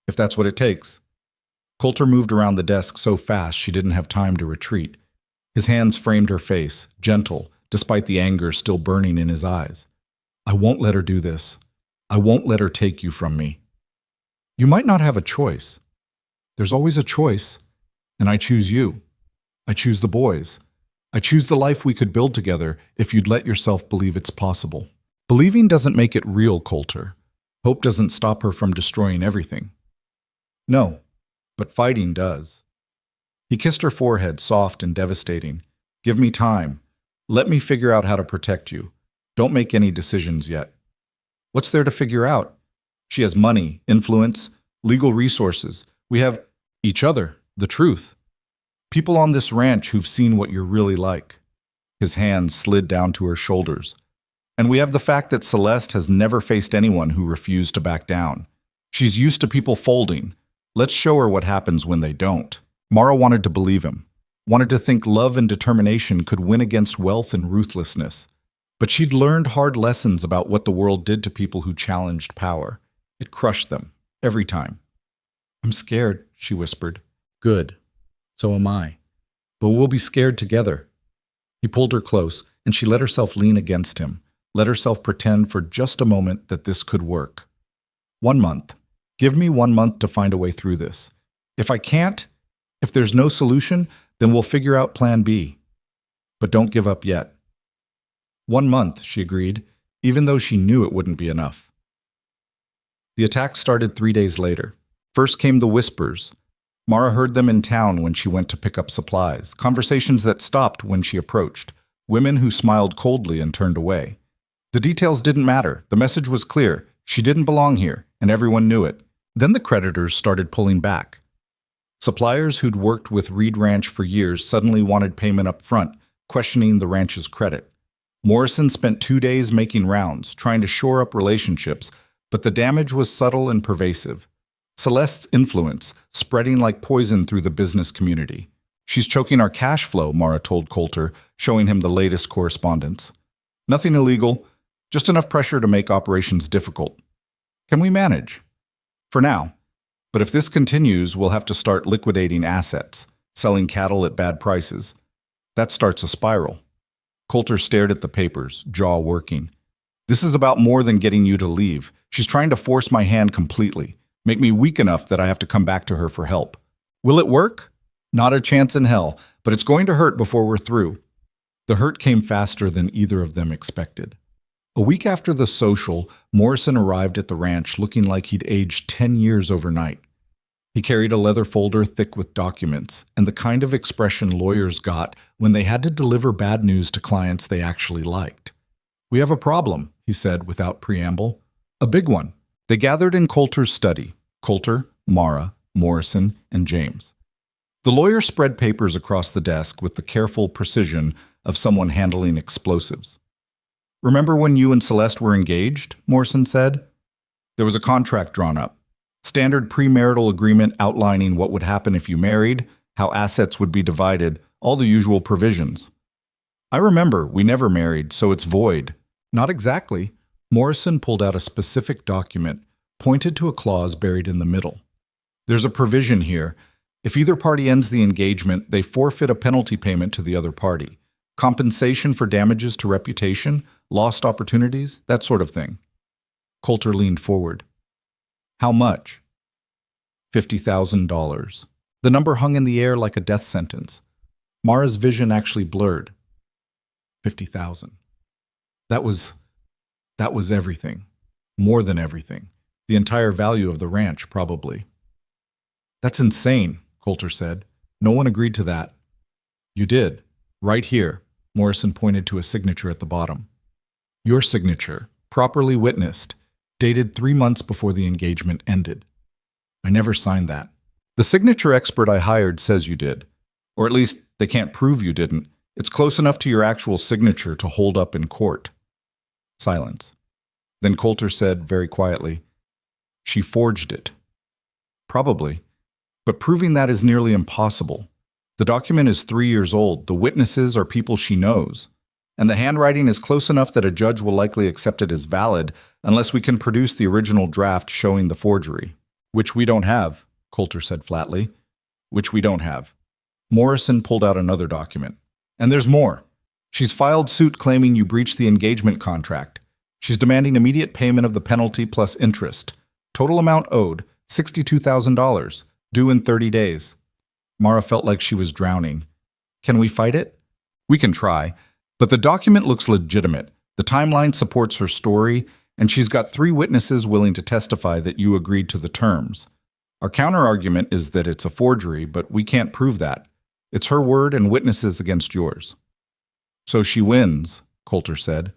If that's what it takes. Coulter moved around the desk so fast she didn't have time to retreat. His hands framed her face, gentle, despite the anger still burning in his eyes. I won't let her do this. I won't let her take you from me. You might not have a choice. There's always a choice, and I choose you. I choose the boys. I choose the life we could build together if you'd let yourself believe it's possible. Believing doesn't make it real, Coulter. Hope doesn't stop her from destroying everything. No, but fighting does. He kissed her forehead, soft and devastating. Give me time. Let me figure out how to protect you. Don't make any decisions yet. What's there to figure out? She has money, influence, legal resources. We have each other, the truth. People on this ranch who've seen what you're really like. His hands slid down to her shoulders. And we have the fact that Celeste has never faced anyone who refused to back down. She's used to people folding. Let's show her what happens when they don't. Mara wanted to believe him, wanted to think love and determination could win against wealth and ruthlessness. But she'd learned hard lessons about what the world did to people who challenged power. It crushed them, every time. I'm scared, she whispered. Good. So am I. But we'll be scared together. He pulled her close, and she let herself lean against him, let herself pretend for just a moment that this could work. 1 month. Give me 1 month to find a way through this. If I can't, if there's no solution, then we'll figure out plan B. But don't give up yet. 1 month, she agreed, even though she knew it wouldn't be enough. The attack started 3 days later. First came the whispers. Mara heard them in town when she went to pick up supplies, conversations that stopped when she approached, women who smiled coldly and turned away. The details didn't matter. The message was clear. She didn't belong here, and everyone knew it. Then the creditors started pulling back. Suppliers who'd worked with Reed Ranch for years suddenly wanted payment up front, questioning the ranch's credit. Morrison spent 2 days making rounds, trying to shore up relationships, but the damage was subtle and pervasive. Celeste's influence, spreading like poison through the business community. She's choking our cash flow, Mara told Coulter, showing him the latest correspondence. Nothing illegal, just enough pressure to make operations difficult. Can we manage? For now. But if this continues, we'll have to start liquidating assets, selling cattle at bad prices. That starts a spiral. Coulter stared at the papers, jaw working. This is about more than getting you to leave. She's trying to force my hand completely, make me weak enough that I have to come back to her for help. Will it work? Not a chance in hell, but it's going to hurt before we're through. The hurt came faster than either of them expected. A week after the social, Morrison arrived at the ranch looking like he'd aged 10 years overnight. He carried a leather folder thick with documents, and the kind of expression lawyers got when they had to deliver bad news to clients they actually liked. We have a problem, he said without preamble. A big one. They gathered in Coulter's study. Coulter, Mara, Morrison, and James. The lawyer spread papers across the desk with the careful precision of someone handling explosives. Remember when you and Celeste were engaged? Morrison said. There was a contract drawn up. Standard premarital agreement outlining what would happen if you married, how assets would be divided, all the usual provisions. I remember, we never married, so it's void. Not exactly. Morrison pulled out a specific document, pointed to a clause buried in the middle. There's a provision here. If either party ends the engagement, they forfeit a penalty payment to the other party. Compensation for damages to reputation, lost opportunities, that sort of thing. Coulter leaned forward. How much? $50,000. The number hung in the air like a death sentence. Mara's vision actually blurred. 50,000. That was everything. More than everything. The entire value of the ranch, probably. That's insane, Coulter said. No one agreed to that. You did. Right here. Morrison pointed to a signature at the bottom. Your signature, properly witnessed, dated 3 months before the engagement ended. I never signed that. The signature expert I hired says you did. Or at least they can't prove you didn't. It's close enough to your actual signature to hold up in court. Silence. Then Coulter said very quietly, She forged it. Probably. But proving that is nearly impossible. The document is 3 years old. The witnesses are people she knows. And the handwriting is close enough that a judge will likely accept it as valid unless we can produce the original draft showing the forgery. Which we don't have, Coulter said flatly. Which we don't have. Morrison pulled out another document. And there's more. She's filed suit claiming you breached the engagement contract. She's demanding immediate payment of the penalty plus interest. Total amount owed, $62,000, due in 30 days. Mara felt like she was drowning. Can we fight it? We can try, but the document looks legitimate. The timeline supports her story, and she's got 3 witnesses willing to testify that you agreed to the terms. Our counterargument is that it's a forgery, but we can't prove that. It's her word and witnesses against yours. So she wins, Coulter said.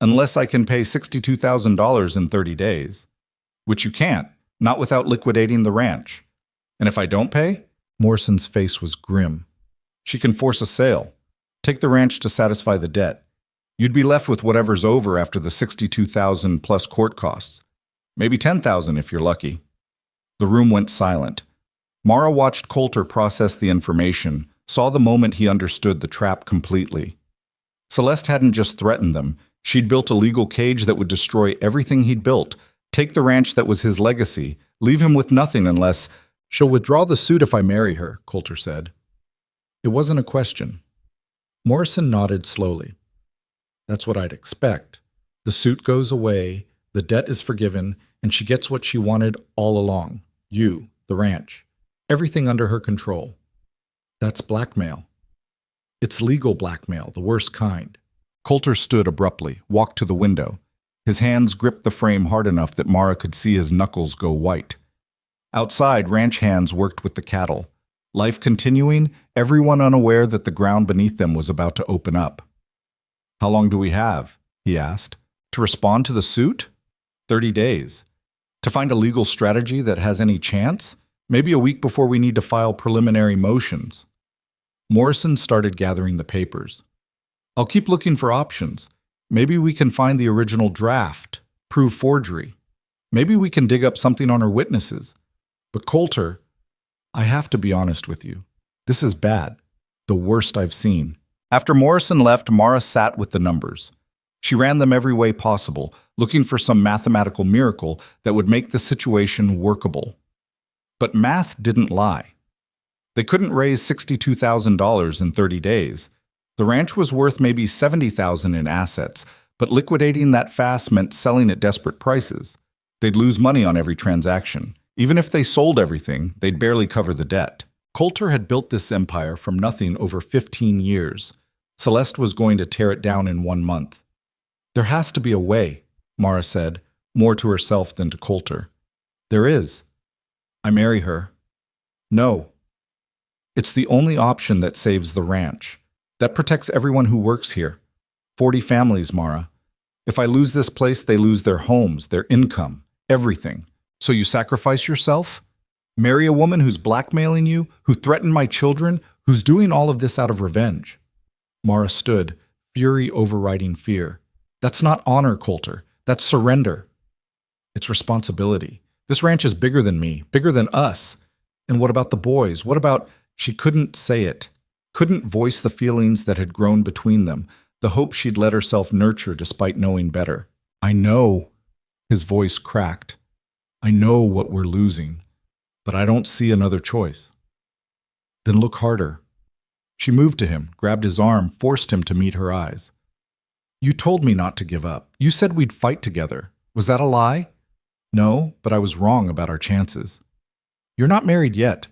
Unless I can pay $62,000 in 30 days. Which you can't, not without liquidating the ranch. And if I don't pay? Morrison's face was grim. She can force a sale. Take the ranch to satisfy the debt. You'd be left with whatever's over after the $62,000 plus court costs. Maybe $10,000 if you're lucky. The room went silent. Mara watched Coulter process the information, saw the moment he understood the trap completely. Celeste hadn't just threatened them. She'd built a legal cage that would destroy everything he'd built, take the ranch that was his legacy, leave him with nothing unless... She'll withdraw the suit if I marry her, Coulter said. It wasn't a question. Morrison nodded slowly. That's what I'd expect. The suit goes away, the debt is forgiven, and she gets what she wanted all along. You, the ranch. Everything under her control. That's blackmail. It's legal blackmail, the worst kind. Coulter stood abruptly, walked to the window. His hands gripped the frame hard enough that Mara could see his knuckles go white. Outside, ranch hands worked with the cattle. Life continuing, everyone unaware that the ground beneath them was about to open up. How long do we have? He asked. To respond to the suit? 30 days. To find a legal strategy that has any chance? Maybe a week before we need to file preliminary motions. Morrison started gathering the papers. I'll keep looking for options. Maybe we can find the original draft, prove forgery. Maybe we can dig up something on her witnesses. But Coulter, I have to be honest with you. This is bad. The worst I've seen. After Morrison left, Mara sat with the numbers. She ran them every way possible, looking for some mathematical miracle that would make the situation workable. But math didn't lie. They couldn't raise $62,000 in 30 days. The ranch was worth maybe $70,000 in assets, but liquidating that fast meant selling at desperate prices. They'd lose money on every transaction. Even if they sold everything, they'd barely cover the debt. Coulter had built this empire from nothing over 15 years. Celeste was going to tear it down in 1 month. There has to be a way, Mara said, more to herself than to Coulter. There is. I marry her. No. It's the only option that saves the ranch. That protects everyone who works here. 40 families, Mara. If I lose this place, they lose their homes, their income, everything. So you sacrifice yourself? Marry a woman who's blackmailing you, who threatened my children, who's doing all of this out of revenge. Mara stood, fury overriding fear. That's not honor, Coulter. That's surrender. It's responsibility. This ranch is bigger than me, bigger than us. And what about the boys? What about... She couldn't say it, couldn't voice the feelings that had grown between them, the hope she'd let herself nurture despite knowing better. I know, his voice cracked. I know what we're losing, but I don't see another choice. Then look harder. She moved to him, grabbed his arm, forced him to meet her eyes. You told me not to give up. You said we'd fight together. Was that a lie? No, but I was wrong about our chances. You're not married yet.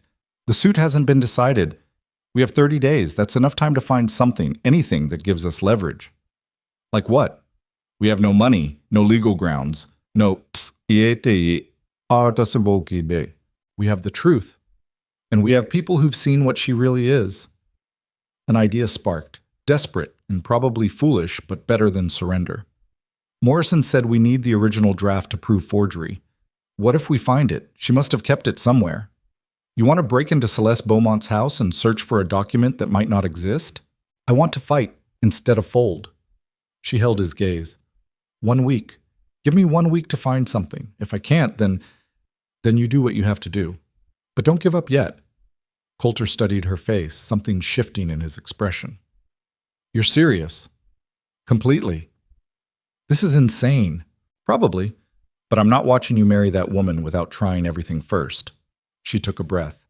The suit hasn't been decided. We have 30 days. That's enough time to find something, anything that gives us leverage. Like what? We have no money, no legal grounds, no. We have the truth. And we have people who've seen what she really is. An idea sparked, desperate and probably foolish, but better than surrender. Morrison said we need the original draft to prove forgery. What if we find it? She must have kept it somewhere. You want to break into Celeste Beaumont's house and search for a document that might not exist? I want to fight instead of fold. She held his gaze. 1 week. Give me 1 week to find something. If I can't, then you do what you have to do. But don't give up yet. Coulter studied her face, something shifting in his expression. You're serious? Completely. This is insane. Probably. But I'm not watching you marry that woman without trying everything first. She took a breath.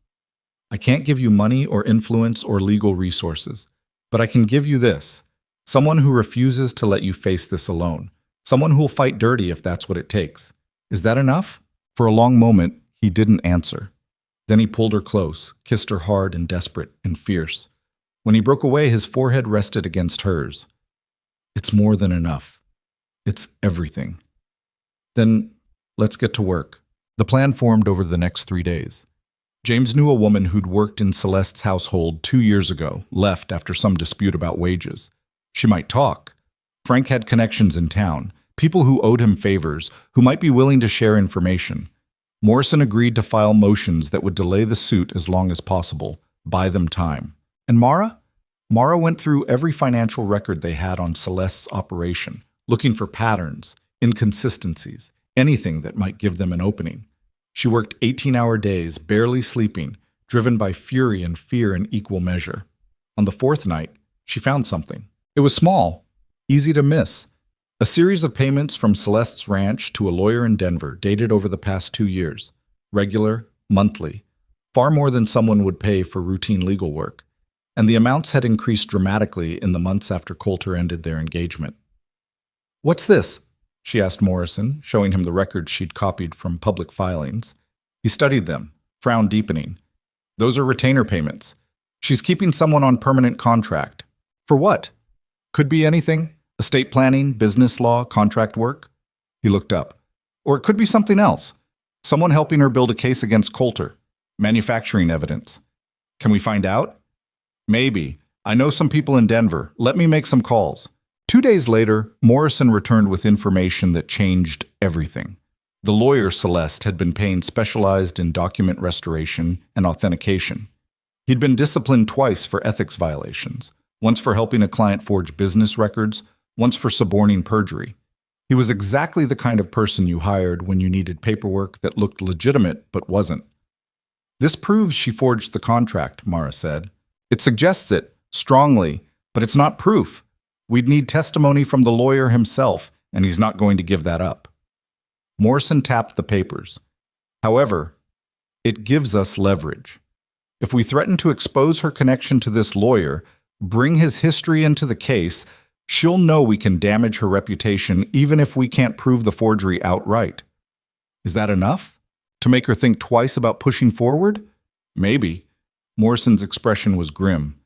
I can't give you money or influence or legal resources, but I can give you this. Someone who refuses to let you face this alone. Someone who'll fight dirty if that's what it takes. Is that enough? For a long moment, he didn't answer. Then he pulled her close, kissed her hard and desperate and fierce. When he broke away, his forehead rested against hers. It's more than enough. It's everything. Then let's get to work. The plan formed over the next 3 days. James knew a woman who'd worked in Celeste's household 2 years ago, left after some dispute about wages. She might talk. Frank had connections in town, people who owed him favors, who might be willing to share information. Morrison agreed to file motions that would delay the suit as long as possible, buy them time. And Mara? Mara went through every financial record they had on Celeste's operation, looking for patterns, inconsistencies, anything that might give them an opening. She worked 18-hour days, barely sleeping, driven by fury and fear in equal measure. On the 4th night, she found something. It was small, easy to miss. A series of payments from Celeste's ranch to a lawyer in Denver, dated over the past 2 years. Regular, monthly. Far more than someone would pay for routine legal work. And the amounts had increased dramatically in the months after Coulter ended their engagement. What's this? She asked Morrison, showing him the records she'd copied from public filings. He studied them, frown deepening. Those are retainer payments. She's keeping someone on permanent contract. For what? Could be anything. Estate planning, business law, contract work. He looked up. Or it could be something else. Someone helping her build a case against Coulter. Manufacturing evidence. Can we find out? Maybe. I know some people in Denver. Let me make some calls. 2 days later, Morrison returned with information that changed everything. The lawyer Celeste had been paying specialized in document restoration and authentication. He'd been disciplined twice for ethics violations, once for helping a client forge business records, once for suborning perjury. He was exactly the kind of person you hired when you needed paperwork that looked legitimate but wasn't. This proves she forged the contract, Mara said. It suggests it, strongly, but it's not proof. We'd need testimony from the lawyer himself, and he's not going to give that up. Morrison tapped the papers. However, it gives us leverage. If we threaten to expose her connection to this lawyer, bring his history into the case, she'll know we can damage her reputation even if we can't prove the forgery outright. Is that enough? To make her think twice about pushing forward? Maybe. Morrison's expression was grim.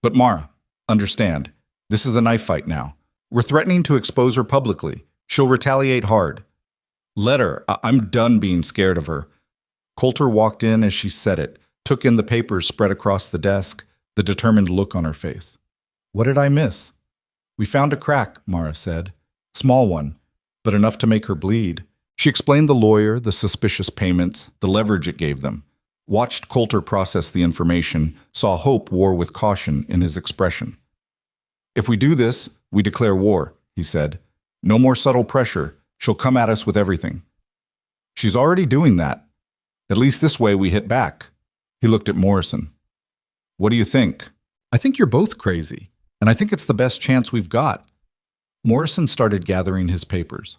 But Mara, understand, this is a knife fight now. We're threatening to expose her publicly. She'll retaliate hard. Let her. I'm done being scared of her. Coulter walked in as she said it, took in the papers spread across the desk, the determined look on her face. What did I miss? We found a crack, Mara said. Small one, but enough to make her bleed. She explained the lawyer, the suspicious payments, the leverage it gave them. Watched Coulter process the information, saw hope war with caution in his expression. If we do this, we declare war, he said. No more subtle pressure. She'll come at us with everything. She's already doing that. At least this way we hit back. He looked at Morrison. What do you think? I think you're both crazy, and I think it's the best chance we've got. Morrison started gathering his papers.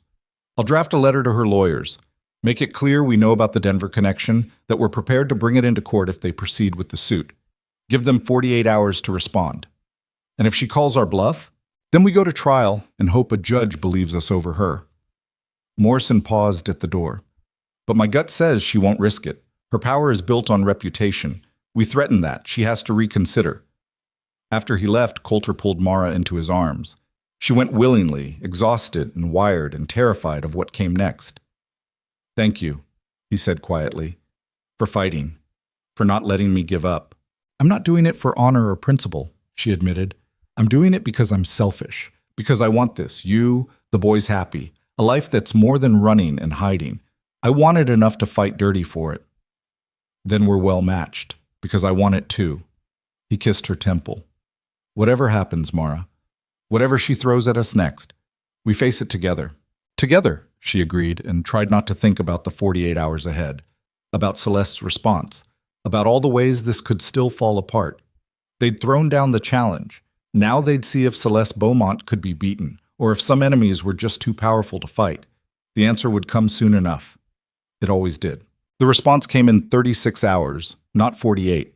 I'll draft a letter to her lawyers. Make it clear we know about the Denver connection, that we're prepared to bring it into court if they proceed with the suit. Give them 48 hours to respond. And if she calls our bluff, then we go to trial and hope a judge believes us over her. Morrison paused at the door. But my gut says she won't risk it. Her power is built on reputation. We threatened that. She has to reconsider. After he left, Coulter pulled Mara into his arms. She went willingly, exhausted and wired and terrified of what came next. "Thank you," he said quietly, "for fighting, for not letting me give up." "I'm not doing it for honor or principle," she admitted. "I'm doing it because I'm selfish, because I want this, you, the boys happy, a life that's more than running and hiding. I want it enough to fight dirty for it." "Then we're well matched, because I want it too." He kissed her temple. "Whatever happens, Mara, whatever she throws at us next, we face it together." "Together," she agreed and tried not to think about the 48 hours ahead, about Celeste's response, about all the ways this could still fall apart. They'd thrown down the challenge. Now they'd see if Celeste Beaumont could be beaten, or if some enemies were just too powerful to fight. The answer would come soon enough. It always did. The response came in 36 hours, not 48.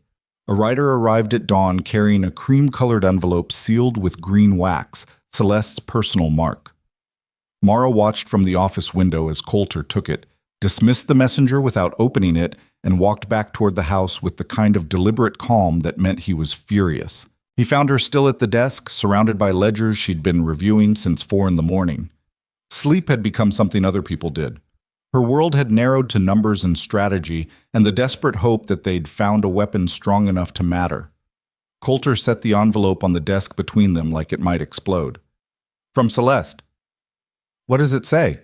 A rider arrived at dawn carrying a cream-colored envelope sealed with green wax, Celeste's personal mark. Mara watched from the office window as Coulter took it, dismissed the messenger without opening it, and walked back toward the house with the kind of deliberate calm that meant he was furious. He found her still at the desk, surrounded by ledgers she'd been reviewing since 4 in the morning. Sleep had become something other people did. Her world had narrowed to numbers and strategy, and the desperate hope that they'd found a weapon strong enough to matter. Coulter set the envelope on the desk between them like it might explode. "From Celeste." "What does it say?"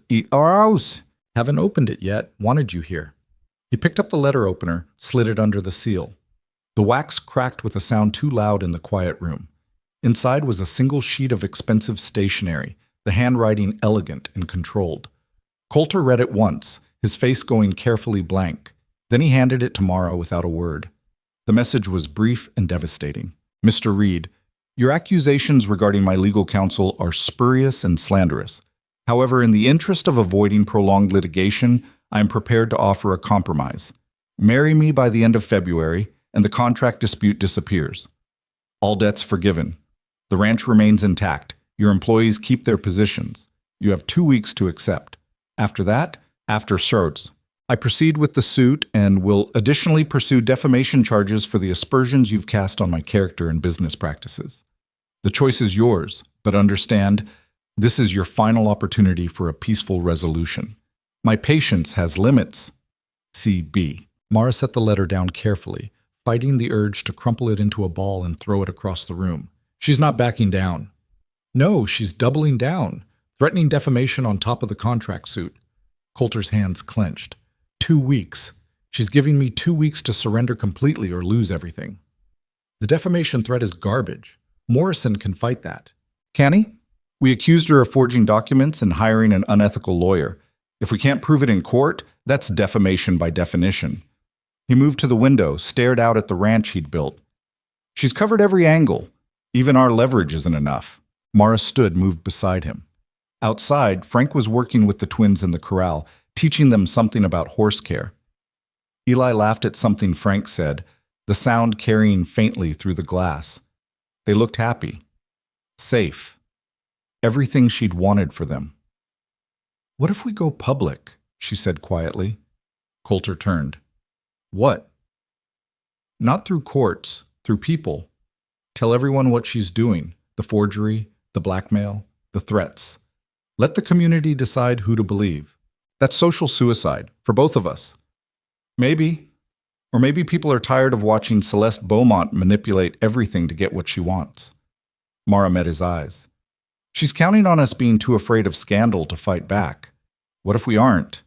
"Eat our house." "Haven't opened it yet. Wanted you here." He picked up the letter opener, slid it under the seal. The wax cracked with a sound too loud in the quiet room. Inside was a single sheet of expensive stationery, the handwriting elegant and controlled. Coulter read it once, his face going carefully blank. Then he handed it to Mara without a word. The message was brief and devastating. "Mr. Reed, your accusations regarding my legal counsel are spurious and slanderous. However, in the interest of avoiding prolonged litigation, I am prepared to offer a compromise. Marry me by the end of February, and the contract dispute disappears. All debts forgiven. The ranch remains intact. Your employees keep their positions. You have 2 weeks to accept. After that, after certs, I proceed with the suit and will additionally pursue defamation charges for the aspersions you've cast on my character and business practices. The choice is yours, but understand, this is your final opportunity for a peaceful resolution. My patience has limits. C.B." Mara set the letter down carefully, fighting the urge to crumple it into a ball and throw it across the room. She's not backing down. No, she's doubling down, threatening defamation on top of the contract suit. Coulter's hands clenched. 2 weeks. She's giving me 2 weeks to surrender completely or lose everything. The defamation threat is garbage. Morrison can fight that. Can he? We accused her of forging documents and hiring an unethical lawyer. If we can't prove it in court, that's defamation by definition. He moved to the window, stared out at the ranch he'd built. She's covered every angle. Even our leverage isn't enough. Mara stood, moved beside him. Outside, Frank was working with the twins in the corral, teaching them something about horse care. Eli laughed at something Frank said, the sound carrying faintly through the glass. They looked happy. Safe. Everything she'd wanted for them. "What if we go public?" she said quietly. Coulter turned. "What?" "Not through courts, through people. Tell everyone what she's doing, the forgery, the blackmail, the threats. Let the community decide who to believe. That's social suicide, for both of us. Maybe. Or maybe people are tired of watching Celeste Beaumont manipulate everything to get what she wants." Mara met his eyes. "She's counting on us being too afraid of scandal to fight back. What if we aren't?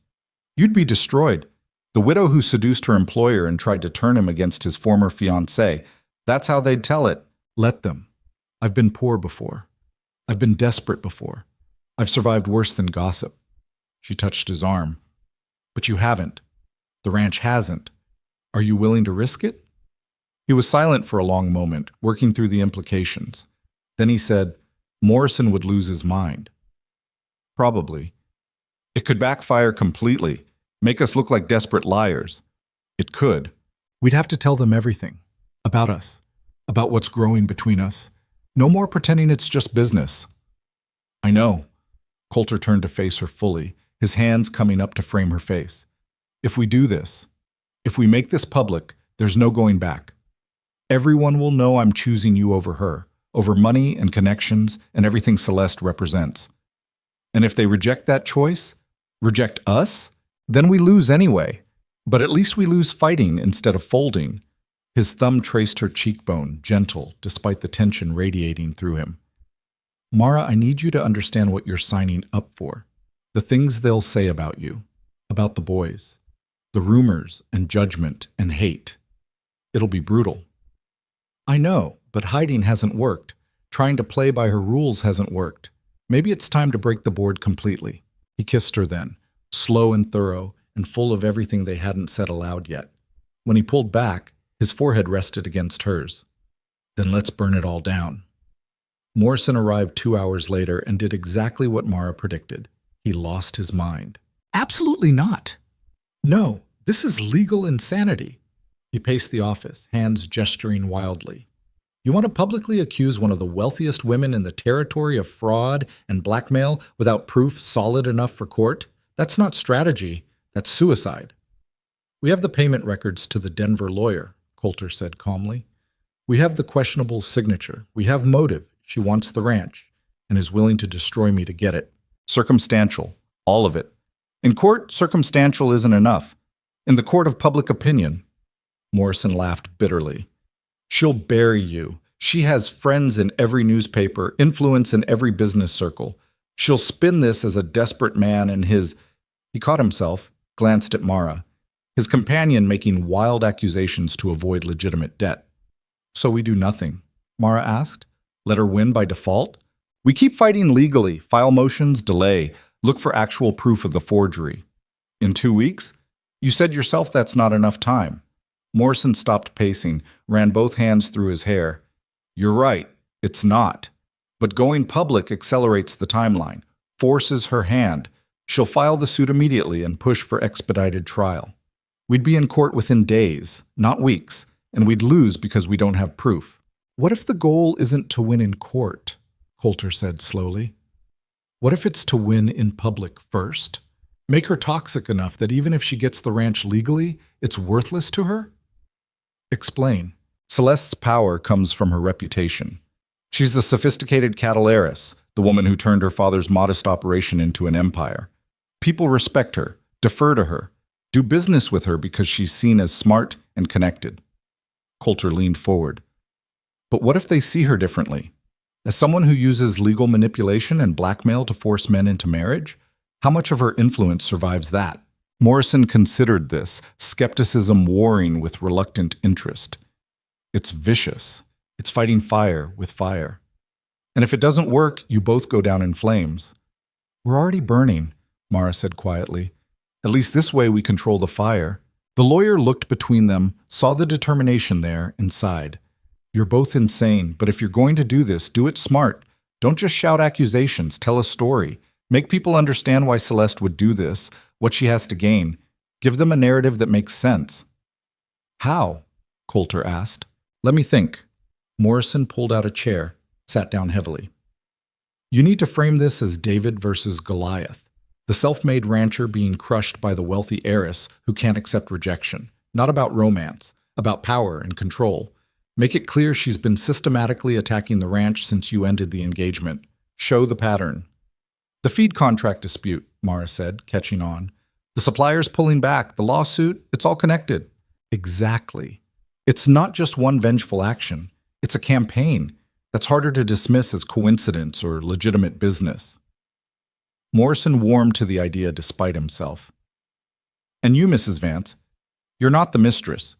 You'd be destroyed. The widow who seduced her employer and tried to turn him against his former fiancée. That's how they'd tell it. Let them. I've been poor before. I've been desperate before. I've survived worse than gossip." She touched his arm. "But you haven't. The ranch hasn't. Are you willing to risk it?" He was silent for a long moment, working through the implications. Then he said, "Morrison would lose his mind." "Probably. It could backfire completely, make us look like desperate liars. It could. We'd have to tell them everything. About us. About what's growing between us. No more pretending it's just business." "I know." Coulter turned to face her fully, his hands coming up to frame her face. "If we do this, if we make this public, There's no going back. Everyone will know I'm choosing you over her, over money and connections and everything Celeste represents. And if they reject that choice, reject us, then we lose anyway. But at least we lose fighting instead of folding. His thumb traced her cheekbone, gentle, despite the tension radiating through him. Mara, I need you to understand what you're signing up for. The things they'll say about you, about the boys, the rumors and judgment and hate. It'll be brutal. I know, but hiding hasn't worked. Trying to play by her rules hasn't worked. Maybe it's time to break the board completely. He kissed her then, slow and thorough, and full of everything they hadn't said aloud yet. When he pulled back, his forehead rested against hers. Then let's burn it all down. Morrison arrived 2 hours later and did exactly what Mara predicted. He lost his mind. Absolutely not. No, this is legal insanity. He paced the office, hands gesturing wildly. You want to publicly accuse one of the wealthiest women in the territory of fraud and blackmail without proof solid enough for court? That's not strategy, that's suicide. We have the payment records to the Denver lawyer, Coulter said calmly. We have the questionable signature. We have motive. She wants the ranch and is willing to destroy me to get it. Circumstantial. All of it. In court, circumstantial isn't enough. In the court of public opinion. Morrison laughed bitterly. She'll bury you. She has friends in every newspaper, influence in every business circle. She'll spin this as a desperate man and his... He caught himself, glanced at Mara, his companion making wild accusations to avoid legitimate debt. So we do nothing? Mara asked. Let her win by default? We keep fighting legally, file motions, delay, look for actual proof of the forgery. In 2 weeks? You said yourself that's not enough time. Morrison stopped pacing, ran both hands through his hair. You're right, it's not. But going public accelerates the timeline, forces her hand. She'll file the suit immediately and push for expedited trial. We'd be in court within days, not weeks, and we'd lose because we don't have proof. What if the goal isn't to win in court? Coulter said slowly. What if it's to win in public first? Make her toxic enough that even if she gets the ranch legally, it's worthless to her? Explain. Celeste's power comes from her reputation. She's the sophisticated cattle heiress, the woman who turned her father's modest operation into an empire. People respect her, defer to her, do business with her because she's seen as smart and connected. Coulter leaned forward. But what if they see her differently? As someone who uses legal manipulation and blackmail to force men into marriage? How much of her influence survives that? Morrison considered this, skepticism warring with reluctant interest. It's vicious. It's fighting fire with fire. And if it doesn't work, you both go down in flames. We're already burning, Mara said quietly. At least this way we control the fire. The lawyer looked between them, saw the determination there, and sighed. You're both insane, but if you're going to do this, do it smart. Don't just shout accusations, tell a story. Make people understand why Celeste would do this, what she has to gain. Give them a narrative that makes sense. How? Coulter asked. Let me think. Morrison pulled out a chair, sat down heavily. You need to frame this as David versus Goliath, the self-made rancher being crushed by the wealthy heiress who can't accept rejection. Not about romance, about power and control. Make it clear she's been systematically attacking the ranch since you ended the engagement. Show the pattern. The feed contract dispute, Mara said, catching on. The supplier's pulling back, the lawsuit, it's all connected. Exactly. It's not just one vengeful action. It's a campaign that's harder to dismiss as coincidence or legitimate business. Morrison warmed to the idea despite himself. And you, Mrs. Vance, you're not the mistress.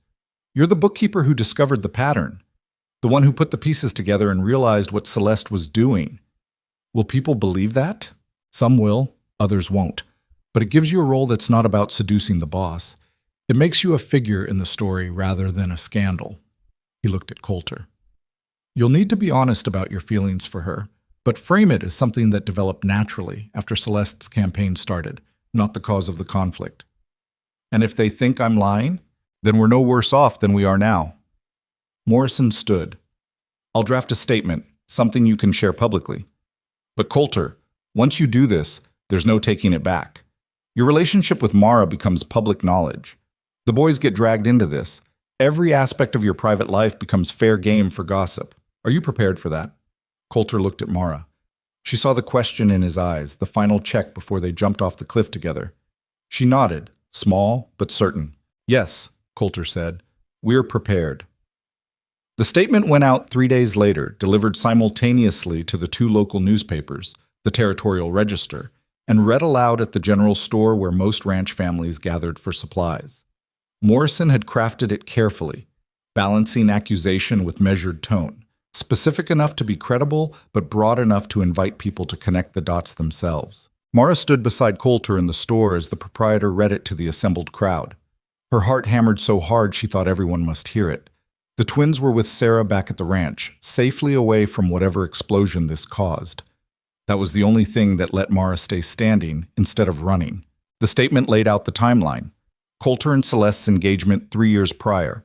You're the bookkeeper who discovered the pattern, the one who put the pieces together and realized what Celeste was doing. Will people believe that? Some will, others won't. But it gives you a role that's not about seducing the boss. It makes you a figure in the story rather than a scandal. He looked at Coulter. You'll need to be honest about your feelings for her, but frame it as something that developed naturally after Celeste's campaign started, not the cause of the conflict. And if they think I'm lying, then we're no worse off than we are now. Morrison stood. I'll draft a statement, something you can share publicly. But Coulter, once you do this, there's no taking it back. Your relationship with Mara becomes public knowledge. The boys get dragged into this. Every aspect of your private life becomes fair game for gossip. Are you prepared for that? Coulter looked at Mara. She saw the question in his eyes, the final check before they jumped off the cliff together. She nodded, small but certain. Yes, Coulter said. We're prepared. The statement went out 3 days later, delivered simultaneously to the 2 local newspapers, the Territorial Register, and read aloud at the general store where most ranch families gathered for supplies. Morrison had crafted it carefully, balancing accusation with measured tone, specific enough to be credible, but broad enough to invite people to connect the dots themselves. Mara stood beside Coulter in the store as the proprietor read it to the assembled crowd. Her heart hammered so hard she thought everyone must hear it. The twins were with Sarah back at the ranch, safely away from whatever explosion this caused. That was the only thing that let Mara stay standing instead of running. The statement laid out the timeline. Coulter and Celeste's engagement 3 years prior.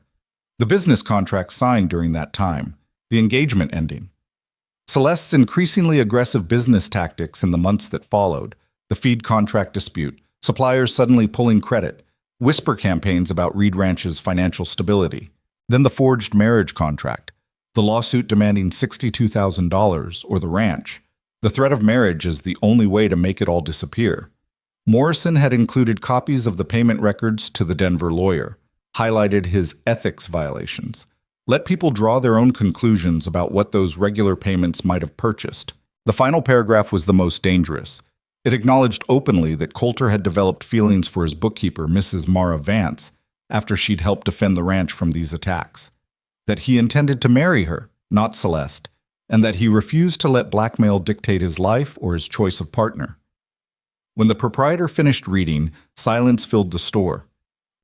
The business contract signed during that time. The engagement ending. Celeste's increasingly aggressive business tactics in the months that followed. The feed contract dispute. Suppliers suddenly pulling credit. Whisper campaigns about Reed Ranch's financial stability. Then the forged marriage contract. The lawsuit demanding $62,000 or the ranch. The threat of marriage is the only way to make it all disappear. Morrison had included copies of the payment records to the Denver lawyer, highlighted his ethics violations, let people draw their own conclusions about what those regular payments might have purchased. The final paragraph was the most dangerous. It acknowledged openly that Coulter had developed feelings for his bookkeeper, Mrs. Mara Vance, after she'd helped defend the ranch from these attacks. That he intended to marry her, not Celeste, and that he refused to let blackmail dictate his life or his choice of partner. When the proprietor finished reading, silence filled the store.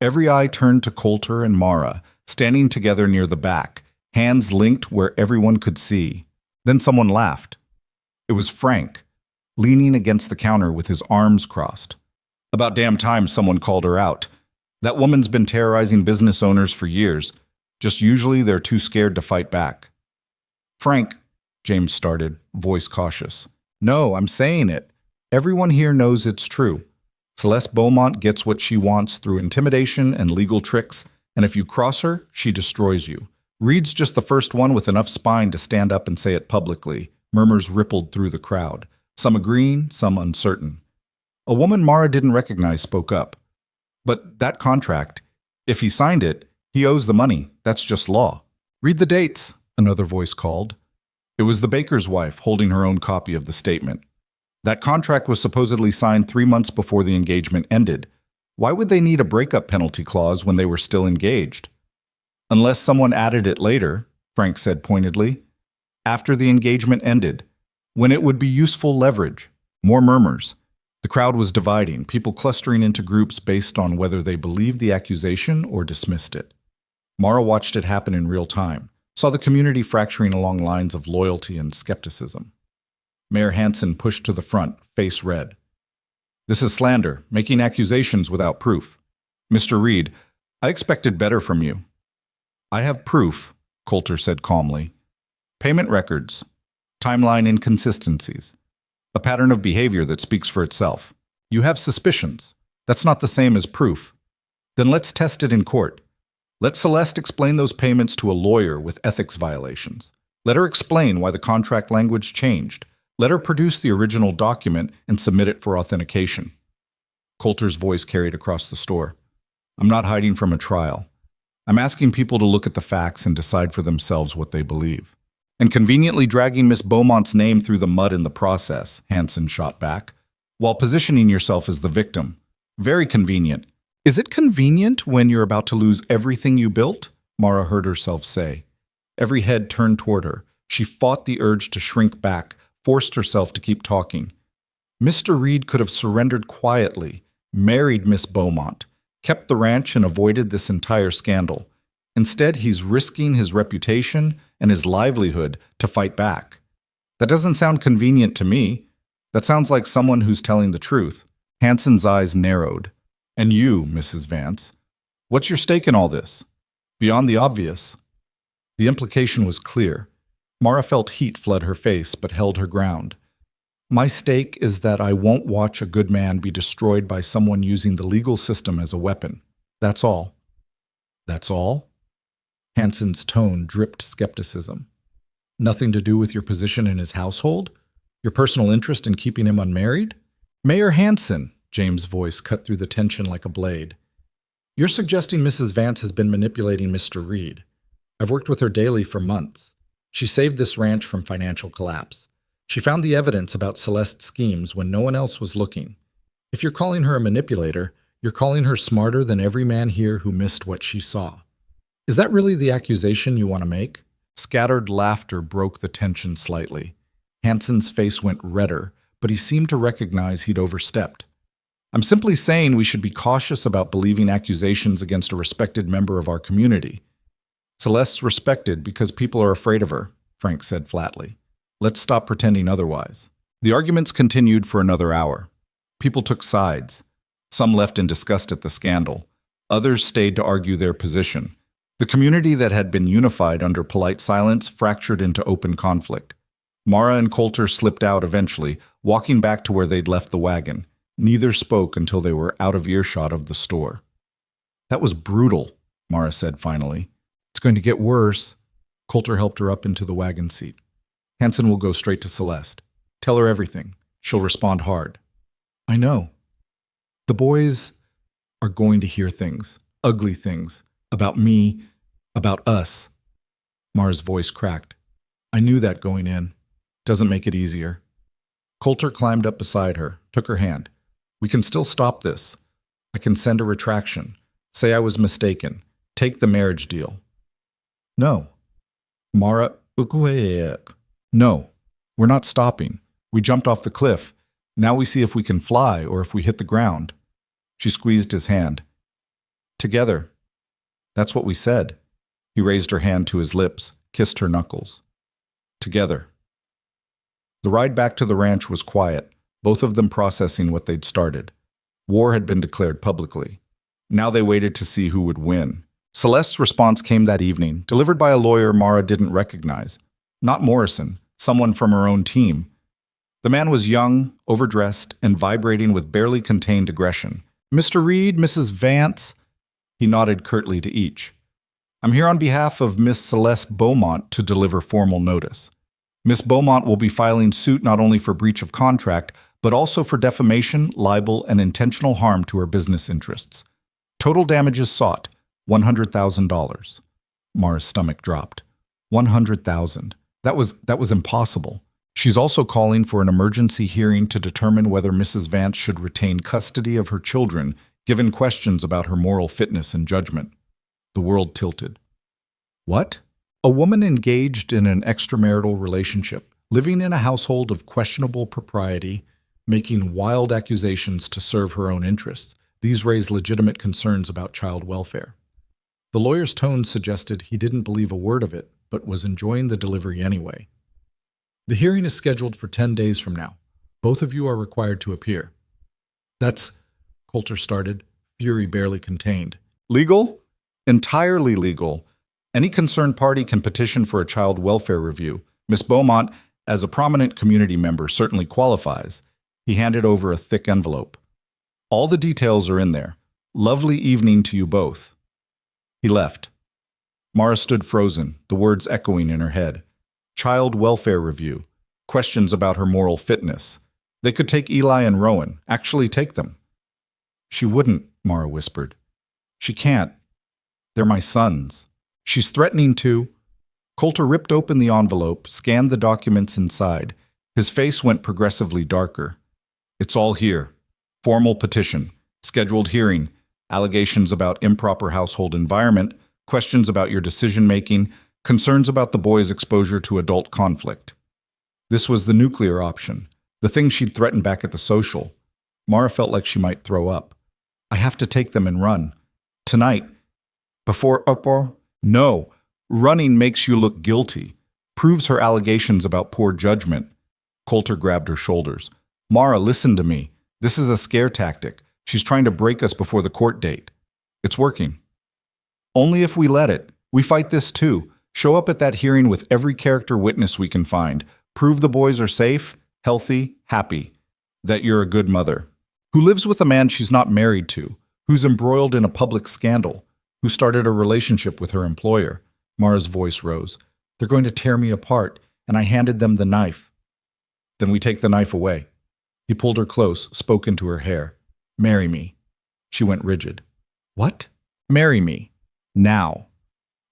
Every eye turned to Coulter and Mara, standing together near the back, hands linked where everyone could see. Then someone laughed. It was Frank, leaning against the counter with his arms crossed. About damn time someone called her out. That woman's been terrorizing business owners for years. Just usually they're too scared to fight back. Frank, James started, voice cautious. No, I'm saying it. Everyone here knows it's true. Celeste Beaumont gets what she wants through intimidation and legal tricks, and if you cross her, she destroys you. Reed's just the first one with enough spine to stand up and say it publicly. Murmurs rippled through the crowd, some agreeing, some uncertain. A woman Mara didn't recognize spoke up. But that contract, if he signed it, he owes the money. That's just law. Read the dates, another voice called. It was the baker's wife holding her own copy of the statement. That contract was supposedly signed 3 months before the engagement ended. Why would they need a breakup penalty clause when they were still engaged? Unless someone added it later, Frank said pointedly. After the engagement ended, when it would be useful leverage. More murmurs. The crowd was dividing, people clustering into groups based on whether they believed the accusation or dismissed it. Mara watched it happen in real time, saw the community fracturing along lines of loyalty and skepticism. Mayor Hansen pushed to the front, face red. This is slander, making accusations without proof. Mr. Reed, I expected better from you. I have proof, Coulter said calmly. Payment records, timeline inconsistencies, a pattern of behavior that speaks for itself. You have suspicions. That's not the same as proof. Then let's test it in court. Let Celeste explain those payments to a lawyer with ethics violations. Let her explain why the contract language changed. Let her produce the original document and submit it for authentication. Coulter's voice carried across the store. I'm not hiding from a trial. I'm asking people to look at the facts and decide for themselves what they believe. And conveniently dragging Miss Beaumont's name through the mud in the process, Hansen shot back, while positioning yourself as the victim. Very convenient. Is it convenient when you're about to lose everything you built? Mara heard herself say. Every head turned toward her. She fought the urge to shrink back, forced herself to keep talking. Mr. Reed could have surrendered quietly, married Miss Beaumont, kept the ranch and avoided this entire scandal. Instead, he's risking his reputation and his livelihood to fight back. That doesn't sound convenient to me. That sounds like someone who's telling the truth. Hansen's eyes narrowed. And you, Mrs. Vance, what's your stake in all this? Beyond the obvious. The implication was clear. Mara felt heat flood her face, but held her ground. My stake is that I won't watch a good man be destroyed by someone using the legal system as a weapon. That's all. That's all? Hanson's tone dripped skepticism. Nothing to do with your position in his household? Your personal interest in keeping him unmarried? Mayor Hanson, James' voice cut through the tension like a blade. You're suggesting Mrs. Vance has been manipulating Mr. Reed. I've worked with her daily for months. She saved this ranch from financial collapse. She found the evidence about Celeste's schemes when no one else was looking. If you're calling her a manipulator, you're calling her smarter than every man here who missed what she saw. Is that really the accusation you want to make? Scattered laughter broke the tension slightly. Hanson's face went redder, but he seemed to recognize he'd overstepped. I'm simply saying we should be cautious about believing accusations against a respected member of our community. Celeste's respected because people are afraid of her, Frank said flatly. Let's stop pretending otherwise. The arguments continued for another hour. People took sides. Some left in disgust at the scandal. Others stayed to argue their position. The community that had been unified under polite silence fractured into open conflict. Mara and Coulter slipped out eventually, walking back to where they'd left the wagon. Neither spoke until they were out of earshot of the store. That was brutal, Mara said finally. It's going to get worse. Coulter helped her up into the wagon seat. Hanson will go straight to Celeste. Tell her everything. She'll respond hard. I know. The boys are going to hear things, ugly things, about me, about us. Mara's voice cracked. I knew that going in. Doesn't make it easier. Coulter climbed up beside her, took her hand. We can still stop this. I can send a retraction. Say I was mistaken. Take the marriage deal. No. Mara, no. We're not stopping. We jumped off the cliff. Now we see if we can fly or if we hit the ground. She squeezed his hand. Together. That's what we said. He raised her hand to his lips, kissed her knuckles. Together. The ride back to the ranch was quiet, both of them processing what they'd started. War had been declared publicly. Now they waited to see who would win. Celeste's response came that evening, delivered by a lawyer Mara didn't recognize. Not Morrison, someone from her own team. The man was young, overdressed, and vibrating with barely contained aggression. Mr. Reed, Mrs. Vance. He nodded curtly to each. I'm here on behalf of Miss Celeste Beaumont to deliver formal notice. Miss Beaumont will be filing suit not only for breach of contract, but also for defamation, libel, and intentional harm to her business interests. Total damages sought, $100,000. Mara's stomach dropped. $100,000. That was impossible. She's also calling for an emergency hearing to determine whether Mrs. Vance should retain custody of her children, given questions about her moral fitness and judgment. The world tilted. What? A woman engaged in an extramarital relationship, living in a household of questionable propriety, making wild accusations to serve her own interests. These raise legitimate concerns about child welfare. The lawyer's tone suggested he didn't believe a word of it, but was enjoying the delivery anyway. The hearing is scheduled for 10 days from now. Both of you are required to appear. That's, Coulter started, fury barely contained. Legal? Entirely legal. Any concerned party can petition for a child welfare review. Miss Beaumont, as a prominent community member, certainly qualifies. He handed over a thick envelope. All the details are in there. Lovely evening to you both. He left. Mara stood frozen, the words echoing in her head. Child welfare review. Questions about her moral fitness. They could take Eli and Rowan. Actually take them. She wouldn't, Mara whispered. She can't. They're my sons. She's threatening to. Coulter ripped open the envelope, scanned the documents inside. His face went progressively darker. It's all here. Formal petition. Scheduled hearing. Allegations about improper household environment. Questions about your decision-making. Concerns about the boy's exposure to adult conflict. This was the nuclear option. The thing she'd threatened back at the social. Mara felt like she might throw up. I have to take them and run. Tonight. Before uproar? No. Running makes you look guilty. Proves her allegations about poor judgment. Coulter grabbed her shoulders. Mara, listen to me. This is a scare tactic. She's trying to break us before the court date. It's working. Only if we let it. We fight this too. Show up at that hearing with every character witness we can find. Prove the boys are safe, healthy, happy. That you're a good mother. Who lives with a man she's not married to. Who's embroiled in a public scandal. Who started a relationship with her employer. Mara's voice rose. They're going to tear me apart, and I handed them the knife. Then we take the knife away. He pulled her close, spoke into her hair. Marry me. She went rigid. What? Marry me. Now.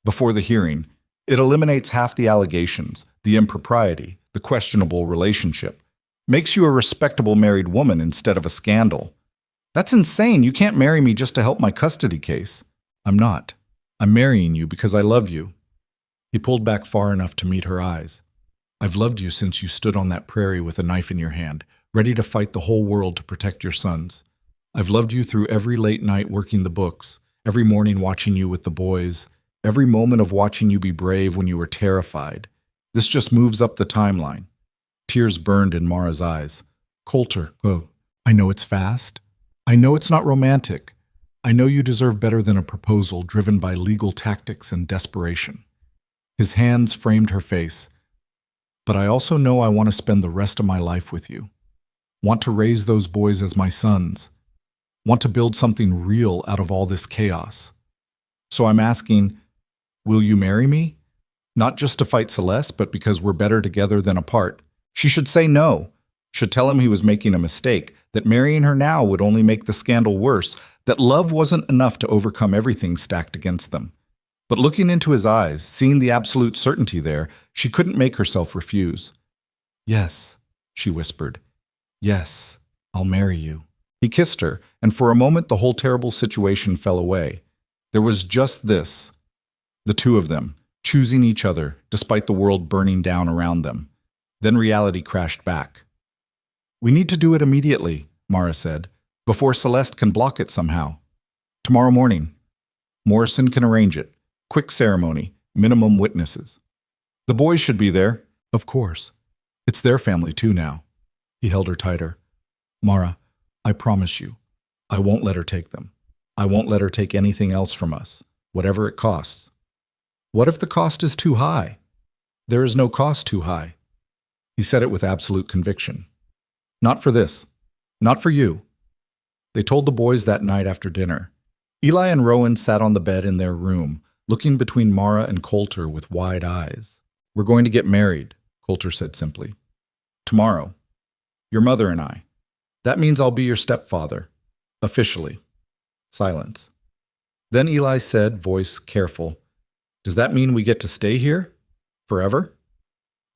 Before the hearing. It eliminates half the allegations, the impropriety, the questionable relationship. Makes you a respectable married woman instead of a scandal. That's insane. You can't marry me just to help my custody case. I'm not. I'm marrying you because I love you. He pulled back far enough to meet her eyes. I've loved you since you stood on that prairie with a knife in your hand, ready to fight the whole world to protect your sons. I've loved you through every late night working the books, every morning watching you with the boys, every moment of watching you be brave when you were terrified. This just moves up the timeline. Tears burned in Mara's eyes. Coulter, oh, I know it's fast. I know it's not romantic. I know you deserve better than a proposal driven by legal tactics and desperation. His hands framed her face. But I also know I want to spend the rest of my life with you. Want to raise those boys as my sons. Want to build something real out of all this chaos. So I'm asking, will you marry me? Not just to fight Celeste, but because we're better together than apart. She should say no. Should tell him he was making a mistake, that marrying her now would only make the scandal worse, that love wasn't enough to overcome everything stacked against them. But looking into his eyes, seeing the absolute certainty there, she couldn't make herself refuse. Yes, she whispered. Yes, I'll marry you. He kissed her, and for a moment the whole terrible situation fell away. There was just this. The two of them, choosing each other, despite the world burning down around them. Then reality crashed back. We need to do it immediately, Mara said, before Celeste can block it somehow. Tomorrow morning. Morrison can arrange it. Quick ceremony, minimum witnesses. The boys should be there, of course. It's their family too now. He held her tighter. Mara, I promise you, I won't let her take them. I won't let her take anything else from us, whatever it costs. What if the cost is too high? There is no cost too high. He said it with absolute conviction. Not for this. Not for you. They told the boys that night after dinner. Eli and Rowan sat on the bed in their room, looking between Mara and Coulter with wide eyes. We're going to get married, Coulter said simply. Tomorrow. Your mother and I. That means I'll be your stepfather. Officially. Silence. Then Eli said, voice careful, Does that mean we get to stay here? Forever?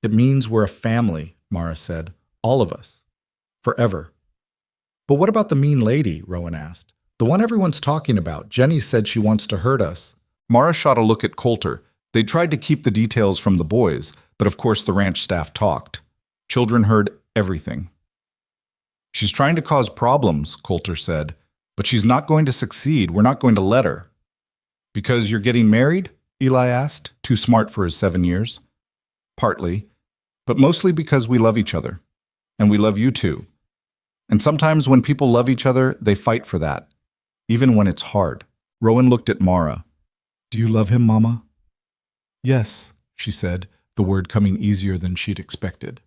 It means we're a family, Mara said. All of us. Forever. But what about the mean lady? Rowan asked. The one everyone's talking about. Jenny said she wants to hurt us. Mara shot a look at Coulter. They tried to keep the details from the boys, but of course the ranch staff talked. Children heard everything. She's trying to cause problems, Coulter said, but she's not going to succeed. We're not going to let her. Because you're getting married? Eli asked, too smart for his 7 years. Partly, but mostly because we love each other. And we love you too. And sometimes when people love each other, they fight for that, even when it's hard. Rowan looked at Mara. Do you love him, Mama? Yes, she said, the word coming easier than she'd expected.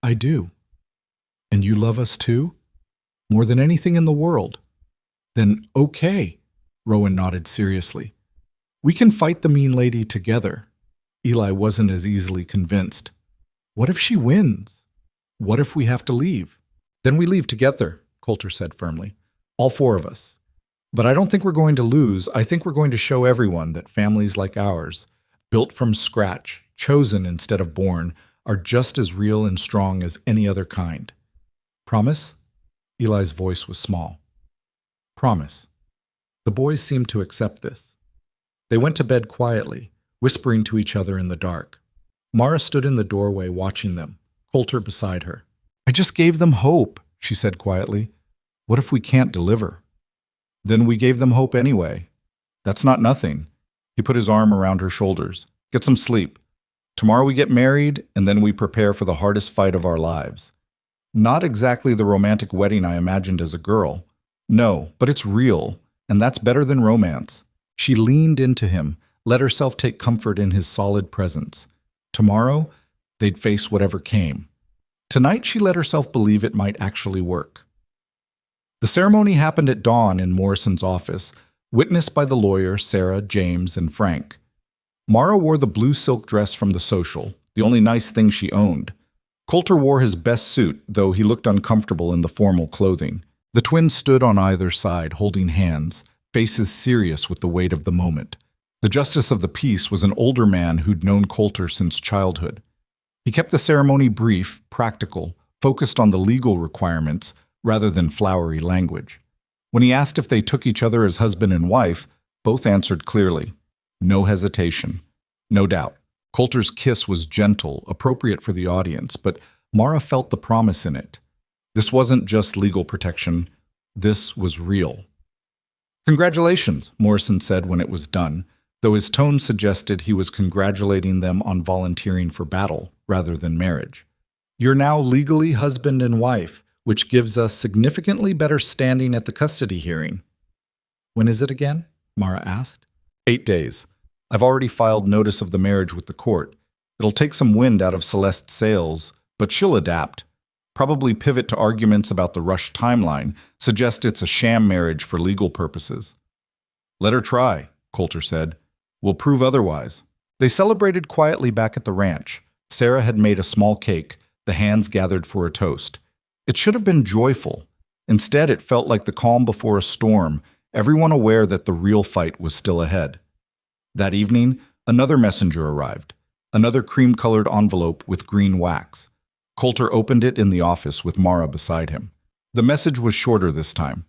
I do. And you love us too? More than anything in the world. Then okay, Rowan nodded seriously. We can fight the mean lady together. Eli wasn't as easily convinced. What if she wins? What if we have to leave? Then we leave together, Coulter said firmly. All 4 of us. But I don't think we're going to lose. I think we're going to show everyone that families like ours, built from scratch, chosen instead of born, are just as real and strong as any other kind. Promise? Eli's voice was small. Promise. The boys seemed to accept this. They went to bed quietly, whispering to each other in the dark. Mara stood in the doorway watching them, Coulter beside her. I just gave them hope, she said quietly. What if we can't deliver? Then we gave them hope anyway. That's not nothing. He put his arm around her shoulders. Get some sleep. Tomorrow we get married, and then we prepare for the hardest fight of our lives. Not exactly the romantic wedding I imagined as a girl. No, but it's real, and that's better than romance. She leaned into him, let herself take comfort in his solid presence. Tomorrow, they'd face whatever came. Tonight, she let herself believe it might actually work. The ceremony happened at dawn in Morrison's office, witnessed by the lawyer, Sarah, James, and Frank. Mara wore the blue silk dress from the social, the only nice thing she owned. Coulter wore his best suit, though he looked uncomfortable in the formal clothing. The twins stood on either side, holding hands, faces serious with the weight of the moment. The justice of the peace was an older man who'd known Coulter since childhood. He kept the ceremony brief, practical, focused on the legal requirements rather than flowery language. When he asked if they took each other as husband and wife, both answered clearly. No hesitation. No doubt. Coulter's kiss was gentle, appropriate for the audience, but Mara felt the promise in it. This wasn't just legal protection. This was real. Congratulations, Morrison said when it was done, though his tone suggested he was congratulating them on volunteering for battle rather than marriage. You're now legally husband and wife, which gives us significantly better standing at the custody hearing. When is it again? Mara asked. 8 days. I've already filed notice of the marriage with the court. It'll take some wind out of Celeste's sails, but she'll adapt. Probably pivot to arguments about the rushed timeline, suggest it's a sham marriage for legal purposes. Let her try, Coulter said. We'll prove otherwise. They celebrated quietly back at the ranch. Sarah had made a small cake, the hands gathered for a toast. It should have been joyful. Instead, it felt like the calm before a storm, everyone aware that the real fight was still ahead. That evening, another messenger arrived, another cream-colored envelope with green wax. Coulter opened it in the office with Mara beside him. The message was shorter this time.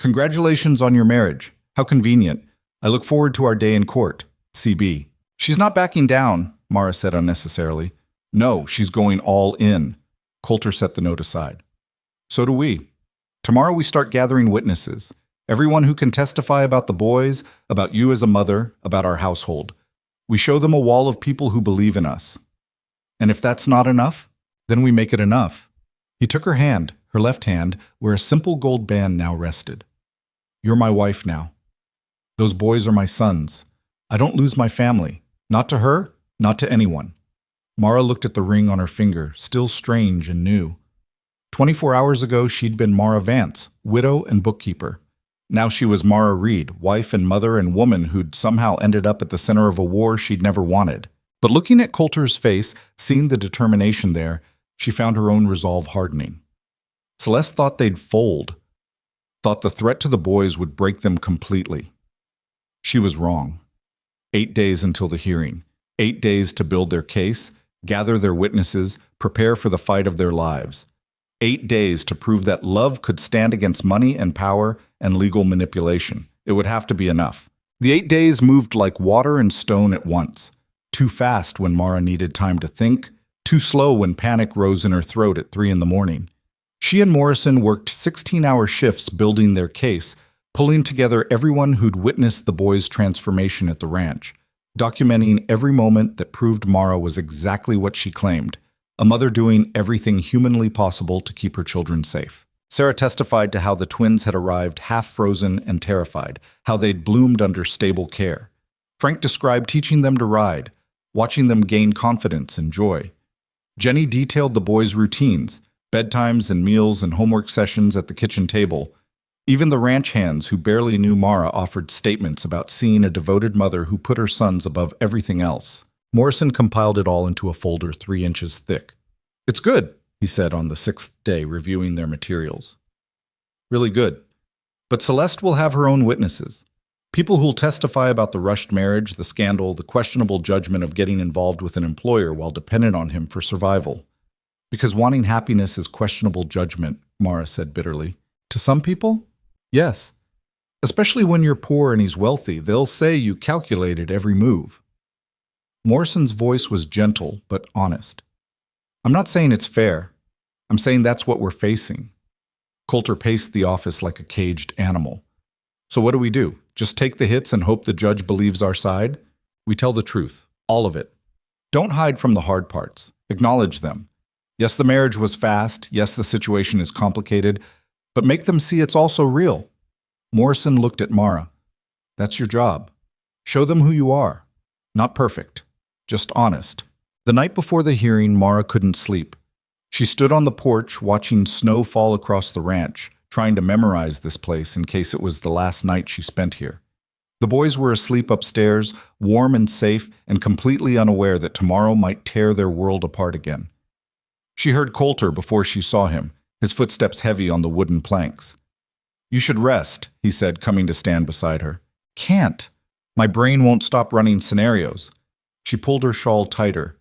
Congratulations on your marriage. How convenient. I look forward to our day in court. CB. She's not backing down, Mara said unnecessarily. No, she's going all in. Coulter set the note aside. So do we. Tomorrow we start gathering witnesses. Everyone who can testify about the boys, about you as a mother, about our household. We show them a wall of people who believe in us. And if that's not enough, then we make it enough. He took her hand, her left hand, where a simple gold band now rested. You're my wife now. Those boys are my sons. I don't lose my family. Not to her, not to anyone. Mara looked at the ring on her finger, still strange and new. 24 hours ago, she'd been Mara Vance, widow and bookkeeper. Now she was Mara Reed, wife and mother and woman who'd somehow ended up at the center of a war she'd never wanted. But looking at Coulter's face, seeing the determination there, she found her own resolve hardening. Celeste thought they'd fold, thought the threat to the boys would break them completely. She was wrong. 8 days until the hearing. 8 days to build their case, gather their witnesses, prepare for the fight of their lives. 8 days to prove that love could stand against money and power and legal manipulation. It would have to be enough. The 8 days moved like water and stone at once. Too fast when Mara needed time to think, too slow when panic rose in her throat at 3 in the morning. She and Morrison worked 16-hour shifts building their case, pulling together everyone who'd witnessed the boys' transformation at the ranch, documenting every moment that proved Mara was exactly what she claimed, a mother doing everything humanly possible to keep her children safe. Sarah testified to how the twins had arrived half-frozen and terrified, how they'd bloomed under stable care. Frank described teaching them to ride, watching them gain confidence and joy. Jenny detailed the boys' routines, bedtimes and meals and homework sessions at the kitchen table. Even the ranch hands who barely knew Mara offered statements about seeing a devoted mother who put her sons above everything else. Morrison compiled it all into a folder 3 inches thick. It's good, he said on the 6th day, reviewing their materials. Really good. But Celeste will have her own witnesses. People who'll testify about the rushed marriage, the scandal, the questionable judgment of getting involved with an employer while dependent on him for survival. Because wanting happiness is questionable judgment, Mara said bitterly. To some people? Yes. Especially when you're poor and he's wealthy, they'll say you calculated every move. Morrison's voice was gentle but honest. I'm not saying it's fair. I'm saying that's what we're facing. Coulter paced the office like a caged animal. So what do? Just take the hits and hope the judge believes our side? We tell the truth, all of it. Don't hide from the hard parts. Acknowledge them. Yes, the marriage was fast. Yes, the situation is complicated. But make them see it's also real. Morrison looked at Mara. That's your job. Show them who you are. Not perfect, just honest. The night before the hearing, Mara couldn't sleep. She stood on the porch watching snow fall across the ranch, trying to memorize this place in case it was the last night she spent here. The boys were asleep upstairs, warm and safe, and completely unaware that tomorrow might tear their world apart again. She heard Coulter before she saw him, his footsteps heavy on the wooden planks. "You should rest," he said, coming to stand beside her. "Can't. My brain won't stop running scenarios." She pulled her shawl tighter.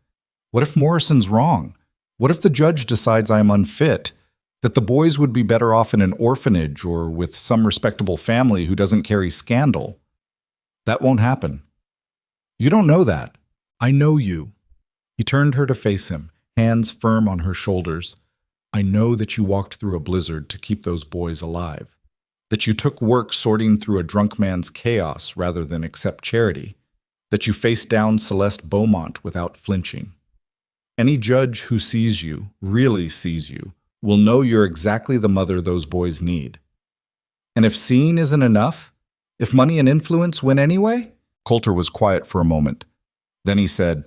"What if Morrison's wrong? What if the judge decides I am unfit? That the boys would be better off in an orphanage or with some respectable family who doesn't carry scandal? That won't happen." "You don't know that. I know you." He turned her to face him, hands firm on her shoulders. "I know that you walked through a blizzard to keep those boys alive. That you took work sorting through a drunk man's chaos rather than accept charity. That you faced down Celeste Beaumont without flinching. Any judge who sees you, really sees you, will know you're exactly the mother those boys need. And if seeing isn't enough, if money and influence win anyway?" Coulter was quiet for a moment. Then he said,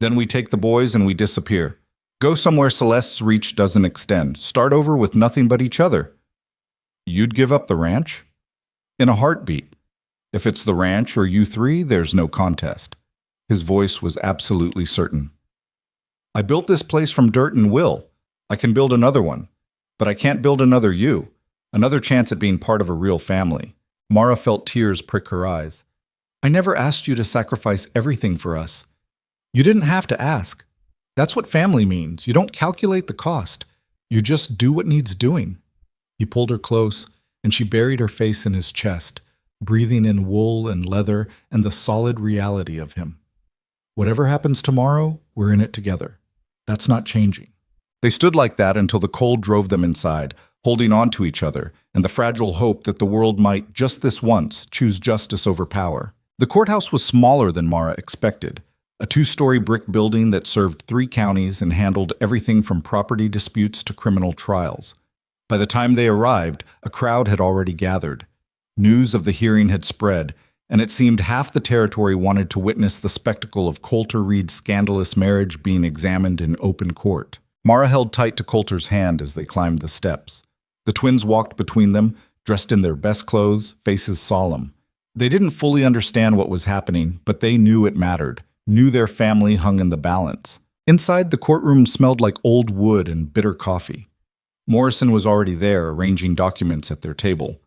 "Then we take the boys and we disappear. Go somewhere Celeste's reach doesn't extend. Start over with nothing but each other." "You'd give up the ranch?" "In a heartbeat. If it's the ranch or you three, there's no contest." His voice was absolutely certain. "I built this place from dirt and will. I can build another one. But I can't build another you. Another chance at being part of a real family." Mara felt tears prick her eyes. "I never asked you to sacrifice everything for us. You didn't have to ask. That's what family means. You don't calculate the cost. You just do what needs doing." He pulled her close, and she buried her face in his chest, breathing in wool and leather and the solid reality of him. "Whatever happens tomorrow, we're in it together. That's not changing." They stood like that until the cold drove them inside, holding on to each other, and the fragile hope that the world might, just this once, choose justice over power. The courthouse was smaller than Mara expected, a 2-story brick building that served 3 counties and handled everything from property disputes to criminal trials. By the time they arrived, a crowd had already gathered. News of the hearing had spread, and it seemed half the territory wanted to witness the spectacle of Coulter Reed's scandalous marriage being examined in open court. Mara held tight to Coulter's hand as they climbed the steps. The twins walked between them, dressed in their best clothes, faces solemn. They didn't fully understand what was happening, but they knew it mattered, knew their family hung in the balance. Inside, the courtroom smelled like old wood and bitter coffee. Morrison was already there, arranging documents at their table.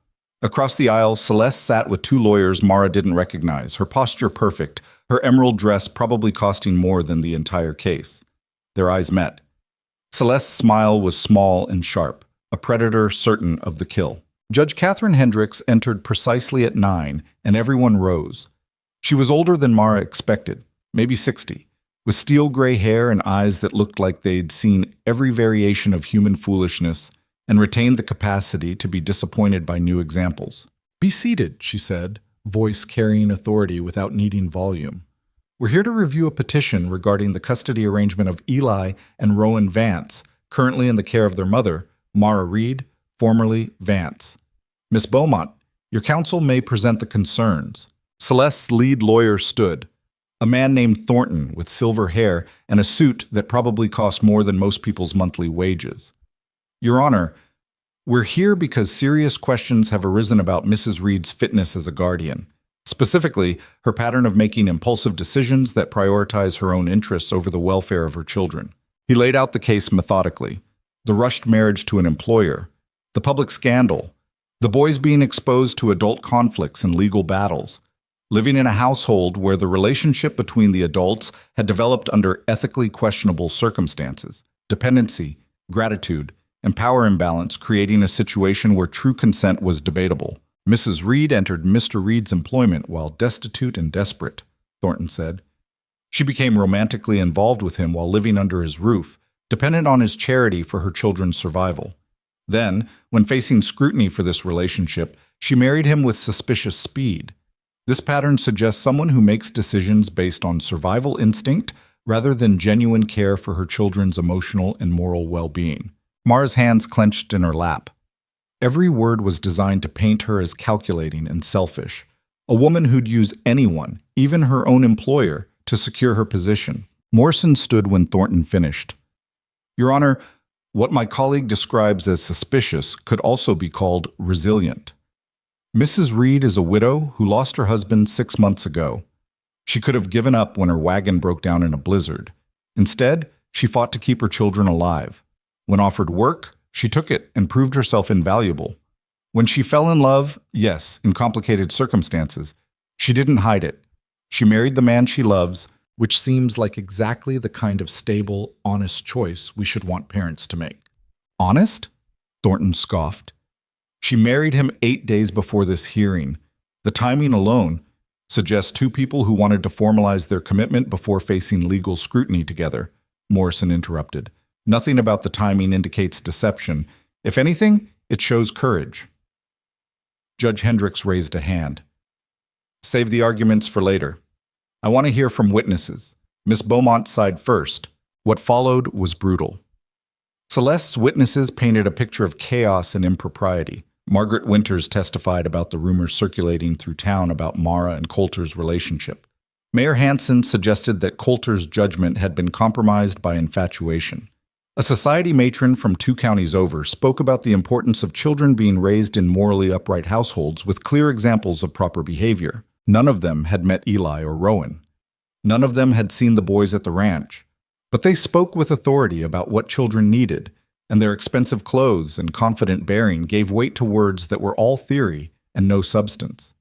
Across the aisle, Celeste sat with 2 lawyers Mara didn't recognize, her posture perfect, her emerald dress probably costing more than the entire case. Their eyes met. Celeste's smile was small and sharp, a predator certain of the kill. Judge Catherine Hendricks entered precisely at 9, and everyone rose. She was older than Mara expected, maybe 60, with steel-gray hair and eyes that looked like they'd seen every variation of human foolishness and retained the capacity to be disappointed by new examples. "Be seated," she said, voice carrying authority without needing volume. "We're here to review a petition regarding the custody arrangement of Eli and Rowan Vance, currently in the care of their mother, Mara Reed, formerly Vance. Miss Beaumont, your counsel may present the concerns." Celeste's lead lawyer stood, a man named Thornton with silver hair and a suit that probably cost more than most people's monthly wages. "Your Honor, we're here because serious questions have arisen about Mrs. Reed's fitness as a guardian. Specifically, her pattern of making impulsive decisions that prioritize her own interests over the welfare of her children." He laid out the case methodically. The rushed marriage to an employer, the public scandal, the boys being exposed to adult conflicts and legal battles, living in a household where the relationship between the adults had developed under ethically questionable circumstances, dependency, gratitude, and power imbalance, creating a situation where true consent was debatable. "Mrs. Reed entered Mr. Reed's employment while destitute and desperate," Thornton said. "She became romantically involved with him while living under his roof, dependent on his charity for her children's survival. Then, when facing scrutiny for this relationship, she married him with suspicious speed. This pattern suggests someone who makes decisions based on survival instinct rather than genuine care for her children's emotional and moral well-being." Mara's hands clenched in her lap. Every word was designed to paint her as calculating and selfish, a woman who'd use anyone, even her own employer, to secure her position. Morrison stood when Thornton finished. "Your Honor, what my colleague describes as suspicious could also be called resilient." Mrs. Reed is a widow who lost her husband 6 months ago. She could have given up when her wagon broke down in a blizzard. Instead, she fought to keep her children alive. When offered work, she took it and proved herself invaluable. When she fell in love, yes, in complicated circumstances, she didn't hide it. She married the man she loves, which seems like exactly the kind of stable, honest choice we should want parents to make. Honest? Thornton scoffed. She married him 8 days before this hearing. The timing alone suggests two people who wanted to formalize their commitment before facing legal scrutiny together, Morrison interrupted. Nothing about the timing indicates deception. If anything, it shows courage. Judge Hendricks raised a hand. Save the arguments for later. I want to hear from witnesses. Miss Beaumont's side first. What followed was brutal. Celeste's witnesses painted a picture of chaos and impropriety. Margaret Winters testified about the rumors circulating through town about Mara and Coulter's relationship. Mayor Hanson suggested that Coulter's judgment had been compromised by infatuation. A society matron from 2 counties over spoke about the importance of children being raised in morally upright households with clear examples of proper behavior. None of them had met Eli or Rowan. None of them had seen the boys at the ranch. But they spoke with authority about what children needed, and their expensive clothes and confident bearing gave weight to words that were all theory and no substance.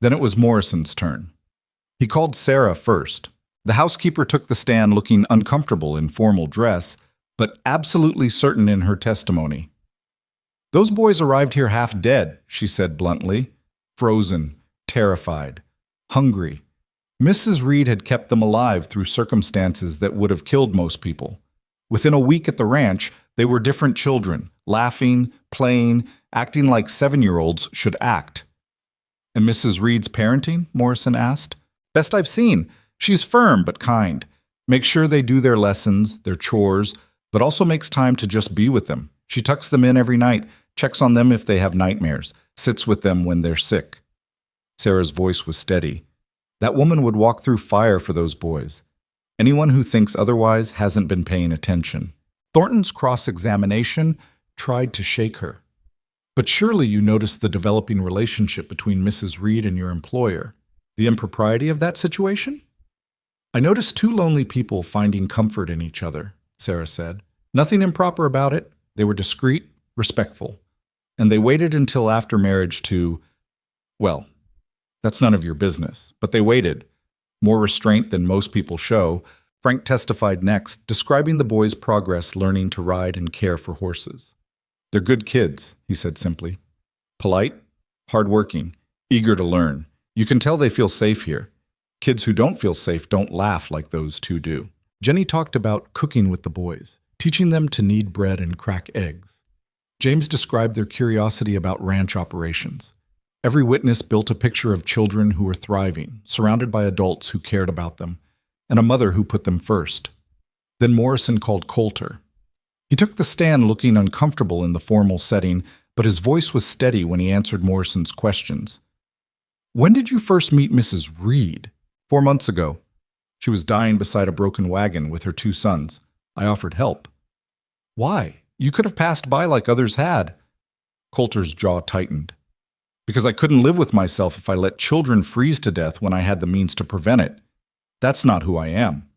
Then it was Morrison's turn. He called Sarah first. The housekeeper took the stand looking uncomfortable in formal dress, but absolutely certain in her testimony. "Those boys arrived here half dead," she said bluntly. "Frozen, terrified, hungry. Mrs. Reed had kept them alive through circumstances that would have killed most people. Within a week at the ranch, they were different children, laughing, playing, acting like 7-year-olds should act." "And Mrs. Reed's parenting?" Morrison asked. "Best I've seen. She's firm but kind. Makes sure they do their lessons, their chores, but also makes time to just be with them. She tucks them in every night, checks on them if they have nightmares, sits with them when they're sick." Sarah's voice was steady. "That woman would walk through fire for those boys. Anyone who thinks otherwise hasn't been paying attention." Thornton's cross-examination tried to shake her. "But surely you noticed the developing relationship between Mrs. Reed and your employer. The impropriety of that situation?" "I noticed 2 lonely people finding comfort in each other," Sarah said. "Nothing improper about it. They were discreet, respectful. And they waited until after marriage to, well, that's none of your business, but they waited. More restraint than most people show." Frank testified next, describing the boys' progress learning to ride and care for horses. "They're good kids," he said simply. "Polite, hardworking, eager to learn. You can tell they feel safe here. Kids who don't feel safe don't laugh like those 2 do." Jenny talked about cooking with the boys, teaching them to knead bread and crack eggs. James described their curiosity about ranch operations. Every witness built a picture of children who were thriving, surrounded by adults who cared about them, and a mother who put them first. Then Morrison called Coulter. He took the stand looking uncomfortable in the formal setting, but his voice was steady when he answered Morrison's questions. "When did you first meet Mrs. Reed?" 4 months ago. She was dying beside a broken wagon with her 2 sons. I offered help." "Why? You could have passed by like others had." Coulter's jaw tightened. "Because I couldn't live with myself if I let children freeze to death when I had the means to prevent it. That's not who I am."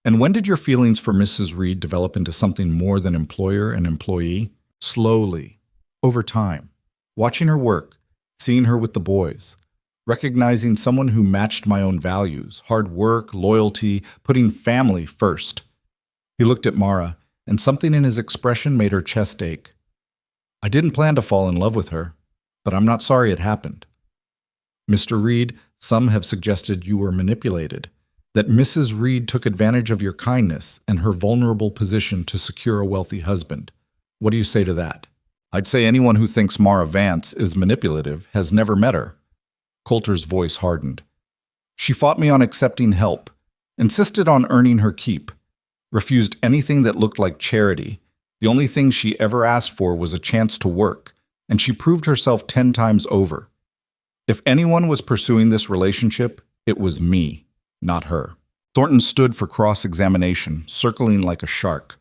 "And when did your feelings for Mrs. Reed develop into something more than employer and employee?" "Slowly, over time. Watching her work, seeing her with the boys, recognizing someone who matched my own values, hard work, loyalty, putting family first." He looked at Mara, and something in his expression made her chest ache. "I didn't plan to fall in love with her, but I'm not sorry it happened." "Mr. Reed, some have suggested you were manipulated, that Mrs. Reed took advantage of your kindness and her vulnerable position to secure a wealthy husband. What do you say to that?" "I'd say anyone who thinks Mara Vance is manipulative has never met her." Coulter's voice hardened. "She fought me on accepting help, insisted on earning her keep, refused anything that looked like charity. The only thing she ever asked for was a chance to work, and she proved herself 10 times over. If anyone was pursuing this relationship, it was me, not her." Thornton stood for cross-examination, circling like a shark.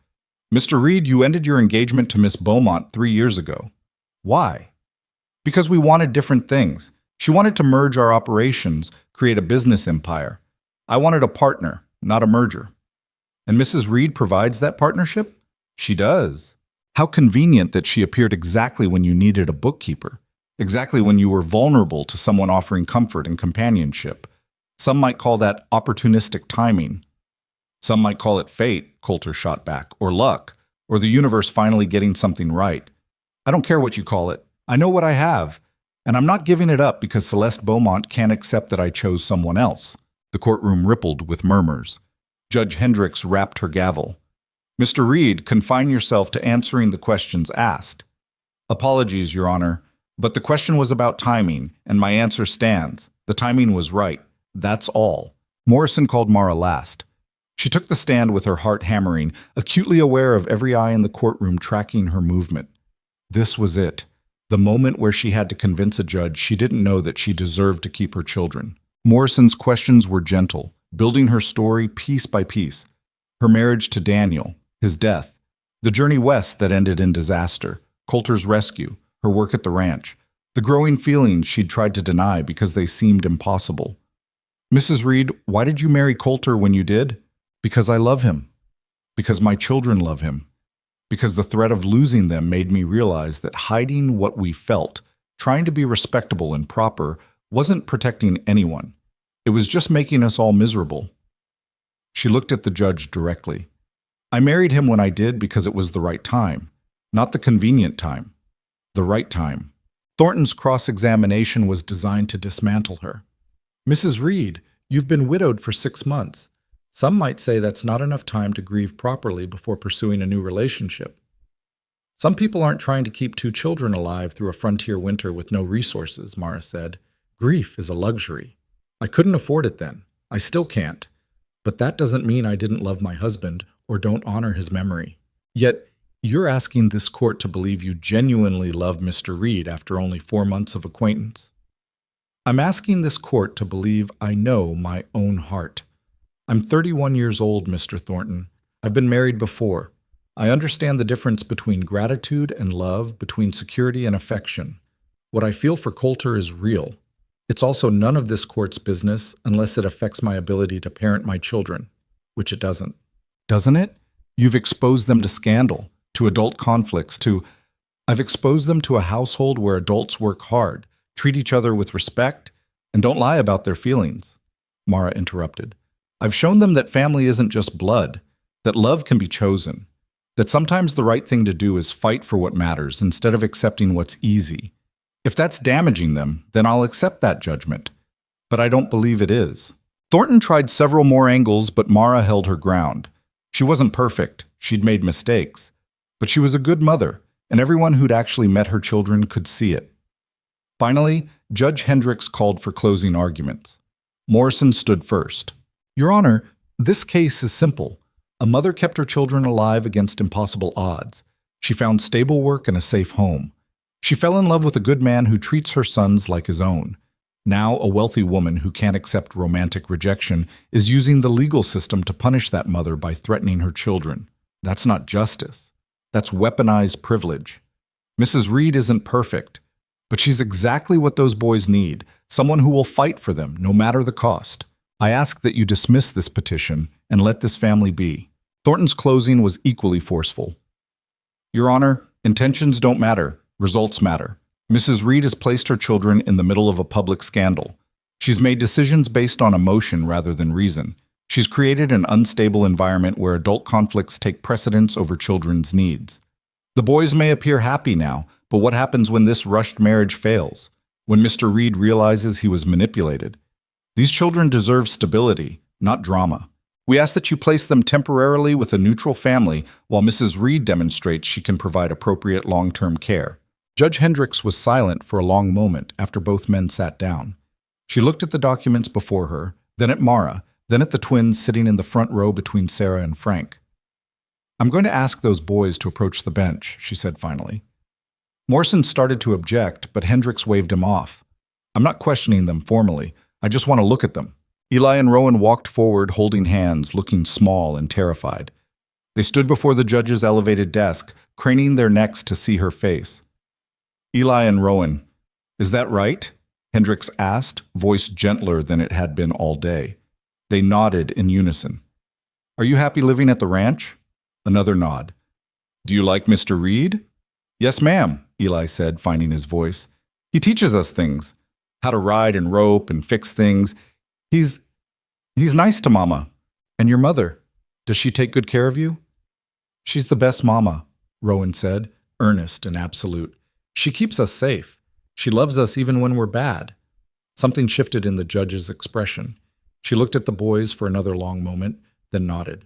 "Mr. Reed, you ended your engagement to Miss Beaumont 3 years ago. Why?" Because we wanted different things. She wanted to merge our operations, create a business empire. I wanted a partner, not a merger. And Mrs. Reed provides that partnership? She does. How convenient that she appeared exactly when you needed a bookkeeper, exactly when you were vulnerable to someone offering comfort and companionship. Some might call that opportunistic timing. Some might call it fate, Coulter shot back, or luck, or the universe finally getting something right. I don't care what you call it. I know what I have, and I'm not giving it up because Celeste Beaumont can't accept that I chose someone else. The courtroom rippled with murmurs. Judge Hendricks rapped her gavel. Mr. Reed, confine yourself to answering the questions asked. Apologies, Your Honor, but the question was about timing, and my answer stands. The timing was right. That's all. Morrison called Mara last. She took the stand with her heart hammering, acutely aware of every eye in the courtroom tracking her movement. This was it. The moment where she had to convince a judge she didn't know that she deserved to keep her children. Morrison's questions were gentle, building her story piece by piece. Her marriage to Daniel, his death, the journey west that ended in disaster, Coulter's rescue, her work at the ranch, the growing feelings she'd tried to deny because they seemed impossible. Mrs. Reed, why did you marry Coulter when you did? Because I love him. Because my children love him. Because the threat of losing them made me realize that hiding what we felt, trying to be respectable and proper, wasn't protecting anyone. It was just making us all miserable. She looked at the judge directly. I married him when I did because it was the right time, not the convenient time. The right time. Thornton's cross-examination was designed to dismantle her. Mrs. Reed, you've been widowed for 6 months. Some might say that's not enough time to grieve properly before pursuing a new relationship. Some people aren't trying to keep 2 children alive through a frontier winter with no resources, Mara said. Grief is a luxury. I couldn't afford it then. I still can't. But that doesn't mean I didn't love my husband or don't honor his memory. Yet, you're asking this court to believe you genuinely love Mr. Reed after only 4 months of acquaintance. I'm asking this court to believe I know my own heart. I'm 31 years old, Mr. Thornton. I've been married before. I understand the difference between gratitude and love, between security and affection. What I feel for Coulter is real. It's also none of this court's business unless it affects my ability to parent my children, which it doesn't. Doesn't it? You've exposed them to scandal, to adult conflicts, I've exposed them to a household where adults work hard, treat each other with respect, and don't lie about their feelings. Mara interrupted. I've shown them that family isn't just blood, that love can be chosen, that sometimes the right thing to do is fight for what matters instead of accepting what's easy. If that's damaging them, then I'll accept that judgment. But I don't believe it is. Thornton tried several more angles, but Mara held her ground. She wasn't perfect, she'd made mistakes, but she was a good mother, and everyone who'd actually met her children could see it. Finally, Judge Hendricks called for closing arguments. Morrison stood first. Your Honor, this case is simple. A mother kept her children alive against impossible odds. She found stable work and a safe home. She fell in love with a good man who treats her sons like his own. Now, a wealthy woman who can't accept romantic rejection is using the legal system to punish that mother by threatening her children. That's not justice. That's weaponized privilege. Mrs. Reed isn't perfect, but she's exactly what those boys need, someone who will fight for them, no matter the cost. I ask that you dismiss this petition and let this family be. Thornton's closing was equally forceful. Your Honor, intentions don't matter, results matter. Mrs. Reed has placed her children in the middle of a public scandal. She's made decisions based on emotion rather than reason. She's created an unstable environment where adult conflicts take precedence over children's needs. The boys may appear happy now, but what happens when this rushed marriage fails? When Mr. Reed realizes he was manipulated? These children deserve stability, not drama. We ask that you place them temporarily with a neutral family while Mrs. Reed demonstrates she can provide appropriate long-term care. Judge Hendricks was silent for a long moment after both men sat down. She looked at the documents before her, then at Mara, then at the twins sitting in the front row between Sarah and Frank. I'm going to ask those boys to approach the bench, she said finally. Morrison started to object, but Hendricks waved him off. I'm not questioning them formally. I just want to look at them. Eli and Rowan walked forward, holding hands, looking small and terrified. They stood before the judge's elevated desk, craning their necks to see her face. Eli and Rowan, Is that right? Hendricks asked, voice gentler than it had been all day. They nodded in unison. Are you happy living at the ranch? Another nod. Do you like Mr. Reed? Yes, ma'am, Eli said, finding his voice. He teaches us things. How to ride and rope and fix things. He's nice to Mama. And your mother, does she take good care of you? She's the best mama, Rowan said, earnest and absolute. She keeps us safe. She loves us even when we're bad. Something shifted in the judge's expression. She looked at the boys for another long moment, then nodded.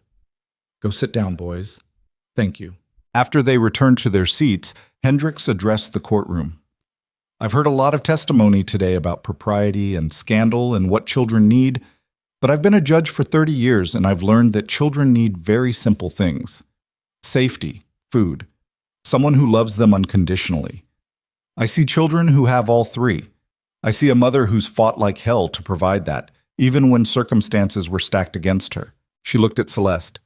Go sit down, boys. Thank you. After they returned to their seats, Hendricks addressed the courtroom. I've heard a lot of testimony today about propriety and scandal and what children need, but I've been a judge for 30 years and I've learned that children need very simple things. Safety, food, someone who loves them unconditionally. I see children who have all three. I see a mother who's fought like hell to provide that, even when circumstances were stacked against her. She looked at Celeste.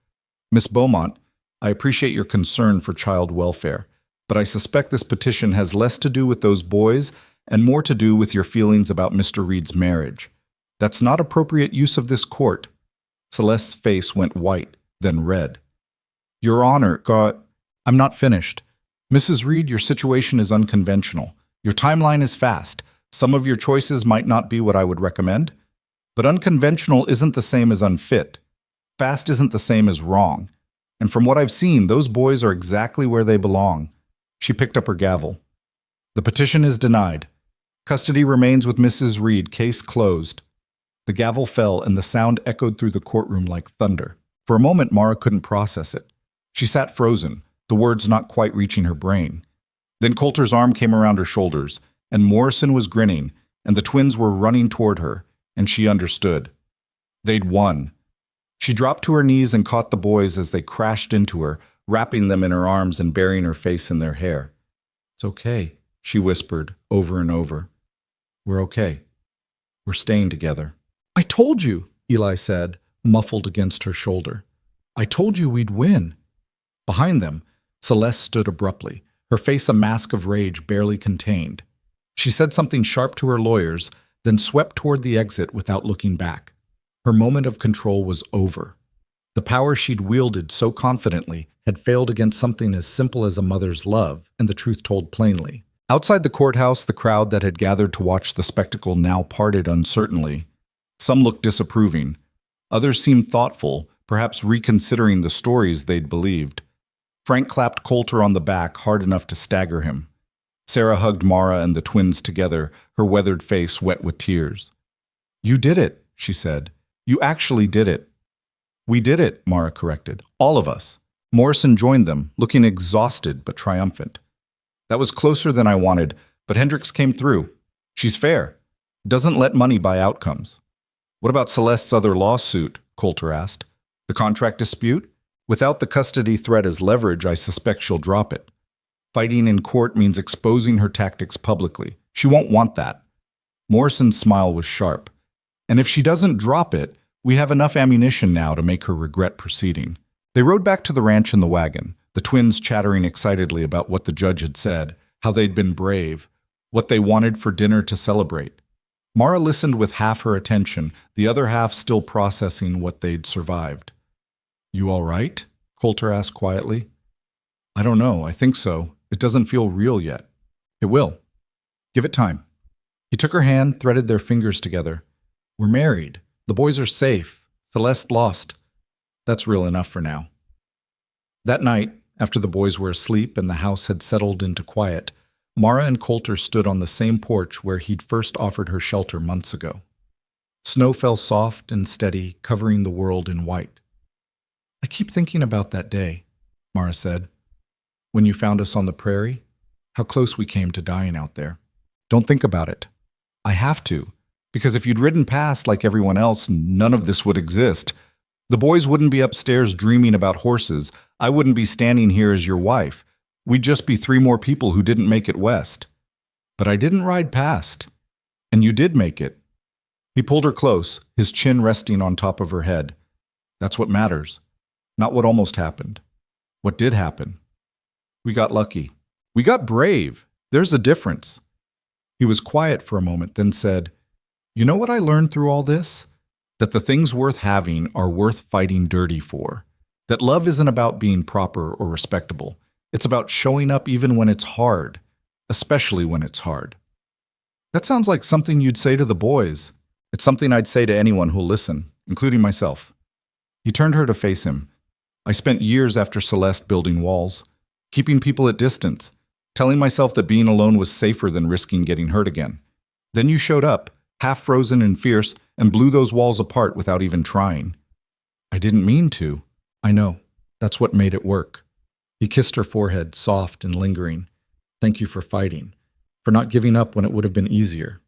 Miss Beaumont, I appreciate your concern for child welfare, but I suspect this petition has less to do with those boys and more to do with your feelings about Mr. Reed's marriage. That's not appropriate use of this court. Celeste's face went white, then red. Your Honor, I'm not finished. Mrs. Reed, your situation is unconventional. Your timeline is fast. Some of your choices might not be what I would recommend, but unconventional isn't the same as unfit. Fast isn't the same as wrong. And from what I've seen, those boys are exactly where they belong. She picked up her gavel. The petition is denied. Custody remains with Mrs. Reed, case closed. The gavel fell and the sound echoed through the courtroom like thunder. For a moment, Mara couldn't process it. She sat frozen, the words not quite reaching her brain. Then Coulter's arm came around her shoulders, and Morrison was grinning, and the twins were running toward her, and she understood. They'd won. She dropped to her knees and caught the boys as they crashed into her, wrapping them in her arms and burying her face in their hair. It's okay, she whispered over and over. We're okay. We're staying together. I told you, Eli said, muffled against her shoulder. I told you we'd win. Behind them, Celeste stood abruptly, her face a mask of rage barely contained. She said something sharp to her lawyers, then swept toward the exit without looking back. Her moment of control was over. The power she'd wielded so confidently had failed against something as simple as a mother's love, and the truth told plainly. Outside the courthouse, the crowd that had gathered to watch the spectacle now parted uncertainly. Some looked disapproving. Others seemed thoughtful, perhaps reconsidering the stories they'd believed. Frank clapped Coulter on the back hard enough to stagger him. Sarah hugged Mara and the twins together, her weathered face wet with tears. You did it, she said. You actually did it. We did it, Mara corrected. All of us. Morrison joined them, looking exhausted but triumphant. That was closer than I wanted, but Hendricks came through. She's fair. Doesn't let money buy outcomes. What about Celeste's other lawsuit? Coulter asked. The contract dispute? Without the custody threat as leverage, I suspect she'll drop it. Fighting in court means exposing her tactics publicly. She won't want that. Morrison's smile was sharp. And if she doesn't drop it, we have enough ammunition now to make her regret proceeding. They rode back to the ranch in the wagon, the twins chattering excitedly about what the judge had said, how they'd been brave, what they wanted for dinner to celebrate. Mara listened with half her attention, the other half still processing what they'd survived. You all right? Coulter asked quietly. I don't know. I think so. It doesn't feel real yet. It will. Give it time. He took her hand, threaded their fingers together. We're married. The boys are safe. Celeste lost. That's real enough for now. That night, after the boys were asleep and the house had settled into quiet, Mara and Coulter stood on the same porch where he'd first offered her shelter months ago. Snow fell soft and steady, covering the world in white. I keep thinking about that day, Mara said. When you found us on the prairie, how close we came to dying out there. Don't think about it. I have to, because if you'd ridden past like everyone else, none of this would exist. The boys wouldn't be upstairs dreaming about horses. I wouldn't be standing here as your wife. We'd just be 3 more people who didn't make it west. But I didn't ride past. And you did make it. He pulled her close, his chin resting on top of her head. That's what matters. Not what almost happened. What did happen. We got lucky. We got brave. There's a difference. He was quiet for a moment, then said, "You know what I learned through all this? That the things worth having are worth fighting dirty for. That love isn't about being proper or respectable. It's about showing up even when it's hard, especially when it's hard." That sounds like something you'd say to the boys. It's something I'd say to anyone who'll listen, including myself. He turned her to face him. I spent years after Celeste building walls, keeping people at distance, telling myself that being alone was safer than risking getting hurt again. Then you showed up, half frozen and fierce, and blew those walls apart without even trying. I didn't mean to. I know. That's what made it work. He kissed her forehead, soft and lingering. Thank you for fighting, for not giving up when it would have been easier.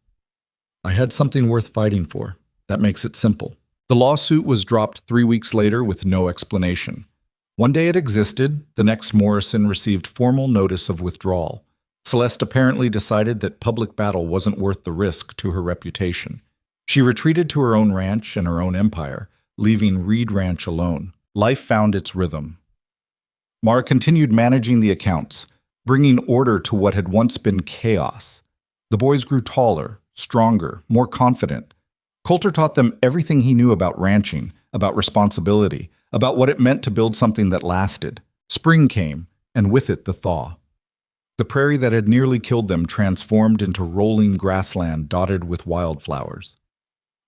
I had something worth fighting for. That makes it simple. The lawsuit was dropped 3 weeks later with no explanation. One day it existed, the next Morrison received formal notice of withdrawal. Celeste apparently decided that public battle wasn't worth the risk to her reputation. She retreated to her own ranch and her own empire, leaving Reed Ranch alone. Life found its rhythm. Mara continued managing the accounts, bringing order to what had once been chaos. The boys grew taller, stronger, more confident. Coulter taught them everything he knew about ranching, about responsibility, about what it meant to build something that lasted. Spring came, and with it the thaw. The prairie that had nearly killed them transformed into rolling grassland dotted with wildflowers.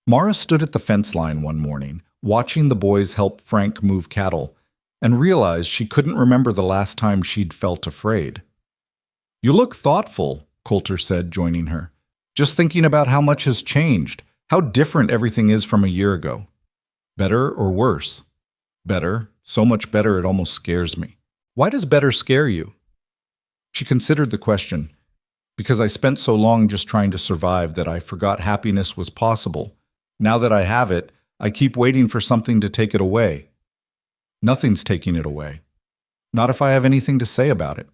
Mara stood at the fence line one morning, watching the boys help Frank move cattle, and realized she couldn't remember the last time she'd felt afraid. "You look thoughtful," Coulter said, joining her. "Just thinking about how much has changed, how different everything is from a year ago. Better or worse?" "Better, so much better it almost scares me." "Why does better scare you?" She considered the question. "Because I spent so long just trying to survive that I forgot happiness was possible. Now that I have it, I keep waiting for something to take it away." "Nothing's taking it away. Not if I have anything to say about it."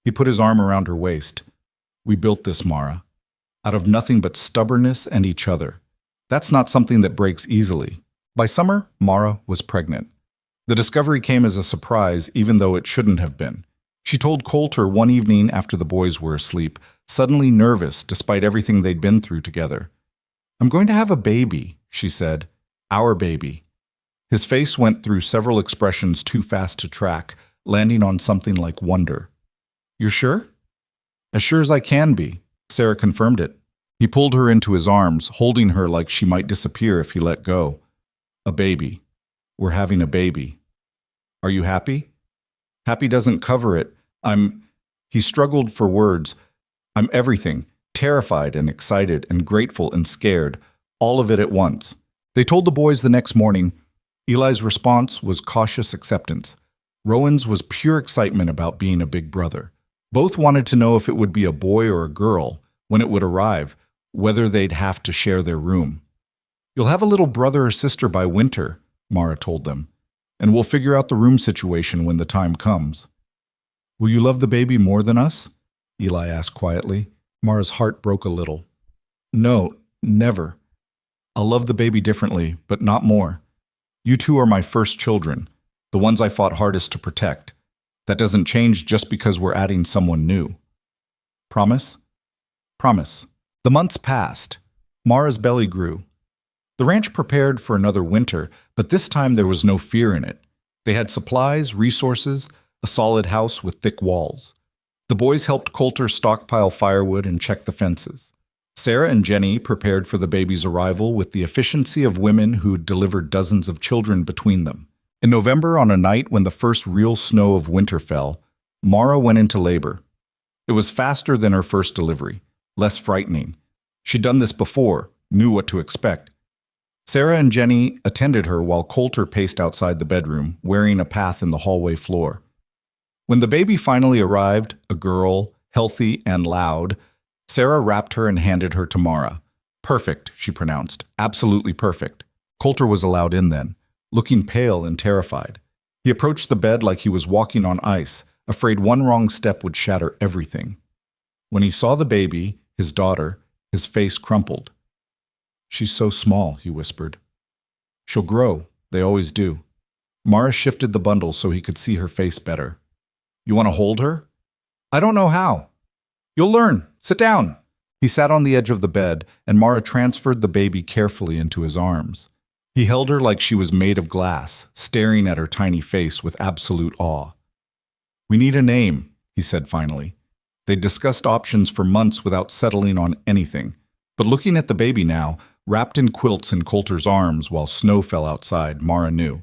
He put his arm around her waist. "We built this, Mara, out of nothing but stubbornness and each other. That's not something that breaks easily." By summer, Mara was pregnant. The discovery came as a surprise, even though it shouldn't have been. She told Coulter one evening after the boys were asleep, suddenly nervous despite everything they'd been through together. "I'm going to have a baby," she said. "Our baby." His face went through several expressions too fast to track, landing on something like wonder. "You're sure?" "As sure as I can be." Sarah confirmed it. He pulled her into his arms, holding her like she might disappear if he let go. "A baby. We're having a baby. Are you happy?" "Happy doesn't cover it. He struggled for words. "I'm everything. Terrified and excited and grateful and scared. All of it at once." They told the boys the next morning. Eli's response was cautious acceptance. Rowan's was pure excitement about being a big brother. Both wanted to know if it would be a boy or a girl, when it would arrive, whether they'd have to share their room. "You'll have a little brother or sister by winter," Mara told them, "and we'll figure out the room situation when the time comes." "Will you love the baby more than us?" Eli asked quietly. Mara's heart broke a little. "No, never. I'll love the baby differently, but not more. You two are my first children, the ones I fought hardest to protect. That doesn't change just because we're adding someone new." "Promise?" "Promise." The months passed. Mara's belly grew. The ranch prepared for another winter, but this time there was no fear in it. They had supplies, resources, a solid house with thick walls. The boys helped Coulter stockpile firewood and check the fences. Sarah and Jenny prepared for the baby's arrival with the efficiency of women who'd delivered dozens of children between them. In November, on a night when the first real snow of winter fell, Mara went into labor. It was faster than her first delivery, less frightening. She'd done this before, knew what to expect. Sarah and Jenny attended her while Coulter paced outside the bedroom, wearing a path in the hallway floor. When the baby finally arrived, a girl, healthy and loud, Sarah wrapped her and handed her to Mara. "Perfect," she pronounced. "Absolutely perfect." Coulter was allowed in then, looking pale and terrified. He approached the bed like he was walking on ice, afraid one wrong step would shatter everything. When he saw the baby, his daughter, his face crumpled. "She's so small," he whispered. "She'll grow. They always do." Mara shifted the bundle so he could see her face better. "You want to hold her?" "I don't know how." "You'll learn. Sit down." He sat on the edge of the bed, and Mara transferred the baby carefully into his arms. He held her like she was made of glass, staring at her tiny face with absolute awe. "We need a name," he said finally. They discussed options for months without settling on anything. But looking at the baby now, wrapped in quilts in Coulter's arms while snow fell outside, Mara knew.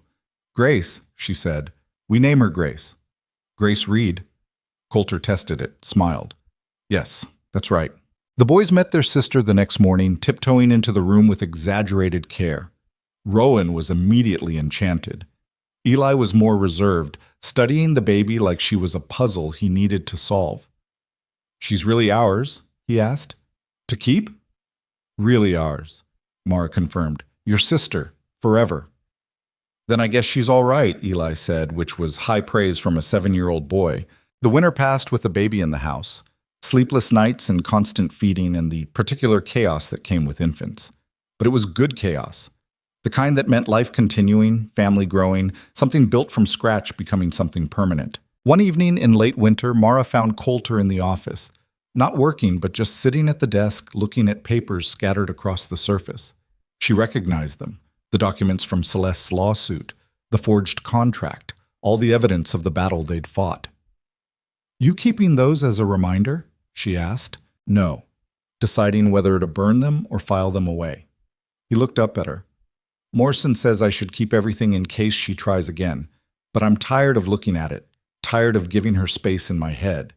"Grace," she said. "We name her Grace." "Grace Reed." Coulter tested it, smiled. "Yes, that's right." The boys met their sister the next morning, tiptoeing into the room with exaggerated care. Rowan was immediately enchanted. Eli was more reserved, studying the baby like she was a puzzle he needed to solve. "She's really ours?" he asked. "To keep?" "Really ours," Mara confirmed. "Your sister, forever." "Then I guess she's all right," Eli said, which was high praise from a 7-year-old boy. The winter passed with the baby in the house. Sleepless nights and constant feeding and the particular chaos that came with infants. But it was good chaos. The kind that meant life continuing, family growing, something built from scratch becoming something permanent. One evening in late winter, Mara found Coulter in the office. Not working, but just sitting at the desk, looking at papers scattered across the surface. She recognized them. The documents from Celeste's lawsuit, the forged contract, all the evidence of the battle they'd fought. "You keeping those as a reminder?" she asked. "No." Deciding whether to burn them or file them away. He looked up at her. "Morrison says I should keep everything in case she tries again, but I'm tired of looking at it, tired of giving her space in my head."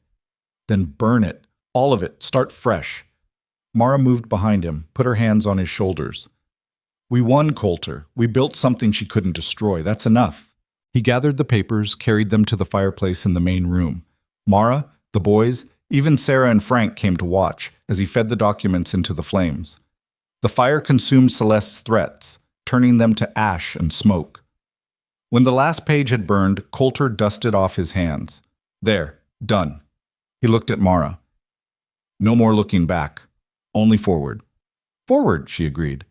"Then burn it, all of it, start fresh." Mara moved behind him, put her hands on his shoulders. "We won, Coulter. We built something she couldn't destroy. That's enough." He gathered the papers, carried them to the fireplace in the main room. Mara, the boys, even Sarah and Frank came to watch as he fed the documents into the flames. The fire consumed Celeste's threats, turning them to ash and smoke. When the last page had burned, Coulter dusted off his hands. "There, done." He looked at Mara. "No more looking back. Only forward." "Forward," she agreed.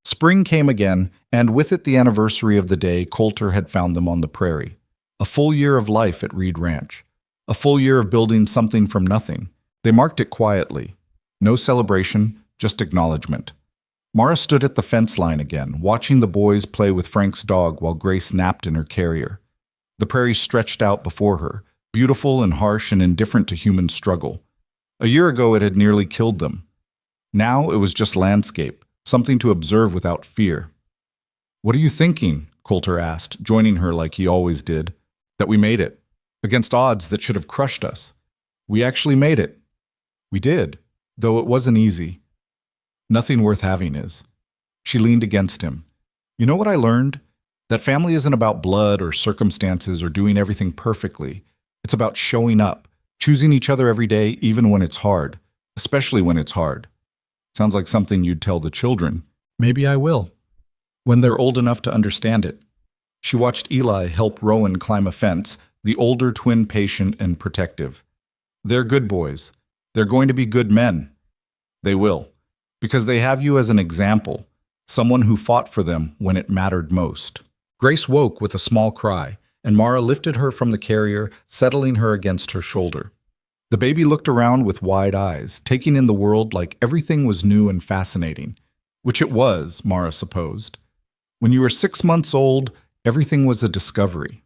Spring came again, and with it the anniversary of the day Coulter had found them on the prairie. A full year of life at Reed Ranch. A full year of building something from nothing. They marked it quietly. No celebration, just acknowledgement. Mara stood at the fence line again, watching the boys play with Frank's dog while Grace napped in her carrier. The prairie stretched out before her, beautiful and harsh and indifferent to human struggle. A year ago it had nearly killed them. Now it was just landscape, something to observe without fear. "What are you thinking?" Coulter asked, joining her like he always did. "That we made it. Against odds that should have crushed us. We actually made it." "We did, though it wasn't easy. Nothing worth having is." She leaned against him. "You know what I learned? That family isn't about blood or circumstances or doing everything perfectly. It's about showing up, choosing each other every day even when it's hard, especially when it's hard." Sounds like something you'd tell the children. "Maybe I will, when they're old enough to understand it." She watched Eli help Rowan climb a fence, the older twin patient and protective. "They're good boys. They're going to be good men." "They will. Because they have you as an example, someone who fought for them when it mattered most." Grace woke with a small cry, and Mara lifted her from the carrier, settling her against her shoulder. The baby looked around with wide eyes, taking in the world like everything was new and fascinating, which it was, Mara supposed. When you were 6 months old, everything was a discovery.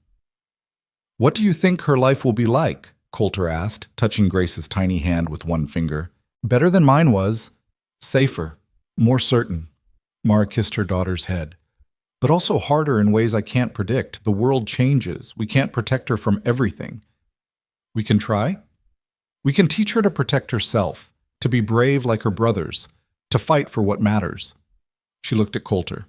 "What do you think her life will be like?" Coulter asked, touching Grace's tiny hand with one finger. "Better than mine was. Safer. More certain." Mara kissed her daughter's head. "But also harder in ways I can't predict. The world changes. We can't protect her from everything." "We can try? We can teach her to protect herself, to be brave like her brothers, to fight for what matters." She looked at Coulter.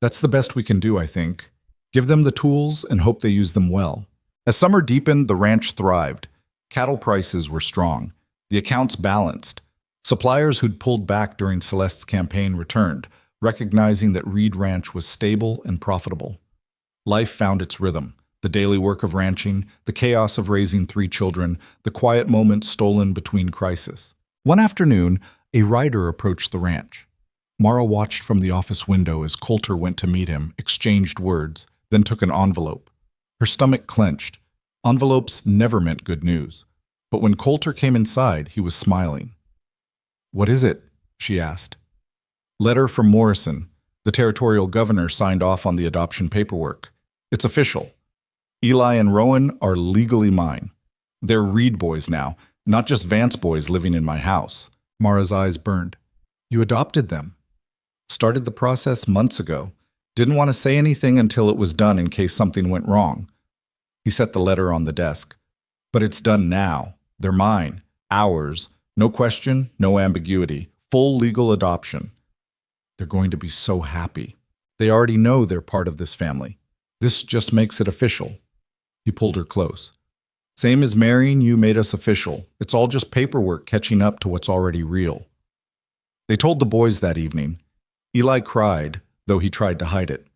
"That's the best we can do, I think. Give them the tools and hope they use them well." As summer deepened, the ranch thrived. Cattle prices were strong. The accounts balanced. Suppliers who'd pulled back during Celeste's campaign returned, recognizing that Reed Ranch was stable and profitable. Life found its rhythm. The daily work of ranching, the chaos of raising 3 children, the quiet moments stolen between crises. One afternoon, a rider approached the ranch. Mara watched from the office window as Coulter went to meet him, exchanged words, then took an envelope. Her stomach clenched. Envelopes never meant good news. But when Coulter came inside, he was smiling. "What is it?" she asked. "Letter from Morrison. The territorial governor signed off on the adoption paperwork. It's official. Eli and Rowan are legally mine. They're Reed boys now, not just Vance boys living in my house." Mara's eyes burned. "You adopted them?" "Started the process months ago. Didn't want to say anything until it was done in case something went wrong." He set the letter on the desk. "But it's done now. They're mine. Ours. No question, no ambiguity. Full legal adoption." "They're going to be so happy. They already know they're part of this family. This just makes it official." He pulled her close. "Same as marrying you made us official. It's all just paperwork catching up to what's already real." They told the boys that evening. Eli cried, though he tried to hide it.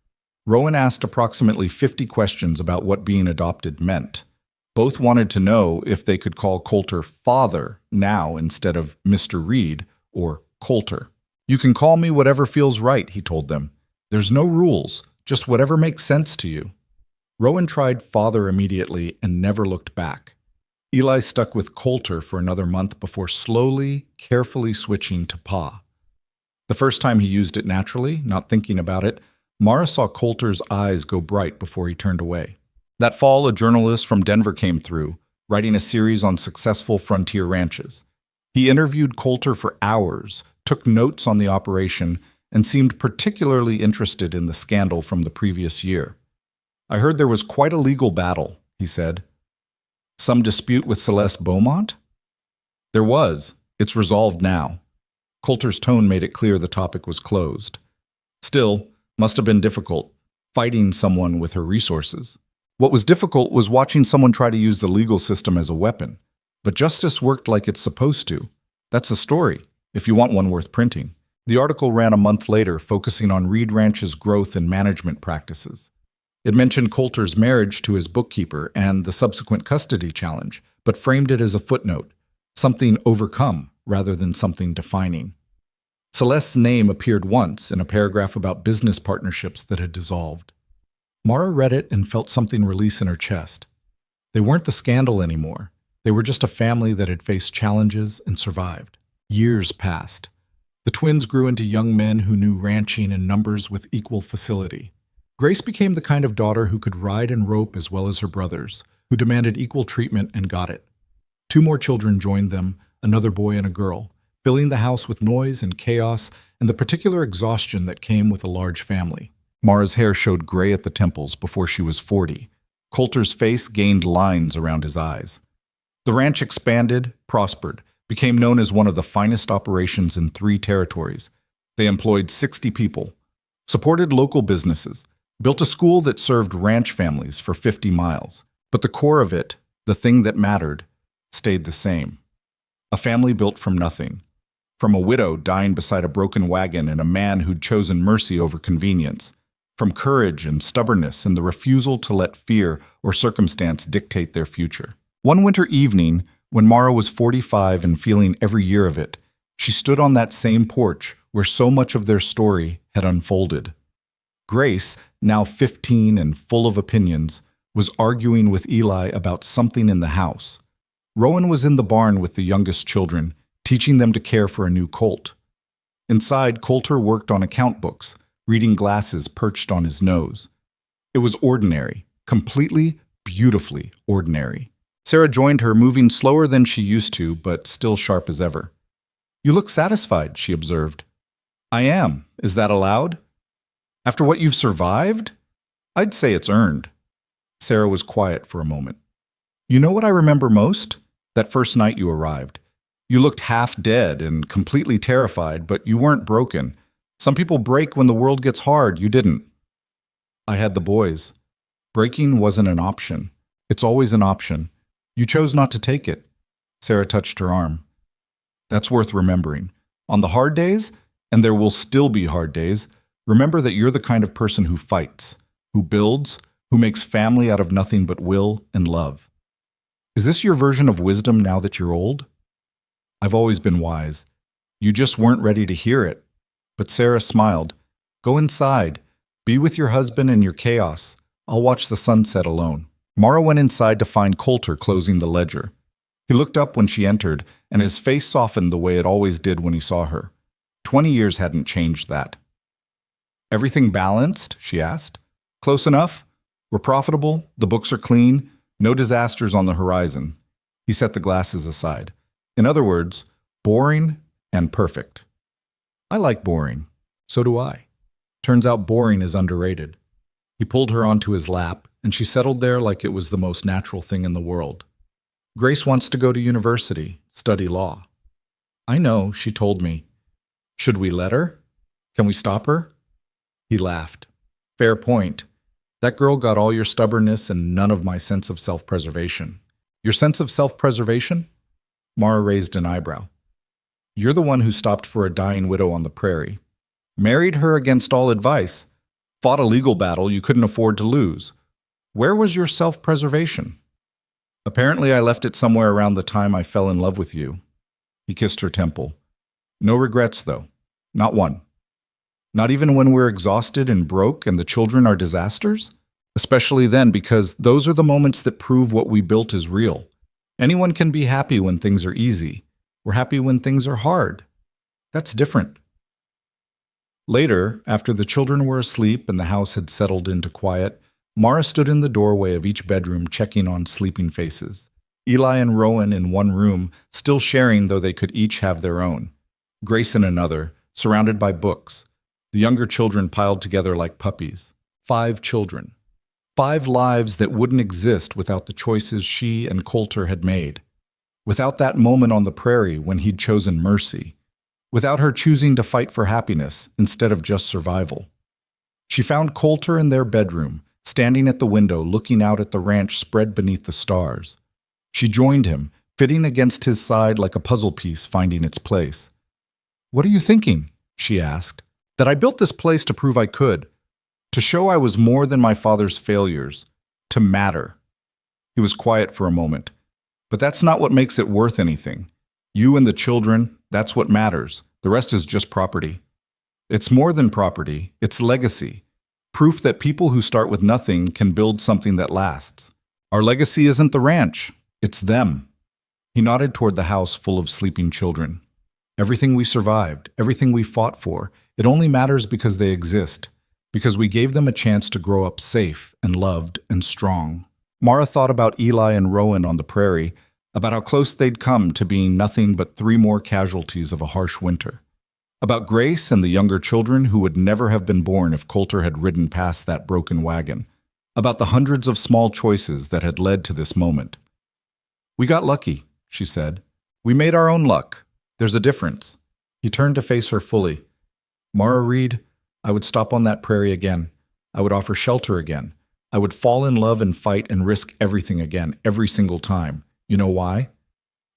Rowan asked approximately 50 questions about what being adopted meant. Both wanted to know if they could call Coulter father now instead of Mr. Reed or Coulter. "You can call me whatever feels right," he told them. "There's no rules, just whatever makes sense to you." Rowan tried father immediately and never looked back. Eli stuck with Coulter for another month before slowly, carefully switching to Pa. The first time he used it naturally, not thinking about it, Mara saw Coulter's eyes go bright before he turned away. That fall, a journalist from Denver came through, writing a series on successful frontier ranches. He interviewed Coulter for hours, took notes on the operation, and seemed particularly interested in the scandal from the previous year. "I heard there was quite a legal battle," he said. "Some dispute with Celeste Beaumont?" "There was. It's resolved now." Coulter's tone made it clear the topic was closed. "Still, must have been difficult, fighting someone with her resources. What was difficult was watching someone try to use the legal system as a weapon. But justice worked like it's supposed to. That's the story, if you want one worth printing." The article ran a month later, focusing on Reed Ranch's growth and management practices. It mentioned Coulter's marriage to his bookkeeper and the subsequent custody challenge, but framed it as a footnote, something overcome rather than something defining. Celeste's name appeared once in a paragraph about business partnerships that had dissolved. Mara read it and felt something release in her chest. They weren't the scandal anymore. They were just a family that had faced challenges and survived. Years passed. The twins grew into young men who knew ranching and numbers with equal facility. Grace became the kind of daughter who could ride and rope as well as her brothers, who demanded equal treatment and got it. 2 more children joined them, another boy and a girl, filling the house with noise and chaos and the particular exhaustion that came with a large family. Mara's hair showed gray at the temples before she was 40. Coulter's face gained lines around his eyes. The ranch expanded, prospered, became known as one of the finest operations in 3 territories. They employed 60 people, supported local businesses, built a school that served ranch families for 50 miles. But the core of it, the thing that mattered, stayed the same. A family built from nothing. From a widow dying beside a broken wagon and a man who'd chosen mercy over convenience. From courage and stubbornness and the refusal to let fear or circumstance dictate their future. One winter evening, when Mara was 45 and feeling every year of it, she stood on that same porch where so much of their story had unfolded. Grace, now 15 and full of opinions, was arguing with Eli about something in the house. Rowan was in the barn with the youngest children, teaching them to care for a new colt. Inside, Coulter worked on account books, reading glasses perched on his nose. It was ordinary, completely, beautifully ordinary. Sarah joined her, moving slower than she used to, but still sharp as ever. "You look satisfied," she observed. "I am. Is that allowed?" "After what you've survived?" "I'd say it's earned." Sarah was quiet for a moment. "You know what I remember most? That first night you arrived. You looked half dead and completely terrified, but you weren't broken. Some people break when the world gets hard. You didn't." "I had the boys. Breaking wasn't an option. It's always an option. You chose not to take it." Sarah touched her arm. "That's worth remembering. On the hard days, and there will still be hard days, remember that you're the kind of person who fights, who builds, who makes family out of nothing but will and love." "Is this your version of wisdom now that you're old?" "I've always been wise. You just weren't ready to hear it." But Sarah smiled. "Go inside. Be with your husband and your chaos. I'll watch the sunset alone." Mara went inside to find Coulter closing the ledger. He looked up when she entered, and his face softened the way it always did when he saw her. 20 years hadn't changed that. "Everything balanced?" she asked. "Close enough? We're profitable, the books are clean, no disasters on the horizon." He set the glasses aside. "In other words, boring and perfect." "I like boring. So do I." Turns out boring is underrated. He pulled her onto his lap, and she settled there like it was the most natural thing in the world. "Grace wants to go to university, study law." "I know," she told me. "Should we let her? Can we stop her?" He laughed. "Fair point. That girl got all your stubbornness and none of my sense of self-preservation." "Your sense of self-preservation?" Mara raised an eyebrow. "You're the one who stopped for a dying widow on the prairie. Married her against all advice. Fought a legal battle you couldn't afford to lose. Where was your self-preservation?" "Apparently I left it somewhere around the time I fell in love with you." He kissed her temple. "No regrets, though. Not one. Not even when we're exhausted and broke and the children are disasters? Especially then, because those are the moments that prove what we built is real. Anyone can be happy when things are easy. We're happy when things are hard. That's different." Later, after the children were asleep and the house had settled into quiet, Mara stood in the doorway of each bedroom checking on sleeping faces. Eli and Rowan in one room, still sharing though they could each have their own. Grace in another, surrounded by books. The younger children piled together like puppies. 5 children. 5 lives that wouldn't exist without the choices she and Coulter had made. Without that moment on the prairie when he'd chosen mercy. Without her choosing to fight for happiness instead of just survival. She found Coulter in their bedroom, standing at the window looking out at the ranch spread beneath the stars. She joined him, fitting against his side like a puzzle piece finding its place. "What are you thinking?" she asked. "That I built this place to prove I could. To show I was more than my father's failures. To matter." He was quiet for a moment. "But that's not what makes it worth anything. You and the children, that's what matters. The rest is just property." "It's more than property. It's legacy. Proof that people who start with nothing can build something that lasts. Our legacy isn't the ranch. It's them." He nodded toward the house full of sleeping children. "Everything we survived, everything we fought for, it only matters because they exist, because we gave them a chance to grow up safe and loved and strong." Mara thought about Eli and Rowan on the prairie, about how close they'd come to being nothing but 3 more casualties of a harsh winter. About Grace and the younger children who would never have been born if Coulter had ridden past that broken wagon. About the hundreds of small choices that had led to this moment. "We got lucky," she said. "We made our own luck. There's a difference." He turned to face her fully. "Mara Reed, I would stop on that prairie again. I would offer shelter again. I would fall in love and fight and risk everything again, every single time. You know why?"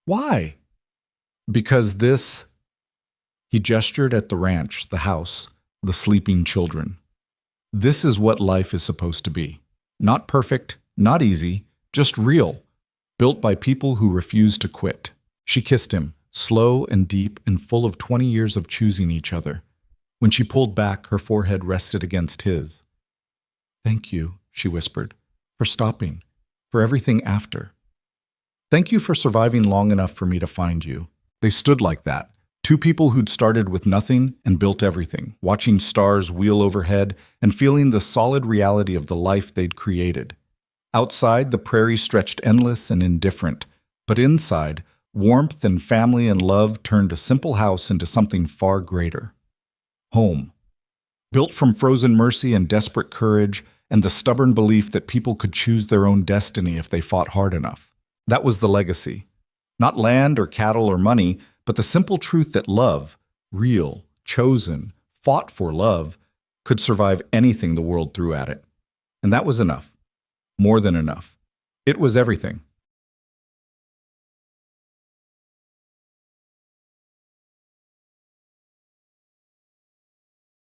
"Why?" "Because this..." He gestured at the ranch, the house, the sleeping children. "This is what life is supposed to be. Not perfect, not easy, just real. Built by people who refuse to quit." She kissed him, slow and deep and full of 20 years of choosing each other. When she pulled back, her forehead rested against his. "Thank you," she whispered, "for stopping, for everything after. Thank you for surviving long enough for me to find you." They stood like that, 2 people who'd started with nothing and built everything, watching stars wheel overhead and feeling the solid reality of the life they'd created. Outside, the prairie stretched endless and indifferent, but inside, warmth and family and love turned a simple house into something far greater. Home. Built from frozen mercy and desperate courage and the stubborn belief that people could choose their own destiny if they fought hard enough. That was the legacy. Not land or cattle or money, but the simple truth that love, real, chosen, fought for love, could survive anything the world threw at it. And that was enough. More than enough. It was everything.